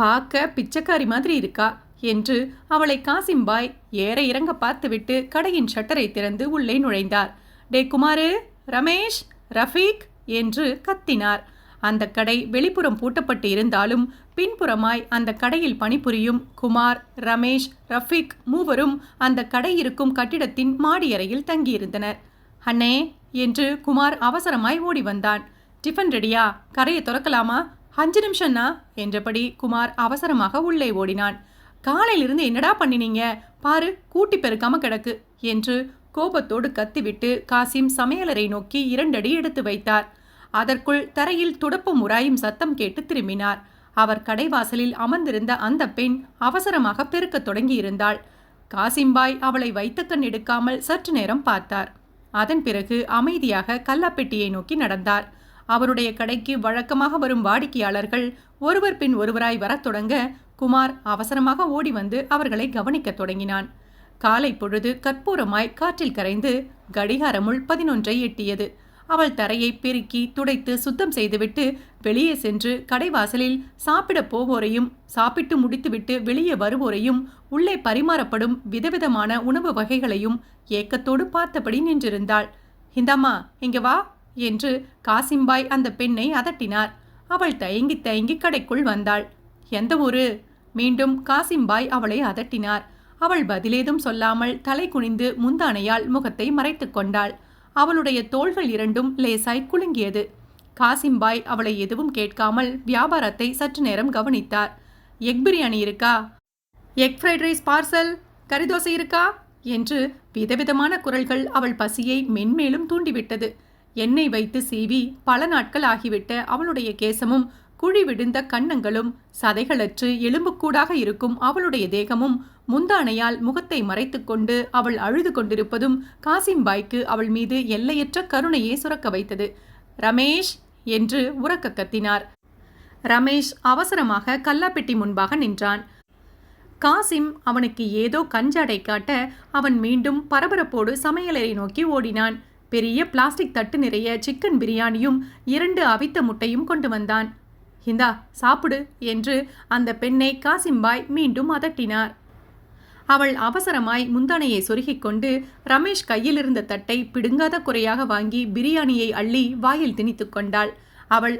பார்க்க பிச்சைக்காரி மாதிரி இருக்கா என்று அவளை காசிம்பாய் ஏற இறங்க பார்த்துவிட்டு கடையின் ஷட்டரை திறந்து உள்ளே நுழைந்தார். டே குமாரு, ரமேஷ், ரஃபீக் என்று கத்தினார். அந்த கடை வெளிப்புறம் பூட்டப்பட்டு இருந்தாலும் பின்புறமாய் அந்த கடையில் பணிபுரியும் குமார், ரமேஷ், ரஃபீக் மூவரும் அந்த கடை இருக்கும் கட்டிடத்தின் மாடியறையில் தங்கியிருந்தனர். அண்ணே என்று குமார் அவசரமாய் ஓடி வந்தான். டிஃபன் ரெடியா? கரையை திறக்கலாமா? 5 நிமிஷம்னா என்றபடி குமார் அவசரமாக உள்ளே ஓடினான். காலையிலிருந்து என்னடா பண்ணினீங்க? பாரு, கூட்டி பெருக்காம கிடக்கு என்று கோபத்தோடு கத்திவிட்டு காசிம் சமையலறை நோக்கி 2 அடி எடுத்து வைத்தார். அதற்குள் தரையில் துடப்பும் உராயும் சத்தம் கேட்டு திரும்பினார். அவர் கடைவாசலில் அமர்ந்திருந்த அந்த பெண் அவசரமாக பெருக்கத் தொடங்கியிருந்தாள். காசிம்பாய் அவளை வைத்த கண் எடுக்காமல் சற்று நேரம் பார்த்தார். அதன் பிறகு அமைதியாக கல்லாப்பெட்டியை நோக்கி நடந்தார். அவருடைய கடைக்கு வழக்கமாக வரும் வாடிக்கையாளர்கள் ஒருவர் பின் ஒருவராய் வரத் தொடங்க குமார் அவசரமாக ஓடி வந்து அவர்களை கவனிக்கத் தொடங்கினான். காலை பொழுது கற்பூரமாய் காற்றில் கரைந்து கடிகாரமுள் 11 எட்டியது. அவள் தரையை பெருக்கி துடைத்து சுத்தம் செய்துவிட்டு வெளியே சென்று கடைவாசலில் சாப்பிட போவோரையும் சாப்பிட்டு முடித்துவிட்டு வெளியே வருவோரையும் உள்ளே பரிமாறப்படும் விதவிதமான உணவு வகைகளையும் ஏக்கத்தோடு பார்த்தபடி நின்றிருந்தாள். இந்தம்மா இங்க வா என்று காசிம்பாய் அந்த பெண்ணை அதட்டினார். அவள் தயங்கி தயங்கி கடைக்குள் வந்தாள். எந்த ஊரு? மீண்டும் காசிம்பாய் அவளை அதட்டினார். அவள் பதிலேதும் சொல்லாமல் தலை குனிந்து முந்தானையால் முகத்தை மறைத்து கொண்டாள். அவளுடைய தோள்கள் இரண்டும் லேசாய் குலுங்கியது. காசிம்பாய் அவளை எதுவும் கேட்காமல் வியாபாரத்தை சற்று நேரம் கவனித்தார். எக் பிரியாணி இருக்கா? Egg fried rice parcel? கறிதோசை இருக்கா என்று விதவிதமான குரல்கள் அவள் பசியை மென்மேலும் தூண்டிவிட்டது. எண்ணெய் வைத்து சீவி பல நாட்கள் ஆகிவிட்ட அவளுடைய கேசமும் குழி விழுந்த கன்னங்களும் சதைகளற்று எலும்புக்கூடாக இருக்கும் அவளுடைய தேகமும் முந்தானையால் முகத்தை மறைத்து கொண்டு அவள் அழுது கொண்டிருப்பதும் காசிம்பாய்க்கு அவள் மீது எல்லையற்ற கருணையை சுரக்க வைத்தது. ரமேஷ் என்று உரக்க கத்தினார். ரமேஷ் அவசரமாக கல்லாப்பெட்டி முன்பாக நின்றான். காசிம் அவனுக்கு ஏதோ கஞ்சடை காட்ட அவன் மீண்டும் பரபரப்போடு சமையலறை நோக்கி ஓடினான். பெரிய பிளாஸ்டிக் தட்டு நிறைய சிக்கன் பிரியாணியும் 2 அவித்த முட்டையும் கொண்டு வந்தான். இந்தா சாப்பிடு என்று அந்த பெண்ணை காசிம்பாய் மீண்டும் அதட்டினார். அவள் அவசரமாய் முந்தானையை சொருகிக் கொண்டு ரமேஷ் கையில் இருந்த தட்டை பிடுங்காத குறையாக வாங்கி பிரியாணியை அள்ளி வாயில் திணித்து கொண்டாள். அவள்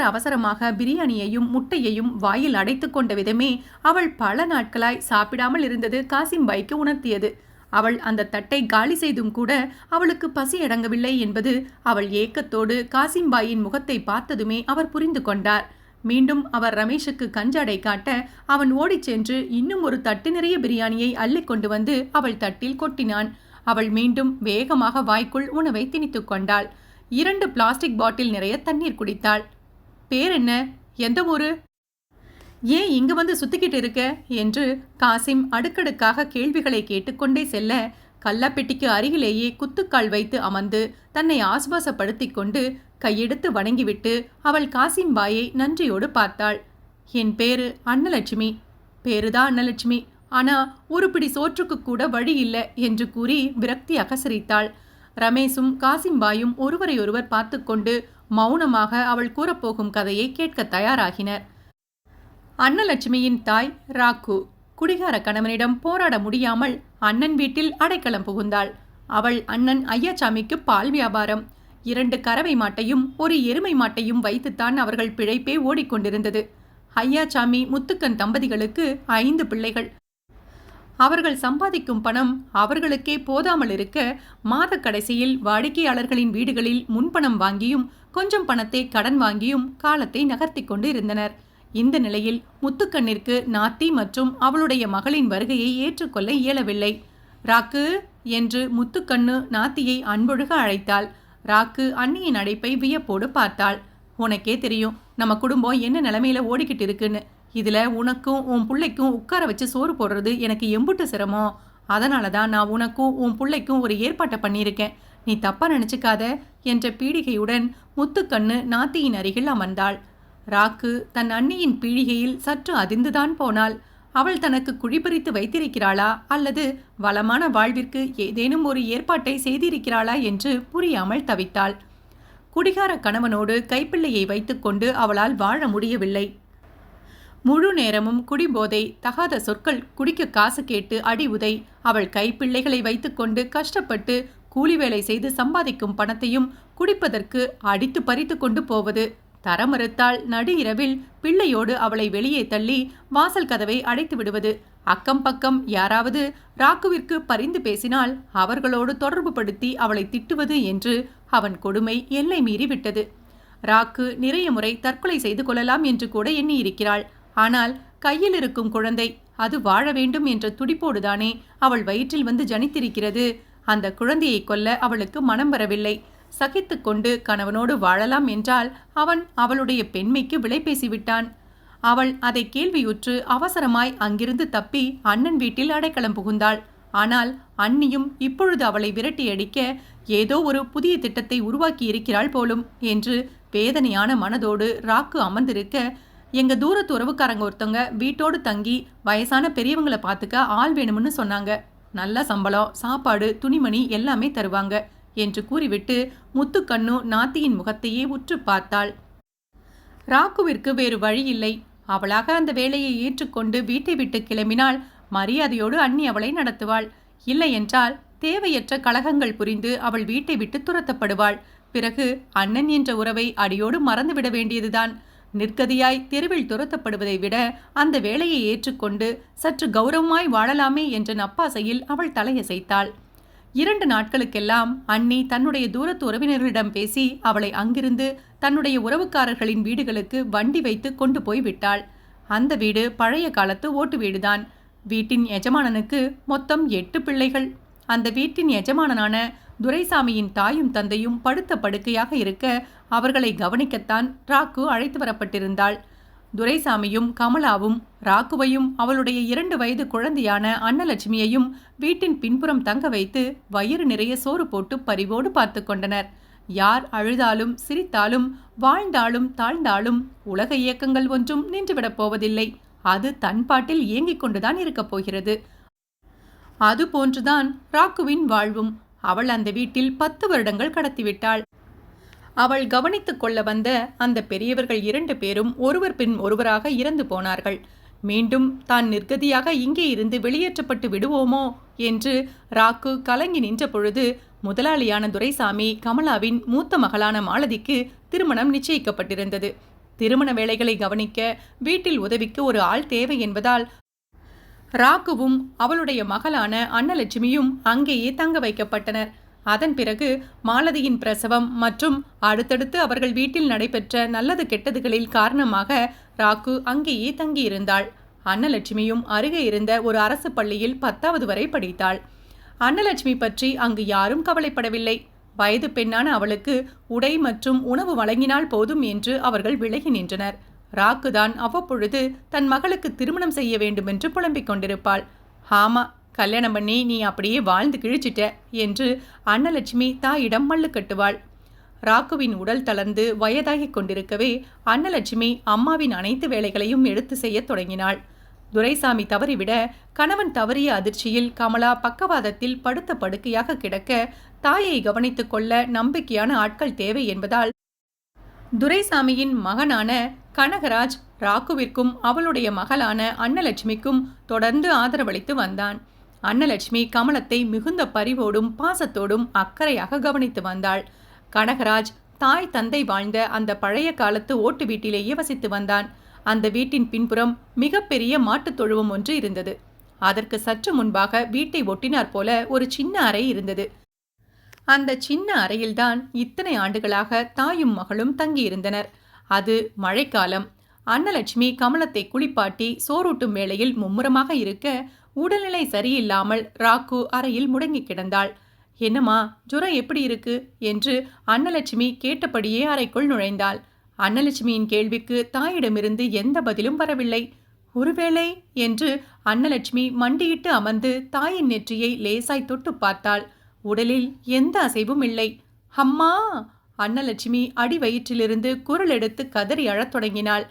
அவசரமாக பிரியாணியையும் முட்டையையும் வாயில் அடைத்து கொண்ட விதமே அவள் பல நாட்களாய் சாப்பிடாமல் இருந்தது காசிம்பாய்க்கு உணர்த்தியது. அவள் அந்த தட்டை காலி செய்தும் கூட அவளுக்கு பசி அடங்கவில்லை என்பது அவள் ஏக்கத்தோடு காசிம்பாயின் முகத்தை பார்த்ததுமே அவர் புரிந்து கொண்டார். மீண்டும் அவர் ரமேஷுக்கு கஞ்சடை காட்ட அவன் ஓடிச் சென்று இன்னும் ஒரு தட்டு நிறைய பிரியாணியை அள்ளி கொண்டு வந்து அவள் தட்டில் கொட்டினான். அவள் மீண்டும் வேகமாக வாய்க்குள் உணவை திணித்து கொண்டாள். 2 பிளாஸ்டிக் பாட்டில் நிறைய தண்ணீர் குடித்தாள். பேர் என்ன? எந்த ஊரு? ஏன் இங்கு வந்து சுத்திக்கிட்டு இருக்க என்று காசிம் அடுக்கடுக்காக கேள்விகளை கேட்டுக்கொண்டே செல்ல கல்லாப்பெட்டிக்கு அருகிலேயே குத்துக்கால் வைத்து அமர்ந்து தன்னை ஆசுவாசப்படுத்தி கொண்டு கையெடுத்து வணங்கிவிட்டு அவள் காசிம்பாயை நன்றியோடு பார்த்தாள். என் பேரு அன்னலட்சுமி. பேருதான் அன்னலட்சுமி, ஆனா ஒரு பிடி சோற்றுக்கு கூட வழி இல்லை என்று கூறி விரக்தியாக சிரித்தாள். ரமேஷும் காசிம்பாயும் ஒருவரையொருவர் பார்த்து கொண்டு மௌனமாக அவள் கூறப்போகும் கதையை கேட்க தயாராகினர். அன்னலட்சுமியின் தாய் ராக்கு குடிகார கணவனிடம் போராட முடியாமல் அண்ணன் வீட்டில் அடைக்கலம் புகுந்தாள். அவள் அண்ணன் ஐயாச்சாமிக்கு பால் வியாபாரம். 2 கறவை மாட்டையும் ஒரு எருமை மாட்டையும் வைத்துத்தான் அவர்கள் பிழைப்பே ஓடிக்கொண்டிருந்தது. ஐயாச்சாமி முத்துக்கன் தம்பதிகளுக்கு 5 பிள்ளைகள். அவர்கள் சம்பாதிக்கும் பணம் அவர்களுக்கே போதாமல் இருக்க மாத கடைசியில் வாடிக்கையாளர்களின் வீடுகளில் முன்பணம் வாங்கியும் கொஞ்சம் பணத்தை கடன் வாங்கியும் காலத்தை நகர்த்தி கொண்டு இருந்தனர். இந்த நிலையில் முத்துக்கண்ணிற்கு நாத்தி மற்றும் அவளுடைய மகளின் வருகையை ஏற்றுக்கொள்ள இயலவில்லை. ராக்கு என்று முத்துக்கண்ணு நாத்தியை அன்பொழுக அழைத்தாள். ராக்கு அண்ணியின் அழைப்பை வியப்போடு பார்த்தாள். உனக்கே தெரியும் நம்ம குடும்பம் என்ன நிலைமையில ஓடிக்கிட்டு இருக்குன்னு. இதுல உனக்கும் உன் பிள்ளைக்கும் உட்கார வச்சு சோறு போடுறது எனக்கு எம்புட்டு சிரமம். அதனால தான் நான் உனக்கும் உன் பிள்ளைக்கும் ஒரு ஏற்பாட்டை பண்ணியிருக்கேன். நீ தப்பா நினைச்சுக்காத என்ற பீடிகையுடன் முத்துக்கண்ணு நாத்தியின் அருகில் அமர்ந்தாள். ராக்கு தன் அண்ணியின் பீடிகையில் சற்று அதிர்ந்துதான் போனாள். அவள் தனக்கு குழிபறித்து வைத்திருக்கிறாளா அல்லது வளமான வாழ்விற்கு ஏதேனும் ஒரு ஏற்பாட்டை செய்திருக்கிறாளா என்று புரியாமல் தவித்தாள். குடிகார கணவனோடு கைப்பிள்ளையை வைத்துக்கொண்டு அவளால் வாழ முடியவில்லை. முழு நேரமும் குடிபோதை, தகாத சொற்கள், குடிக்க காசு கேட்டு அடி உதை. அவள் கைப்பிள்ளைகளை வைத்துக்கொண்டு கஷ்டப்பட்டு கூலி வேலை செய்து சம்பாதிக்கும் பணத்தையும் குடிப்பதற்கு அடித்து பறித்து கொண்டு போவது. தர மறுத்தால் நடு இரவில் பிள்ளையோடு அவளை வெளியே தள்ளி வாசல் கதவை அடைத்து விடுவது. அக்கம் பக்கம் யாராவது ராக்குவிற்கு பரிந்து பேசினால் அவர்களோடு தொடர்பு படுத்தி அவளை திட்டுவது என்று அவன் கொடுமை எல்லை மீறி விட்டது. ராக்கு நிறைய முறை தற்கொலை செய்து கொள்ளலாம் என்று கூட எண்ணியிருக்கிறாள். ஆனால் கையில் இருக்கும் குழந்தை அது வாழ வேண்டும் என்ற துடிப்போடுதானே அவள் வயிற்றில் வந்து ஜனித்திருக்கிறது. அந்த குழந்தையை கொல்ல அவளுக்கு மனம் வரவில்லை. சகித்து கொண்டு கணவனோடு வாழலாம் என்றால் அவன் அவளுடைய பெண்மைக்கு விலை பேசிவிட்டான். அவள் அதை கேள்வியுற்று அவசரமாய் அங்கிருந்து தப்பி அண்ணன் வீட்டில் அடைக்கலம் புகுந்தாள். ஆனால் அண்ணியும் இப்பொழுது அவளை விரட்டியடிக்க ஏதோ ஒரு புதிய திட்டத்தை உருவாக்கி இருக்கிறாள் போலும் என்று வேதனையான மனதோடு ராக்கு அமர்ந்திருக்க, எங்க தூரத்து உறவுக்காரங்க ஒருத்தவங்க வீட்டோடு தங்கி வயசான பெரியவங்களை பார்த்துக்க ஆள் வேணும்னு சொன்னாங்க. நல்ல சம்பளம், சாப்பாடு, துணிமணி எல்லாமே தருவாங்க என்று கூறிவிட்டு முத்துக்கண்ணு நாத்தியின் முகத்தையே உற்று பார்த்தாள். ராக்குவிற்கு வேறு வழி இல்லை. அவளாக அந்த வேலையை ஏற்றுக்கொண்டு வீட்டை விட்டு கிளம்பினால் மரியாதையோடு அண்ணி அவளை நடத்துவாள். இல்லையென்றால் தேவையற்ற கலகங்கள் புரிந்து அவள் வீட்டை விட்டு துரத்தப்படுவாள். பிறகு அண்ணன் என்ற உறவை அடியோடு மறந்துவிட வேண்டியதுதான். நிர்கதியாய் தெருவில் துரத்தப்படுவதை விட அந்த வேலையை ஏற்றுக்கொண்டு சற்று கௌரவமாய் வாழலாமே என்ற நப்பாசையில் அவள் தலையசைத்தாள். 2 நாட்களுக்கெல்லாம் அண்ணி தன்னுடைய தூரத்து உறவினர்களிடம் பேசி அவளை அங்கிருந்து தன்னுடைய உறவுக்காரர்களின் வீடுகளுக்கு வண்டி வைத்து கொண்டு போய் விட்டாள். அந்த வீடு பழைய காலத்து ஓட்டு வீடுதான். வீட்டின் எஜமானனுக்கு மொத்தம் 8 பிள்ளைகள். அந்த வீட்டின் எஜமானனான துரைசாமியின் தாயும் தந்தையும் படுத்த படுக்கையாக இருக்க அவர்களை கவனிக்கத்தான் ராக்கு அழைத்து வரப்பட்டிருந்தாள். துரைசாமியும் கமலாவும் ராக்குவையும் அவளுடைய 2 வயது குழந்தையான அன்னலட்சுமியையும் வீட்டின் பின்புறம் தங்க வைத்து வயிறு நிறைய சோறு போட்டு பரிவோடு பார்த்து கொண்டனர். யார் அழுதாலும் சிரித்தாலும் வாழ்ந்தாலும் தாழ்ந்தாலும் உலக இயக்கங்கள் ஒன்றும் நின்றுவிடப் போவதில்லை. அது தன் பாட்டில் இயங்கிக் கொண்டுதான் இருக்கப் போகிறது. அதுபோன்றுதான் ராக்குவின் வாழ்வும். அவள் அந்த வீட்டில் 10 வருடங்கள் கடத்திவிட்டாள். அவள் கவனித்துக் கொள்ள வந்த அந்த பெரியவர்கள் 2 பேரும் ஒருவர் பின் ஒருவராக இறந்து போனார்கள். மீண்டும் தான் நிர்கதியாக இங்கே இருந்து வெளியேற்றப்பட்டு விடுவோமோ என்று ராக்கு கலங்கி நின்ற பொழுது முதலாளியான துரைசாமி கமலாவின் மூத்த மகளான மாலதிக்கு திருமணம் நிச்சயிக்கப்பட்டிருந்தது. திருமண வேலைகளை கவனிக்க வீட்டில் உதவிக்கு ஒரு ஆள் தேவை என்பதால் ராக்குவும் அவளுடைய மகளான அன்னலட்சுமியும் அங்கேயே தங்க வைக்கப்பட்டனர். அதன் பிறகு மாலதியின் பிரசவம் மற்றும் அடுத்தடுத்து அவர்கள் வீட்டில் நடைபெற்ற நல்லது கெட்டதுகளில் காரணமாக ராக்கு அங்கேயே தங்கியிருந்தாள். அன்னலட்சுமியும் அருகே இருந்த ஒரு அரசு பள்ளியில் 10வது வரை படித்தாள். அன்னலட்சுமி பற்றி அங்கு யாரும் கவலைப்படவில்லை. வயது பெண்ணான அவளுக்கு உடை மற்றும் உணவு வழங்கினால் போதும் என்று அவர்கள் விலகி நின்றனர். ராக்குதான் அவ்வப்பொழுது தன் மகளுக்கு திருமணம் செய்ய வேண்டுமென்று புலம்பிக் கொண்டிருப்பாள். ஆமா, கல்யாணம் பண்ணி நீ அப்படியே வாழ்ந்து கிழிச்சிட்ட என்று அன்னலட்சுமி தாயிடம் மல்லு கட்டுவாள். ராக்குவின் உடல் தளர்ந்து வயதாகிக் கொண்டிருக்கவே அன்னலட்சுமி அம்மாவின் அனைத்து வேலைகளையும் எடுத்து செய்ய தொடங்கினாள். துரைசாமி தவறிவிட கணவன் தவறிய அதிர்ச்சியில் கமலா பக்கவாதத்தில் படுத்த படுக்கையாக கிடக்க தாயை கவனித்துக் கொள்ள நம்பிக்கையான ஆட்கள் தேவை என்பதால் துரைசாமியின் மகனான கனகராஜ் ராக்குவிற்கும் அவளுடைய மகளான அன்னலட்சுமிக்கும் தொடர்ந்து ஆதரவளித்து வந்தான். அன்னலட்சுமி கமலத்தை மிகுந்த பரிவோடும் பாசத்தோடும் அக்கறையாக கவனித்து வந்தாள். கனகராஜ் தாய் தந்தை வாழ்ந்த அந்த பழைய காலத்து ஓட்டு வீட்டிலேயே வசித்து வந்தான். அந்த வீட்டின் பின்புறம் மிகப்பெரிய மாட்டுத் தொழுவம் ஒன்று இருந்தது. அதற்கு சற்று முன்பாக வீட்டை ஒட்டினார் போல ஒரு சின்ன அறை இருந்தது. அந்த சின்ன அறையில்தான் இத்தனை ஆண்டுகளாக தாயும் மகளும் தங்கியிருந்தனர். அது மழைக்காலம். அன்னலட்சுமி கமலத்தை குளிப்பாட்டி சோறூட்டும் வேளையில் மும்முரமாக இருக்க உடல்நிலை சரியில்லாமல் ராக்கு அறையில் முடங்கி கிடந்தாள். என்னம்மா, ஜுரம் எப்படி இருக்கு என்று அன்னலட்சுமி கேட்டபடியே அறைக்குள் நுழைந்தாள். அன்னலட்சுமியின் கேள்விக்கு தாயிடமிருந்து எந்த பதிலும் வரவில்லை. ஒருவேளை என்று அன்னலட்சுமி மண்டியிட்டு அமர்ந்து தாயின் நெற்றியை லேசாய் தொட்டு பார்த்தாள். உடலில் எந்த அசைவும் இல்லை. அம்மா! அன்னலட்சுமி அடி வயிற்றிலிருந்து குரல் எடுத்து கதறி அழத் தொடங்கினாள்.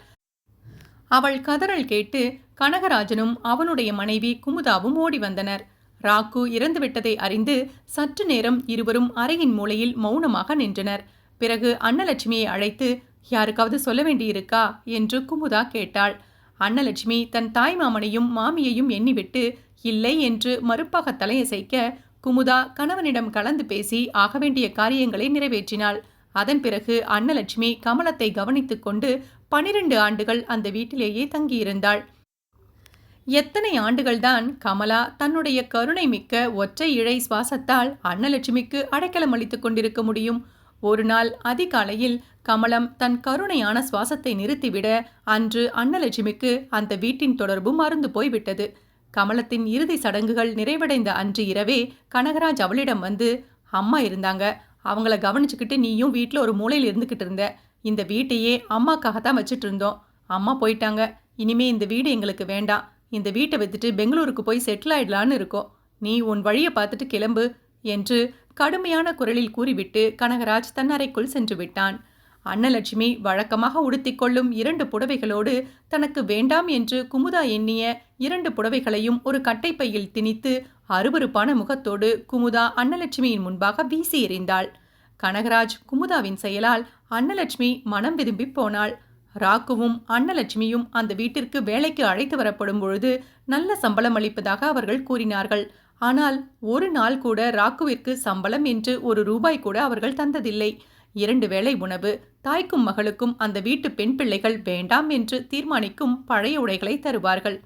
அவள் கதறல் கேட்டு கனகராஜனும் அவனுடைய மனைவி குமுதாவும் ஓடி வந்தனர். ராக்கு இறந்துவிட்டதை அறிந்து சற்று நேரம் இருவரும் அறையின் மூலையில் மௌனமாக நின்றனர். பிறகு அன்னலட்சுமியை அழைத்து, யாருக்காவது சொல்ல வேண்டியிருக்கா என்று குமுதா கேட்டாள். அன்னலட்சுமி தன் தாய்மாமனையும் மாமியையும் எண்ணிவிட்டு இல்லை என்று மறுப்பாக தலையசைக்க குமுதா கணவனிடம் கலந்து பேசி ஆக வேண்டிய காரியங்களை நிறைவேற்றினாள். அதன் பிறகு அன்னலட்சுமி கமலத்தை கவனித்துக் கொண்டு 12 ஆண்டுகள் அந்த வீட்டிலேயே தங்கியிருந்தாள். எத்தனை ஆண்டுகள்தான் கமலா தன்னுடைய கருணை மிக்க ஒற்றை இழை சுவாசத்தால் அன்னலட்சுமிக்கு அடைக்கலம் அளித்துக் கொண்டிருக்க முடியும்? ஒரு நாள் அதிகாலையில் கமலம் தன் கருணையான சுவாசத்தை நிறுத்திவிட அன்று அன்னலட்சுமிக்கு அந்த வீட்டின் தொடர்பும் மறந்து போய்விட்டது. கமலத்தின் இறுதி சடங்குகள் நிறைவடைந்த அன்று இரவே கனகராஜ் அவளிடம் வந்து, அம்மா இருந்தாங்க, அவங்கள கவனிச்சுக்கிட்டு நீயும் வீட்டில் ஒரு மூலையில் இருந்துக்கிட்டு இருந்த. இந்த வீட்டையே அம்மாக்காகத்தான் வச்சுட்டு இருந்தோம். அம்மா போயிட்டாங்க. இனிமே இந்த வீடு எங்களுக்கு வேண்டாம். இந்த வீட்டை வித்துட்டு பெங்களூருக்கு போய் செட்டில் ஆயிடலான்னு இருக்கோம். நீ உன் வழியை பார்த்துட்டு கிளம்பு என்று கடுமையான குரலில் கூறிவிட்டு கனகராஜ் தன் அறைக்குள் சென்று விட்டான். அன்னலட்சுமி வழக்கமாக உடுத்திக்கொள்ளும் 2 புடவைகளோடு தனக்கு வேண்டாம் என்று குமுதா எண்ணிய 2 புடவைகளையும் ஒரு கட்டைப்பையில் திணித்து அருவருப்பான முகத்தோடு குமுதா அன்னலட்சுமியின் முன்பாக வீசி எறிந்தாள். கனகராஜ் குமுதாவின் செயலால் அன்னலட்சுமி மனம் விரும்பி போனாள். ராக்குவும் அன்னலட்சுமியும் அந்த வீட்டிற்கு வேலைக்கு அழைத்து வரப்படும் பொழுது நல்ல சம்பளம் அளிப்பதாக அவர்கள் கூறினார்கள். ஆனால் ஒரு நாள் கூட ராக்குவிற்கு சம்பளம் என்று ₹1 கூட அவர்கள் தந்ததில்லை. 2 வேளை உணவு, தாய்க்கும் மகளுக்கும் அந்த வீட்டு பெண் பிள்ளைகள் வேண்டாம் என்று தீர்மானிக்கும் பழைய உடைகளை தருவார்கள்.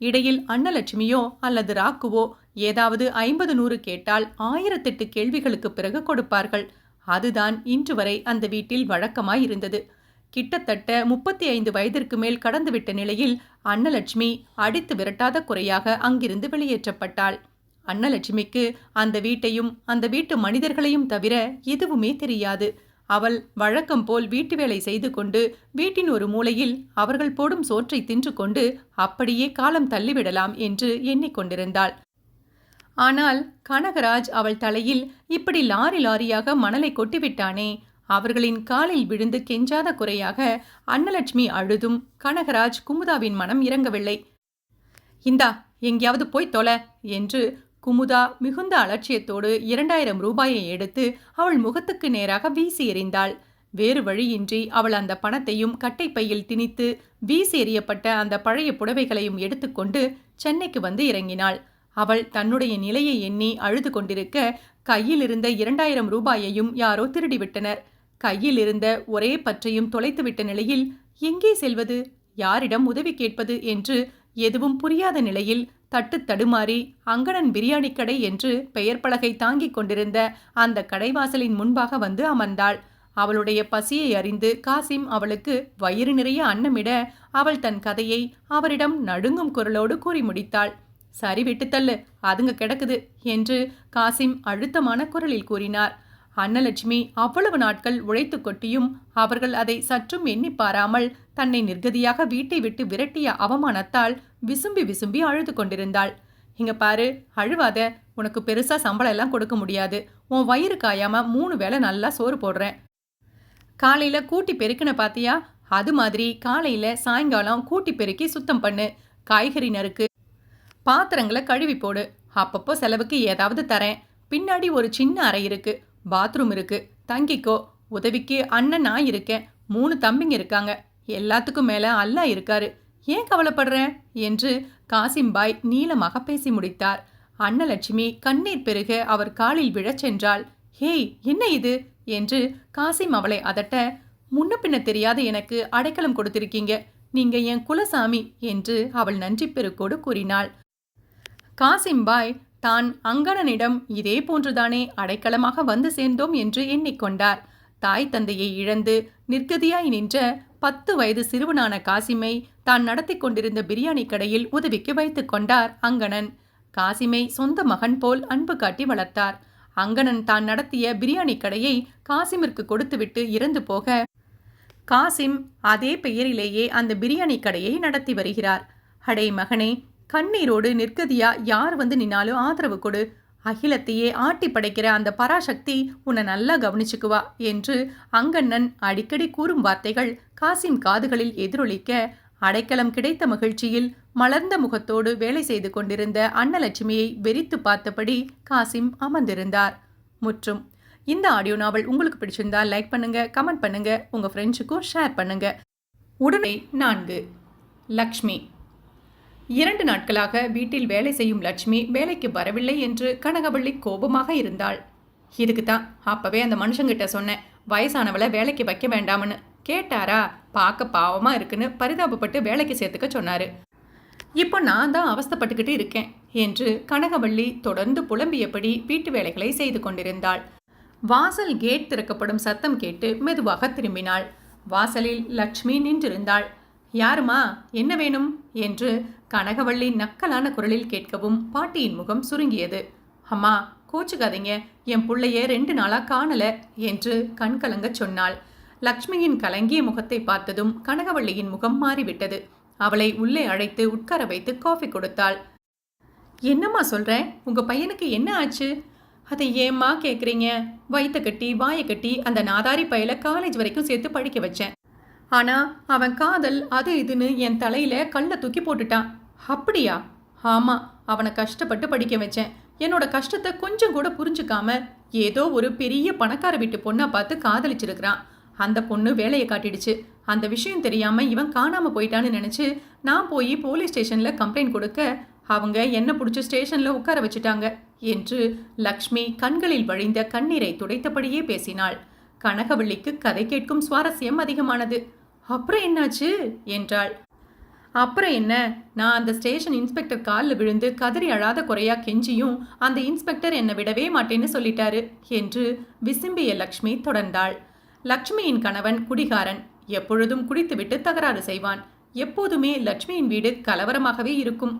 இடையில் அன்னலட்சுமியோ அல்லது ராக்குவோ ஏதாவது 50-100 கேட்டால் 1008 கேள்விகளுக்கு பிறகு கொடுப்பார்கள். அதுதான் இன்று வரை அந்த வீட்டில் வழக்கமாயிருந்தது. கிட்டத்தட்ட 35 வயதிற்கு மேல் கடந்துவிட்ட நிலையில் அன்னலட்சுமி அடித்து விரட்டாத குறையாக அங்கிருந்து வெளியேற்றப்பட்டாள். அன்னலட்சுமிக்கு அந்த வீட்டையும் அந்த வீட்டு மனிதர்களையும் தவிர எதுவுமே தெரியாது. அவள் வழக்கம் போல் வீட்டு வேலை செய்து கொண்டு வீட்டின் ஒரு மூலையில் அவர்கள் போடும் சோற்றை தின்று கொண்டு அப்படியே காலம் தள்ளிவிடலாம் என்று எண்ணிக்கொண்டிருந்தாள். ஆனால் கனகராஜ் அவள் தலையில் இப்படி லாரி லாரியாக மணலை கொட்டிவிட்டானே. அவர்களின் காலில் விழுந்து கெஞ்சாத குறையாக அன்னலட்சுமி அழுதும் கனகராஜ் குமுதாவின் மனம் இறங்கவில்லை. இந்தா எங்கேயாவது போய் தொலை என்று குமுதா மிகுந்த அலட்சியத்தோடு ₹2000 எடுத்து அவள் முகத்துக்கு நேராக வீசி எறிந்தாள். வேறு வழியின்றி அவள் அந்த பணத்தையும் கட்டைப்பையில் திணித்து வீசி எறியப்பட்ட அந்த பழைய புடவைகளையும் எடுத்துக்கொண்டு சென்னைக்கு வந்து இறங்கினாள். அவள் தன்னுடைய நிலையை எண்ணி அழுது கொண்டிருக்க கையில் இருந்த ₹2000 யாரோ திருடிவிட்டனர். கையில் இருந்த ஒரே பற்றையும் தொலைத்துவிட்ட நிலையில் எங்கே செல்வது, யாரிடம் உதவி கேட்பது என்று எதுவும் புரியாத நிலையில் தட்டு தடுமாறி அங்கணன் பிரியாணி கடை என்று பெயர் பலகை தாங்கிக் கொண்டிருந்த அந்த கடைவாசலின் முன்பாக வந்து அமர்ந்தாள். அவளுடைய பசியை அறிந்து காசிம் அவளுக்கு வயிறு நிறைய அன்னமிட அவள் தன் கதையை அவரிடம் நடுங்கும் குரலோடு கூறி முடித்தாள். சரி விட்டு தள்ளு, அதுங்க கிடக்குது என்று காசிம் அழுத்தமான குரலில் கூறினார். அன்னலட்சுமி அவ்வளவு நாட்கள் உழைத்து கொட்டியும் அவர்கள் அதை சற்றும் எண்ணி பாராமல் தன்னை நிர்கதியாக வீட்டை விட்டு விரட்டிய அவமானத்தால் விசும்பி விசும்பி அழுது கொண்டிருந்தாள். இங்க பாரு, அழுவாத, உனக்கு பெருசா சம்பளம் எல்லாம் கொடுக்க முடியாது. உன் வயிறு காயாம 3 வேளை நல்லா சோறு போடுறேன். காலையில கூட்டி பெருக்கின பாத்தியா, அது மாதிரி காலையில சாயங்காலம் கூட்டி பெருக்கி சுத்தம் பண்ணு, காய்கறி நறுக்கு, பாத்திரங்களை கழுவி போடு, அப்பப்போ செலவுக்கு ஏதாவது தரேன். பின்னாடி ஒரு சின்ன அறை இருக்கு, பாத்ரூம் இருக்கு, தங்கிக்கோ. உதவிக்கு அண்ணன் நான் இருக்கேன், 3 தம்பிங்க இருக்காங்க, எல்லாத்துக்கும் மேல அல்லா இருக்காரு. ஏன் கவலைப்படுற என்று காசிம்பாய் நீளமாக பேசி முடித்தார். அன்னலட்சுமி கண்ணீர் பெருக அவர் காலில் விழச் சென்றாள். ஹேய், என்ன இது என்று காசிம் அவளை அதட்ட, முன்ன பின்ன தெரியாத எனக்கு அடைக்கலம் கொடுத்திருக்கீங்க, நீங்க என் குலசாமி என்று அவள் நன்றி பெருக்கோடு கூறினாள். காசிம்பாய் தான் அங்கணனிடம் இதே போன்றுதானே அடைக்கலமாக வந்து சேர்ந்தோம் என்று எண்ணிக்கொண்டார். தாய் தந்தையை இழந்து நிர்கதியாய் நின்ற 10 வயது சிறுவனான காசிமை தான் நடத்தி கொண்டிருந்த பிரியாணி கடையில் உதவிக்கு வைத்து கொண்டார் அங்கணன். காசிமை சொந்த மகன் போல் அன்பு காட்டி வளர்த்தார். அங்கணன் தான் நடத்திய பிரியாணி கடையை காசிமிற்கு கொடுத்துவிட்டு இறந்து போக காசிம் அதே பெயரிலேயே அந்த பிரியாணி கடையை நடத்தி வருகிறார். அடே மகனே, கண்ணீரோடு நிற்கதியா யார் வந்து நின்னாலும் ஆதரவு கொடு, அகிலத்தையே ஆட்டி படைக்கிற அந்த பராசக்தி உன்னை நல்லா கவனிச்சுக்குவா என்று அங்கண்ணன் அடிக்கடி கூறும் வார்த்தைகள் காசிம் காதுகளில் எதிரொலிக்க அடைக்கலம் கிடைத்த மகிழ்ச்சியில் மலர்ந்த முகத்தோடு வேலை செய்து கொண்டிருந்த அன்னலட்சுமியை வெறித்து பார்த்தபடி காசிம் அமர்ந்திருந்தார். முற்றும். இந்த ஆடியோ நாவல் உங்களுக்கு பிடிச்சிருந்தா லைக் பண்ணுங்க, கமெண்ட் பண்ணுங்க, உங்க ஃப்ரெண்ட்ஸுக்கும் ஷேர் பண்ணுங்க. உடனே 4. லக்ஷ்மி. 2 நாட்களாக வீட்டில் வேலை செய்யும் லட்சுமி வேலைக்கு வரவில்லை என்று கனகவள்ளி கோபமாக இருந்தாள். இதுக்கு தான் அப்பவே அந்த மனுஷங்கிட்ட சொன்னேன், வயசானவளை வேலைக்கு வைக்க வேண்டாம்னு. கேட்டாரா? பார்க்க பாவமா இருக்குன்னு பரிதாபப்பட்டு வேலைக்கு சேர்த்துக்க சொன்னாரு. இப்போ நான் தான் அவஸ்தைப்பட்டுக்கிட்டு இருக்கேன் என்று கனகவள்ளி தொடர்ந்து புலம்பியபடி வீட்டு வேலைகளை செய்து கொண்டிருந்தாள். வாசல் கேட் திறக்கப்படும் சத்தம் கேட்டு மெதுவாக திரும்பினாள். வாசலில் லக்ஷ்மி நின்றிருந்தாள். யாருமா, என்ன வேணும் என்று கனகவள்ளி நக்கலான குரலில் கேட்கவும் பாட்டியின் முகம் சுருங்கியது. அம்மா, கோச்சுக்காதீங்க, என் புள்ளைய 2 நாளா காணல என்று கண்கலங்க சொன்னாள். லக்ஷ்மியின் கலங்கிய முகத்தை பார்த்ததும் கனகவள்ளியின் முகம் மாறிவிட்டது. அவளை உள்ளே அழைத்து உட்கார வைத்து காஃபி கொடுத்தாள். என்னம்மா சொல்ற, உங்க பையனுக்கு என்ன ஆச்சு? அதை ஏம்மா கேட்குறீங்க? வயிற்ற கட்டி வாயை கட்டி அந்த நாதாரி பையல காலேஜ் வரைக்கும் சேர்த்து படிக்க வச்சேன். ஆனா அவன் காதல் அது இதுன்னு என் தலையில கல்லை தூக்கி போட்டுட்டான். அப்படியா? ஆமா, அவனை கஷ்டப்பட்டு படிக்க வச்சேன். என்னோட கஷ்டத்தை கொஞ்சம் கூட புரிஞ்சுக்காம ஏதோ ஒரு பெரிய பணக்கார வீட்டு பொண்ணை பார்த்து காதலிச்சிருக்கிறான். அந்த பொண்ணு வேலையை காட்டிடுச்சு. அந்த விஷயம் தெரியாம இவன் காணாம போயிட்டான்னு நினைச்சு நான் போய் போலீஸ் ஸ்டேஷன்ல கம்ப்ளைண்ட் கொடுக்க அவங்க என்ன பிடிச்சி ஸ்டேஷன்ல உட்கார வச்சுட்டாங்க என்று லக்ஷ்மி கண்களில் வழிந்த கண்ணீரை துடைத்தபடியே பேசினாள். கனகவள்ளிக்கு கதை கேட்கும் சுவாரஸ்யம் அதிகமானது. அப்புறம் என்னாச்சு என்றாள். அப்புறம் என்ன, நான் அந்த ஸ்டேஷன் இன்ஸ்பெக்டர் காலில் விழுந்து கதறி அழாத குறையா கெஞ்சியும் அந்த இன்ஸ்பெக்டர் என்னை விடவே மாட்டேன்னு சொல்லிட்டாரு என்று விசும்பிய லக்ஷ்மி தொடர்ந்தாள். லக்ஷ்மியின் கணவன் குடிகாரன். எப்பொழுதும் குடித்துவிட்டு தகராறு செய்வான். எப்போதுமே லக்ஷ்மியின் வீடு கலவரமாகவே இருக்கும்.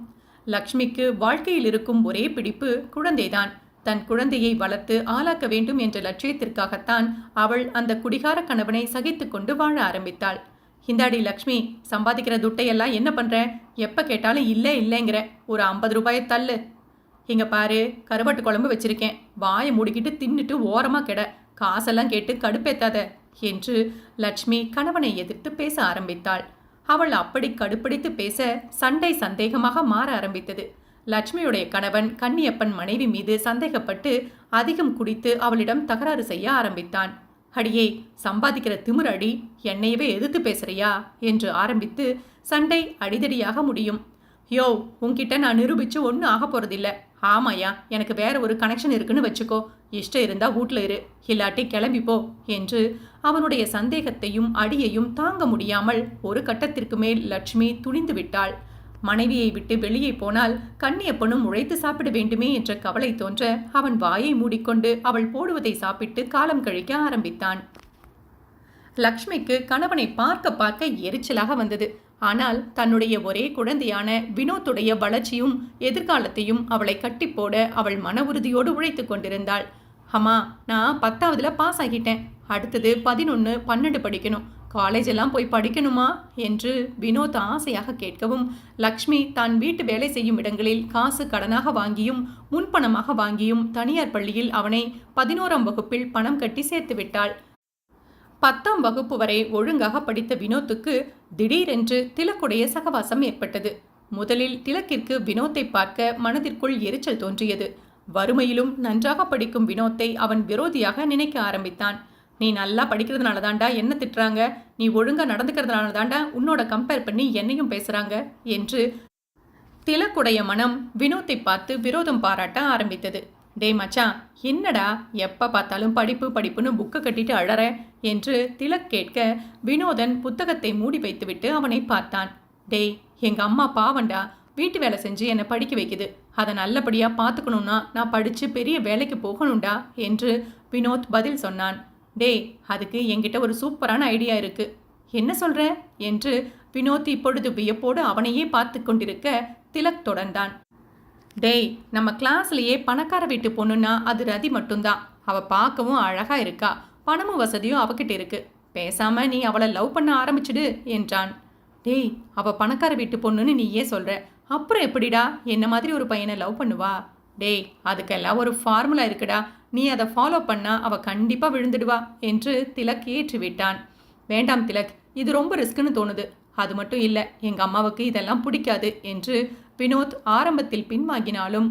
லக்ஷ்மிக்கு வாழ்க்கையில் இருக்கும் ஒரே பிடிப்பு குழந்தைதான். தன் குழந்தையை வளர்த்து ஆளாக்க வேண்டும் என்ற லட்சியத்திற்காகத்தான் அவள் அந்த குடிகார கணவனை சகித்து கொண்டு வாழ ஆரம்பித்தாள். இந்தாடி லக்ஷ்மி, சம்பாதிக்கிற துட்டையெல்லாம் என்ன பண்ற? எப்ப கேட்டாலும் இல்லை இல்லைங்கிற. ஒரு 50 ரூபாயை தள்ளு. இங்க பாரு, கருவாட்டு குழம்பு வச்சிருக்கேன், வாயை மூடிக்கிட்டு தின்னுட்டு ஓரமா கெட. காசெல்லாம் கேட்டு கடுப்பேத்தாத என்று லக்ஷ்மி கணவனை எதிர்த்து பேச ஆரம்பித்தாள். அவள் அப்படி கடுப்படித்து பேச சண்டை சந்தேகமாக மாற ஆரம்பித்தது. லட்சுமியுடைய கணவன் கன்னியப்பன் மனைவி மீது சந்தேகப்பட்டு அதிகம் குடித்து அவளிடம் தகராறு செய்ய ஆரம்பித்தான். அடியே, சம்பாதிக்கிற திமிரடி, என்னையவே எதிர்த்து பேசுறியா என்று ஆரம்பித்து சண்டை அடிதடியாக முடியும். யோ, உன்கிட்ட நான் நிரூபிச்சு ஒன்றும் ஆக போறதில்ல. ஆமாயா, எனக்கு வேற ஒரு கனெக்ஷன் இருக்குன்னு வச்சுக்கோ. இஷ்டம் இருந்தா வீட்டில் இரு, இல்லாட்டி கிளம்பிப்போ என்று அவனுடைய சந்தேகத்தையும் அடியையும் தாங்க முடியாமல் ஒரு கட்டத்திற்கு மேல் லட்சுமி துணிந்து விட்டாள். மனைவியை விட்டு வெளியே போனால் கன்னியப்பனும் உழைத்து சாப்பிட வேண்டுமே என்ற கவலை தோன்ற அவன் வாயை மூடிக்கொண்டு அவள் போடுவதை சாப்பிட்டு காலம் கழிக்க ஆரம்பித்தான். லக்ஷ்மிக்கு கணவனை பார்க்க பார்க்க எரிச்சலாக வந்தது. ஆனால் தன்னுடைய ஒரே குழந்தையான வினோத்துடைய வளர்ச்சியும் எதிர்காலத்தையும் அவளை கட்டி போட அவள் மன உறுதியோடு உழைத்து கொண்டிருந்தாள். அம்மா, நான் 10ஆவதுல பாஸ் ஆகிட்டேன். அடுத்தது 11, 12 படிக்கணும். காலேஜ் எல்லாம் போய் படிக்கணுமா என்று வினோத் ஆசையாக கேட்கவும் லக்ஷ்மி தான் வீட்டு வேலை செய்யும் இடங்களில் காசு கடனாக வாங்கியும் முன்பணமாக வாங்கியும் தனியார் பள்ளியில் அவனை 11ஆம் வகுப்பில் பணம் கட்டி சேர்த்து விட்டாள். 10ஆம் வகுப்பு வரை ஒழுங்காக படித்த வினோத்துக்கு திடீரென்று திலக்குடைய சகவாசம் ஏற்பட்டது. முதலில் திலக்கிற்கு வினோத்தை பார்க்க மனதிற்குள் எரிச்சல் தோன்றியது. வறுமையிலும் நன்றாக படிக்கும் வினோத்தை அவன் விரோதியாக நினைக்க ஆரம்பித்தான். நீ நல்லா படிக்கிறதுனால தாண்டா என்ன திட்டுறாங்க, நீ ஒழுங்கா நடந்துக்கிறதுனால தாண்டா உன்னோட கம்பேர் பண்ணி என்னையும் பேசுறாங்க என்று திலக்குடைய மனம் வினோத்தை பார்த்து விரோதம் பாராட்ட ஆரம்பித்தது. டே மச்சான், என்னடா எப்ப பார்த்தாலும் படிப்பு படிப்புன்னு புக்கு கட்டிட்டு அழற என்று திலக் கேட்க வினோதன் புத்தகத்தை மூடி வைத்துவிட்டு அவனை பார்த்தான். டேய், எங்க அம்மா பாவண்டா, வீட்டு வேலை செஞ்சு என்னை படிக்க வைக்குது. அதை நல்லபடியா பார்த்துக்கணும்னா நான் படிச்சு பெரிய வேலைக்கு போகணும்டா என்று வினோத் பதில் சொன்னான். டேய், அதுக்கு என்கிட்ட ஒரு சூப்பரான ஐடியா இருக்கு. என்ன சொல்ற என்று வினோத் இப்பொழுது வியப்போடு அவனையே பார்த்து கொண்டிருக்க திலக் தொடர்ந்தான். டேய், நம்ம கிளாஸ்லயே பணக்கார வீட்டு பொண்ணுன்னா அது ரதி மட்டும்தான். அவ பார்க்கவும் அழகா இருக்கா, பணமும் வசதியும் அவகிட்ட இருக்கு. பேசாம நீ அவளை லவ் பண்ண ஆரம்பிச்சுடு என்றான். டேய், அவ பணக்கார வீட்டு பொண்ணுன்னு நீயே சொல்ற, அப்புறம் எப்படிடா என்ன மாதிரி ஒரு பையனை லவ் பண்ணுவா? டேய், அதுக்கெல்லாம் ஒரு ஃபார்முலா இருக்குடா, நீ அதை ஃபாலோ பண்ணா அவ கண்டிப்பா விழுந்துடுவா என்று திலக் ஏற்றிவிட்டான். வேண்டாம் திலக், இது ரொம்ப ரிஸ்க்குன்னு தோணுது. அது மட்டும் இல்லை, எங்க அம்மாவுக்கு இதெல்லாம் பிடிக்காது என்று வினோத் ஆரம்பத்தில் பின்வாங்கினாலும்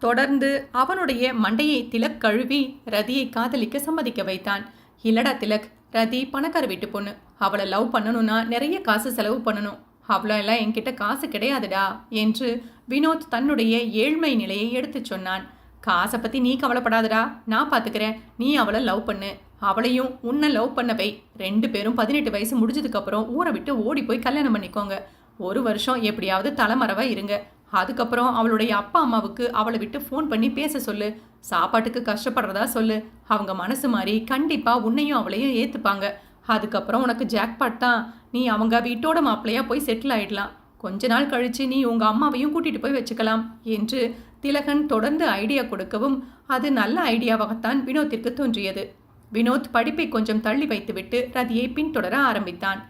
தொடர்ந்து அவனுடைய மண்டையை திலக் கழுவி ரதியை காதலிக்க சம்மதிக்க வைத்தான். இல்லடா திலக், ரதி பணக்கார வீட்டு பொண்ணு. அவளை லவ் பண்ணணும்னா நிறைய காசு செலவு பண்ணணும். அவ்வளோ எல்லாம் என்கிட்ட காசு கிடையாதுடா என்று வினோத் தன்னுடைய ஏழ்மை நிலையை எடுத்து சொன்னான். காசை பற்றி நீ கவலைப்படாதடா, நான் பார்த்துக்கிறேன். நீ அவளை லவ் பண்ணு, அவளையும் உன்னை லவ் பண்ண வை. 2 பேரும் 18 வயசு முடிஞ்சதுக்கப்புறம் ஊரை விட்டு ஓடி போய் கல்யாணம் பண்ணிக்கோங்க. 1 வருஷம் எப்படியாவது தலைமறைவா இருங்க. அதுக்கப்புறம் அவளுடைய அப்பா அம்மாவுக்கு அவளை விட்டு ஃபோன் பண்ணி பேச சொல்லு. சாப்பாட்டுக்கு கஷ்டப்படுறதா சொல்லு. அவங்க மனசு மாதிரி கண்டிப்பாக உன்னையும் அவளையும் ஏற்றுப்பாங்க. அதுக்கப்புறம் உனக்கு ஜாக்பாட் தான். நீ அவங்க வீட்டோட மாப்பிள்ளையா போய் செட்டில் ஆயிடலாம். கொஞ்ச நாள் கழிச்சு நீ உங்கள் அம்மாவையும் கூட்டிகிட்டு போய் வச்சுக்கலாம் என்று திலகன் தொடர்ந்து ஐடியா கொடுக்கவும் அது நல்ல ஐடியாவாகத்தான் வினோத்திற்கு தோன்றியது. வினோத் படிப்பை கொஞ்சம் தள்ளி வைத்துவிட்டு ரதியை பின்தொடர ஆரம்பித்தான்.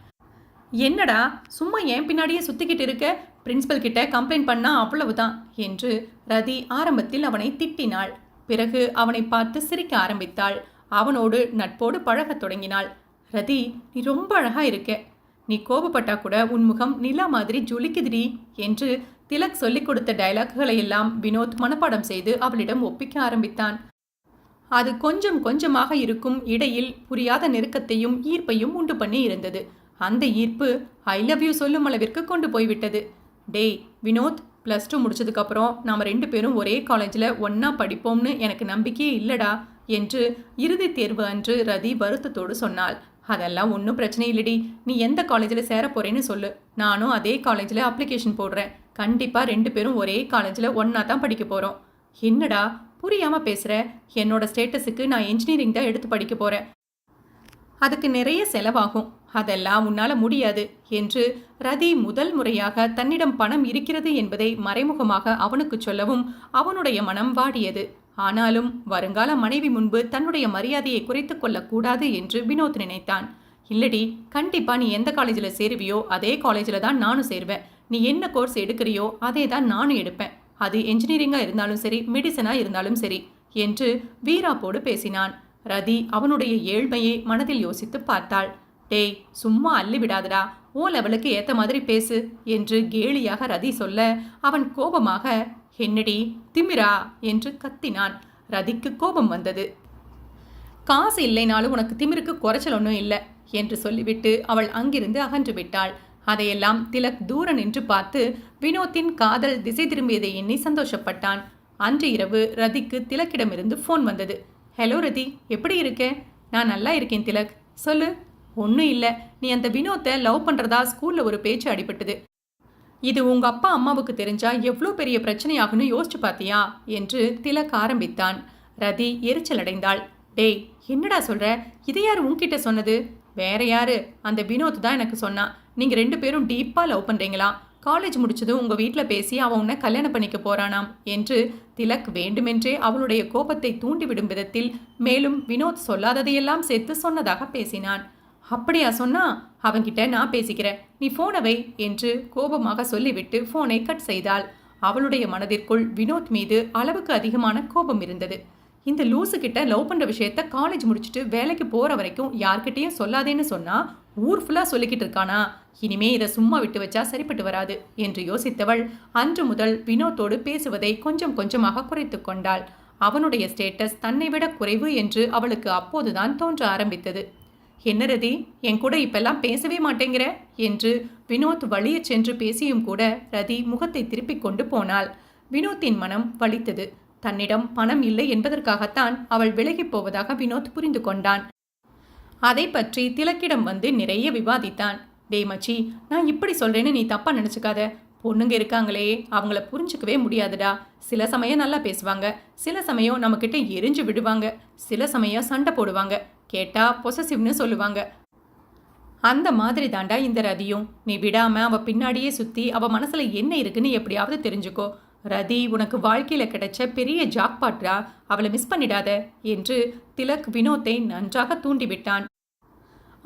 என்னடா சும்மா ஏன் பின்னாடியே சுத்திக்கிட்டு இருக்க? பிரின்சிபல் கிட்ட கம்ப்ளைண்ட் பண்ணா அவ்வளவுதான் என்று ரதி ஆரம்பத்தில் அவனை திட்டினாள். பிறகு அவனை பார்த்து சிரிக்க ஆரம்பித்தாள். அவனோடு நட்போடு பழகத் தொடங்கினாள். ரதி, நீ ரொம்ப அழகா இருக்க. நீ கோபப்பட்டா கூட உன் முகம் நிலா மாதிரி ஜொலிக்குதுடி என்று திலக் சொல்லிக் கொடுத்த டயலாக்குகளை எல்லாம் வினோத் மனப்பாடம் செய்து அவளிடம் ஒப்பிக்க ஆரம்பித்தான். அது கொஞ்சம் கொஞ்சமாக இருக்கும் இடையில் புரியாத நெருக்கத்தையும் ஈர்ப்பையும் உண்டு பண்ணி இருந்தது. அந்த ஈர்ப்பு ஐ லவ் யூ சொல்லும் அளவிற்கு கொண்டு போய்விட்டது. டேய் வினோத், +2 முடிச்சதுக்கப்புறம் நாம் 2 பேரும் ஒரே காலேஜில் ஒன்றா படிப்போம்னு எனக்கு நம்பிக்கையே இல்லடா என்று இறுதித் தேர்வு அன்று ரதி வருத்தத்தோடு சொன்னாள். அதெல்லாம் ஒன்றும் பிரச்சனை இல்லடி, நீ எந்த காலேஜில் சேர போறேன்னு சொல்லு, நானும் அதே காலேஜில் அப்ளிகேஷன் போடுறேன். கண்டிப்பாக 2 பேரும் ஒரே காலேஜில் ஒன்றா தான் படிக்க போகிறோம். என்னடா புரியாமல் பேசுகிற? என்னோட ஸ்டேட்டஸுக்கு நான் இன்ஜினியரிங் தான் எடுத்து படிக்க போகிறேன், அதுக்கு நிறைய செலவாகும், அதெல்லாம் உன்னால் முடியாது என்று ரதி முதல் முறையாக தன்னிடம் பணம் இருக்கிறது என்பதை மறைமுகமாக அவனுக்கு சொல்லவும் அவனுடைய மனம் வாடியது. ஆனாலும் வருங்கால மனைவி முன்பு தன்னுடைய மரியாதையை குறைத்து கொள்ளக்கூடாது என்று வினோத் நினைத்தான். இல்லடி, கண்டிப்பா நீ எந்த காலேஜில் சேருவியோ அதே காலேஜில் தான் நானும் சேருவேன். நீ என்ன கோர்ஸ் எடுக்கிறியோ அதே தான் நானும் எடுப்பேன். அது என்ஜினியரிங்காக இருந்தாலும் சரி, மெடிசனாக இருந்தாலும் சரி என்று வீராப்போடு பேசினான். ரதி அவனுடைய ஏழ்மையை மனதில் யோசித்து பார்த்தாள். டேய், சும்மா அள்ளி விடாதடா, ஓ லெவலுக்கு ஏற்ற மாதிரி பேசு என்று கேலியாக ரதி சொல்ல அவன் கோபமாக என்னடி திமிரா என்று கத்தினான். ரதிக்கு கோபம் வந்தது. காசு இல்லைனாலும் உனக்கு திமிருக்கு குறைச்சல் ஒன்றும் இல்லை என்று சொல்லிவிட்டு அவள் அங்கிருந்து அகன்று விட்டாள். அதையெல்லாம் திலக் தூர நின்று பார்த்து வினோத்தின் காதல் திசை திரும்பியதை எண்ணி சந்தோஷப்பட்டான். அன்று இரவு ரதிக்கு திலக்கிடமிருந்து ஃபோன் வந்தது. ஹலோ ரதி, எப்படி இருக்க? நான் நல்லா இருக்கேன் திலக், சொல்லு. ஒன்றும் இல்லை, நீ அந்த வினோத்தை லவ் பண்ணுறதா ஸ்கூலில் ஒரு பேச்சு அடிபட்டது. இது உங்கள் அப்பா அம்மாவுக்கு தெரிஞ்சா எவ்வளோ பெரிய பிரச்சனையாகுன்னு யோசிச்சு பார்த்தியா என்று திலக் ஆரம்பித்தான். ரதி எரிச்சல் அடைந்தாள். டேய், என்னடா சொல்கிற? இதை யார் உன்கிட்ட சொன்னது? வேற யாரு, அந்த வினோத் தான் எனக்கு சொன்னான். நீங்கள் 2 பேரும் டீப்பாக லவ் பண்ணுறீங்களா? காலேஜ் முடிச்சதும் உங்கள் வீட்டில் பேசி அவன் உன்னை கல்யாணம் பண்ணிக்க போகிறானாம் என்று திலக் வேண்டுமென்றே அவளுடைய கோபத்தை தூண்டிவிடும் விதத்தில் மேலும் வினோத் சொல்லாததையெல்லாம் சேர்த்து சொன்னதாக பேசினான். அப்படியா சொன்னா? அவன்கிட்ட நான் பேசிக்கிறேன், நீ ஃபோனை வை என்று கோபமாக சொல்லிவிட்டு ஃபோனை கட் செய்தாள். அவளுடைய மனதிற்குள் வினோத் மீது அளவுக்கு அதிகமான கோபம் இருந்தது. இந்த லூசு கிட்ட லவ் பண்ணுற விஷயத்த காலேஜ் முடிச்சுட்டு வேலைக்கு போகிற வரைக்கும் யார்கிட்டையும் சொல்லாதேன்னு சொன்னா ஊர் ஃபுல்லாக சொல்லிக்கிட்டு இருக்கானா? இனிமே இதை சும்மா விட்டு வச்சா சரிப்பட்டு வராது என்று யோசித்தவள் அன்று முதல் வினோத்தோடு பேசுவதை கொஞ்சம் கொஞ்சமாக குறைத்து கொண்டாள். அவனுடைய ஸ்டேட்டஸ் தன்னை விட குறைவு என்று அவளுக்கு அப்போதுதான் தோன்ற ஆரம்பித்தது. என்ன ரதி, என் கூட இப்பெல்லாம் பேசவே மாட்டேங்கிற என்று வினோத் வழிய சென்று பேசியும் கூட ரதி முகத்தை திருப்பிக் கொண்டு போனாள். வினோத்தின் மனம் வலித்தது. தன்னிடம் பணம் இல்லை என்பதற்காகத்தான் அவள் விலகி போவதாக வினோத் புரிந்து கொண்டான். அதை பற்றி திலக்கிடம் வந்து நிறைய விவாதித்தான். டேய் மச்சி, நான் இப்படி சொல்றேன்னு நீ தப்பா நினைச்சுக்காத. பொண்ணுங்க இருக்காங்களே, அவங்கள புரிஞ்சுக்கவே முடியாதுடா. சில சமயம் நல்லா பேசுவாங்க, சில சமயம் நம்மக்கிட்ட எரிஞ்சு விடுவாங்க, சில சமயம் சண்டை போடுவாங்க, கேட்டா பொசசிவ்னு சொல்லுவாங்க. அந்த மாதிரி தாண்டா இந்த ரதியும். நீ விடாம அவ பின்னாடியே சுத்தி அவ மனசுல என்ன இருக்குன்னு எப்படியாவது தெரிஞ்சுக்கோ. ரதி உனக்கு வாழ்க்கையில கிடைச்ச பெரிய ஜாக்பாட்ரா, அவளை மிஸ் பண்ணிடாத என்று திலக் வினோத்தை நன்றாக தூண்டிவிட்டான்.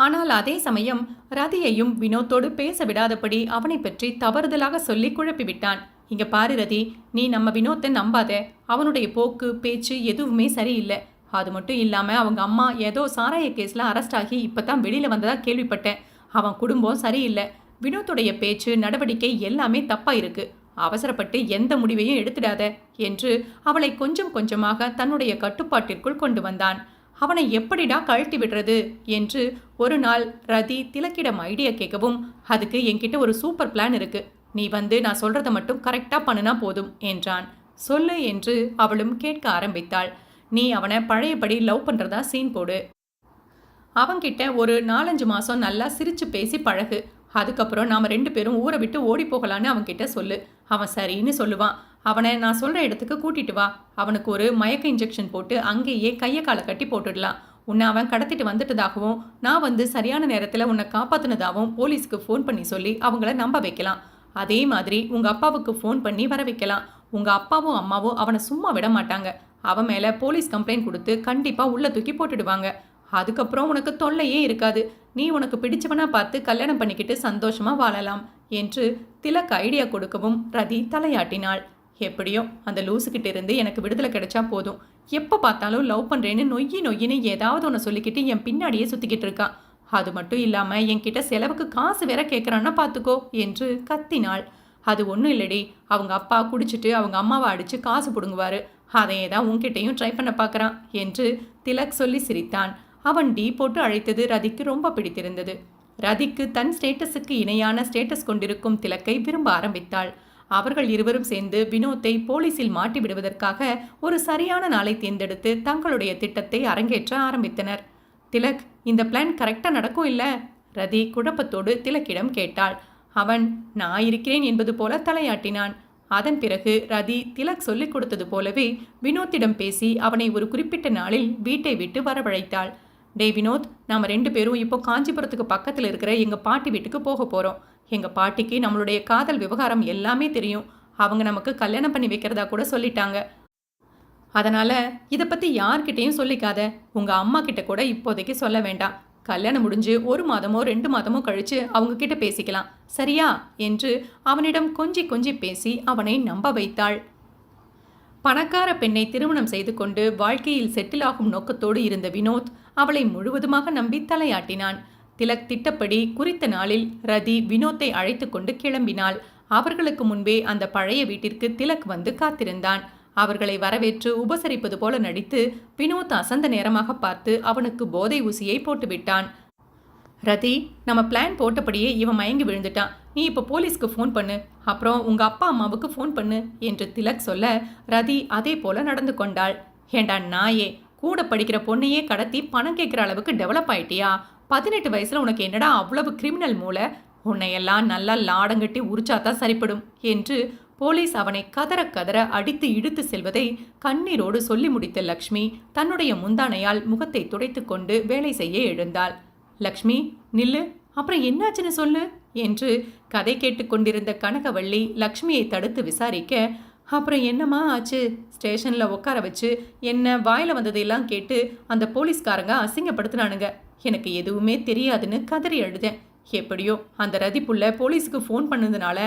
ஆனால் அதே சமயம் ரதியையும் வினோத்தோடு பேச விடாதபடி அவனை பற்றி தவறுதலாக சொல்லி குழப்பிவிட்டான். இங்க பாரு ரதி, நீ நம்ம வினோத்தை நம்பாத. அவனுடைய போக்கு பேச்சு எதுவுமே சரியில்லை. அது மட்டும் இல்லாம அவங்க அம்மா ஏதோ சாராய கேஸ்ல அரெஸ்ட் ஆகி இப்பதான் வெளியில வந்ததா கேள்விப்பட்டேன். அவன் குடும்பம் சரியில்லை. வினோத்துடைய பேச்சு நடவடிக்கை எல்லாமே தப்பா இருக்கு. அவசரப்பட்டு எந்த முடிவையும் எடுத்துடாத என்று அவளை கொஞ்சம் கொஞ்சமாக தன்னுடைய கட்டுப்பாட்டிற்குள் கொண்டு வந்தான். அவனை எப்படிடா கழட்டி விடுறது என்று ஒரு நாள் ரதி திலக்கிடம் ஐடியா கேட்கவும், அதுக்கு என்கிட்ட ஒரு சூப்பர் பிளான் இருக்கு, நீ வந்து நான் சொல்றதை மட்டும் கரெக்டா பண்ணுனா போதும் என்றான். சொல்லு என்று அவளும் கேட்க ஆரம்பித்தாள். நீ அவனை பழையபடி லவ் பண்றதா சீன் போடு. அவன்கிட்ட ஒரு 4-5 மாசம் நல்லா சிரிச்சு பேசி பழகு. அதுக்கப்புறம் நாம் 2 பேரும் ஊரை விட்டு ஓடி போகலான்னு அவன்கிட்ட சொல்லு. அவன் சரின்னு சொல்லுவான். அவனை நான் சொல்கிற இடத்துக்கு கூட்டிட்டு வா. அவனுக்கு ஒரு மயக்க இன்ஜெக்ஷன் போட்டு அங்கேயே கையை காலை கட்டி போட்டுடலாம். உன்னை அவன் கடத்திட்டு வந்துட்டதாகவும் நான் வந்து சரியான நேரத்தில் உன்னை காப்பாற்றினதாகவும் போலீஸ்க்கு ஃபோன் பண்ணி சொல்லி அவங்கள நம்ப வைக்கலாம். அதே மாதிரி உங்கள் அப்பாவுக்கு ஃபோன் பண்ணி வர வைக்கலாம். உங்கள் அப்பாவும் அம்மாவும் அவனை சும்மா விட மாட்டாங்க. அவன் மேலே போலீஸ் கம்ப்ளைண்ட் கொடுத்து கண்டிப்பாக உள்ள தூக்கி போட்டுடுவாங்க. அதுக்கப்புறம் உனக்கு தொல்லையே இருக்காது. நீ உனக்கு பிடிச்சவனா பார்த்து கல்யாணம் பண்ணிக்கிட்டு சந்தோஷமா வாழலாம் என்று திலக் ஐடியா கொடுக்கவும் ரதி தலையாட்டினாள். எப்படியோ அந்த லூசுக்கிட்ட இருந்து எனக்கு விடுதலை கிடைச்சா போதும். எப்போ பார்த்தாலும் லவ் பண்ணுறேன்னு நொய்யின்னு ஏதாவது ஒன்று சொல்லிக்கிட்டு என் பின்னாடியே சுற்றிக்கிட்டு இருக்கான். அது மட்டும் இல்லாமல் என்கிட்ட செலவுக்கு காசு வேற கேட்குறான்னா பார்த்துக்கோ என்று கத்தினாள். அது ஒன்றும் இல்லடி, அவங்க அப்பா குடிச்சிட்டு அவங்க அம்மாவை அடித்து காசு பிடுங்குவாரு, அதையே தான் உன்கிட்டையும் ட்ரை பண்ண பார்க்குறான் என்று திலக் சொல்லி சிரித்தான். அவன் டீ போட்டு அழைத்தது ரதிக்கு ரொம்ப பிடித்திருந்தது. ரதிக்கு தன் ஸ்டேட்டஸுக்கு இணையான ஸ்டேட்டஸ் கொண்டிருக்கும் திலக்கை விரும்ப ஆரம்பித்தாள். அவர்கள் இருவரும் சேர்ந்து வினோத்தை போலீசில் மாட்டி விடுவதற்காக ஒரு சரியான நாளை தேர்ந்தெடுத்து தங்களுடைய திட்டத்தை அரங்கேற்ற ஆரம்பித்தனர். திலக், இந்த பிளான் கரெக்டாக நடக்கும் இல்லை? ரதி குழப்பத்தோடு திலக்கிடம் கேட்டாள். அவன் நான் இருக்கிறேன் என்பது போல தலையாட்டினான். அதன் பிறகு ரதி திலக் சொல்லிக் கொடுத்தது போலவே வினோத்திடம் பேசி அவனை ஒரு குறிப்பிட்ட நாளில் வீட்டை விட்டு வரவழைத்தாள். டே வினோத், நாம் 2 பேரும் இப்போ காஞ்சிபுரத்துக்கு பக்கத்தில் இருக்கிற எங்கள் பாட்டி வீட்டுக்கு போக போகிறோம். எங்கள் பாட்டிக்கு நம்மளுடைய காதல் விவகாரம் எல்லாமே தெரியும். அவங்க நமக்கு கல்யாணம் பண்ணி வைக்கிறதா கூட சொல்லிட்டாங்க. அதனால் இதை பற்றி யார்கிட்டையும் சொல்லிக்காத. உங்கள் அம்மா கிட்ட கூட இப்போதைக்கு சொல்ல வேண்டாம். கல்யாணம் முடிஞ்சு 1 மாதமோ 2 மாதமோ கழித்து அவங்க கிட்ட பேசிக்கலாம், சரியா என்று அவனிடம் கொஞ்சி கொஞ்சி பேசி அவனை நம்ப வைத்தாள். பணக்கார பெண்ணை திருமணம் செய்து கொண்டு வாழ்க்கையில் செட்டில் ஆகும் நோக்கத்தோடு இருந்த வினோத் அவளை முழுவதுமாக நம்பி தலையாட்டினான். திலக் திட்டப்படி குறித்த நாளில் ரதி வினோத்தை அழைத்து கொண்டு கிளம்பினாள். அவர்களுக்கு முன்பே அந்த பழைய வீட்டிற்கு திலக் வந்து காத்திருந்தான். அவர்களை வரவேற்று உபசரிப்பது போல நடித்து வினோத் அசந்த நேரமாக பார்த்து அவனுக்கு போதை ஊசியை போட்டுவிட்டான். ரதி, நம்ம பிளான் போட்டபடியே இவன் மயங்கி விழுந்துட்டான். நீ இப்போ போலீஸ்க்கு ஃபோன் பண்ணு, அப்புறம் உங்கள் அப்பா அம்மாவுக்கு ஃபோன் பண்ணு என்று திலக் சொல்ல ரதி அதே போல நடந்து கொண்டாள். ஏண்டா நாயே, கூட படிக்கிற பொண்ணையே கடத்தி பணம் கேட்குற அளவுக்கு டெவலப் ஆயிட்டியா? 18 வயசில் உனக்கு என்னடா அவ்வளவு கிரிமினல் மூளை? உன்னையெல்லாம் நல்லா லாடங்கட்டி உரிச்சாதான் சரிப்படும் என்று போலீஸ் அவனை கதற கதற அடித்து இழுத்து செல்வதை கண்ணீரோடு சொல்லி முடித்த லக்ஷ்மி தன்னுடைய முந்தானையால் முகத்தை துடைத்து கொண்டு வேலை செய்ய எழுந்தாள். லக்ஷ்மி, நில்லு, அப்புறம் என்னாச்சுன்னு சொல்லு என்று கதை கேட்டுக்கொண்டிருந்த கனகவள்ளி லக்ஷ்மியை தடுத்து விசாரிக்க, அப்புறம் என்னம்மா ஆச்சு? ஸ்டேஷனில் உட்கார வச்சு என்ன வாயில் வந்ததையெல்லாம் கேட்டு அந்த போலீஸ்காரங்க அசிங்கப்படுத்தினானுங்க. எனக்கு எதுவுமே தெரியாதுன்னு கதறி எழுதேன். எப்படியோ அந்த ரதி புள்ள போலீஸுக்கு ஃபோன் பண்ணதுனால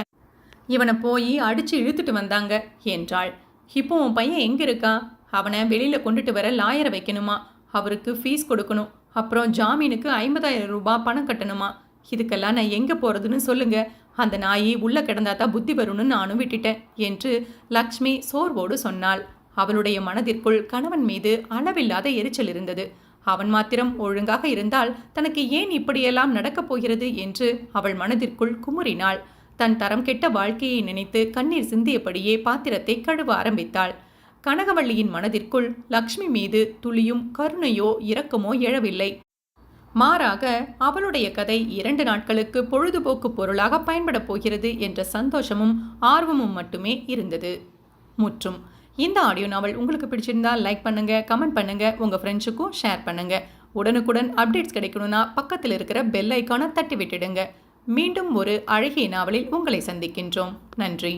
இவனை போய் அடித்து இழுத்துட்டு வந்தாங்க என்றாள். இப்போ உன் பையன் எங்கே இருக்கான்? அவனை வெளியில் கொண்டுட்டு வர லாயரை வைக்கணுமா, அவருக்கு ஃபீஸ் கொடுக்கணும், அப்புறம் ஜாமீனுக்கு 50,000 ரூபாய் பணம் கட்டணுமா. இதுக்கெல்லாம் நான் எங்கே போகிறதுன்னு சொல்லுங்க. அந்த நாயை உள்ளே கிடந்தாதான் புத்தி வரும்னு நானும் விட்டுட்டேன் என்று லக்ஷ்மி சோர்வோடு சொன்னாள். அவளுடைய மனதிற்குள் கணவன் மீது அளவில்லாத எரிச்சல் இருந்தது. அவன் மாத்திரம் ஒழுங்காக இருந்தால் தனக்கு ஏன் இப்படியெல்லாம் நடக்கப் போகிறது என்று அவள் மனதிற்குள் குமுறினாள். தன் தரம் கெட்ட வாழ்க்கையை நினைத்து கண்ணீர் சிந்தியபடியே பாத்திரத்தை கழுவ ஆரம்பித்தாள். கனகவள்ளியின் மனதிற்குள் லக்ஷ்மி மீது துளியும் கருணையோ இரக்கமோ எழவில்லை. மாறாக அவளுடைய கதை 2 நாட்களுக்கு பொழுதுபோக்கு பொருளாக பயன்படப் போகிறது என்ற சந்தோஷமும் ஆர்வமும் மட்டுமே இருந்தது. முற்றும். இந்த ஆடியோ நாவல் உங்களுக்கு பிடிச்சிருந்தா லைக் பண்ணுங்க, கமெண்ட் பண்ணுங்க, உங்க ஃப்ரெண்ட்ஸுக்கும் ஷேர் பண்ணுங்க. உடனுக்குடன் அப்டேட்ஸ் கிடைக்கணும்னா பக்கத்தில் இருக்கிற பெல் ஐக்கானை தட்டி விட்டுடுங்க. மீண்டும் ஒரு அழகிய நாவலில் உங்களை சந்திக்கின்றோம். நன்றி.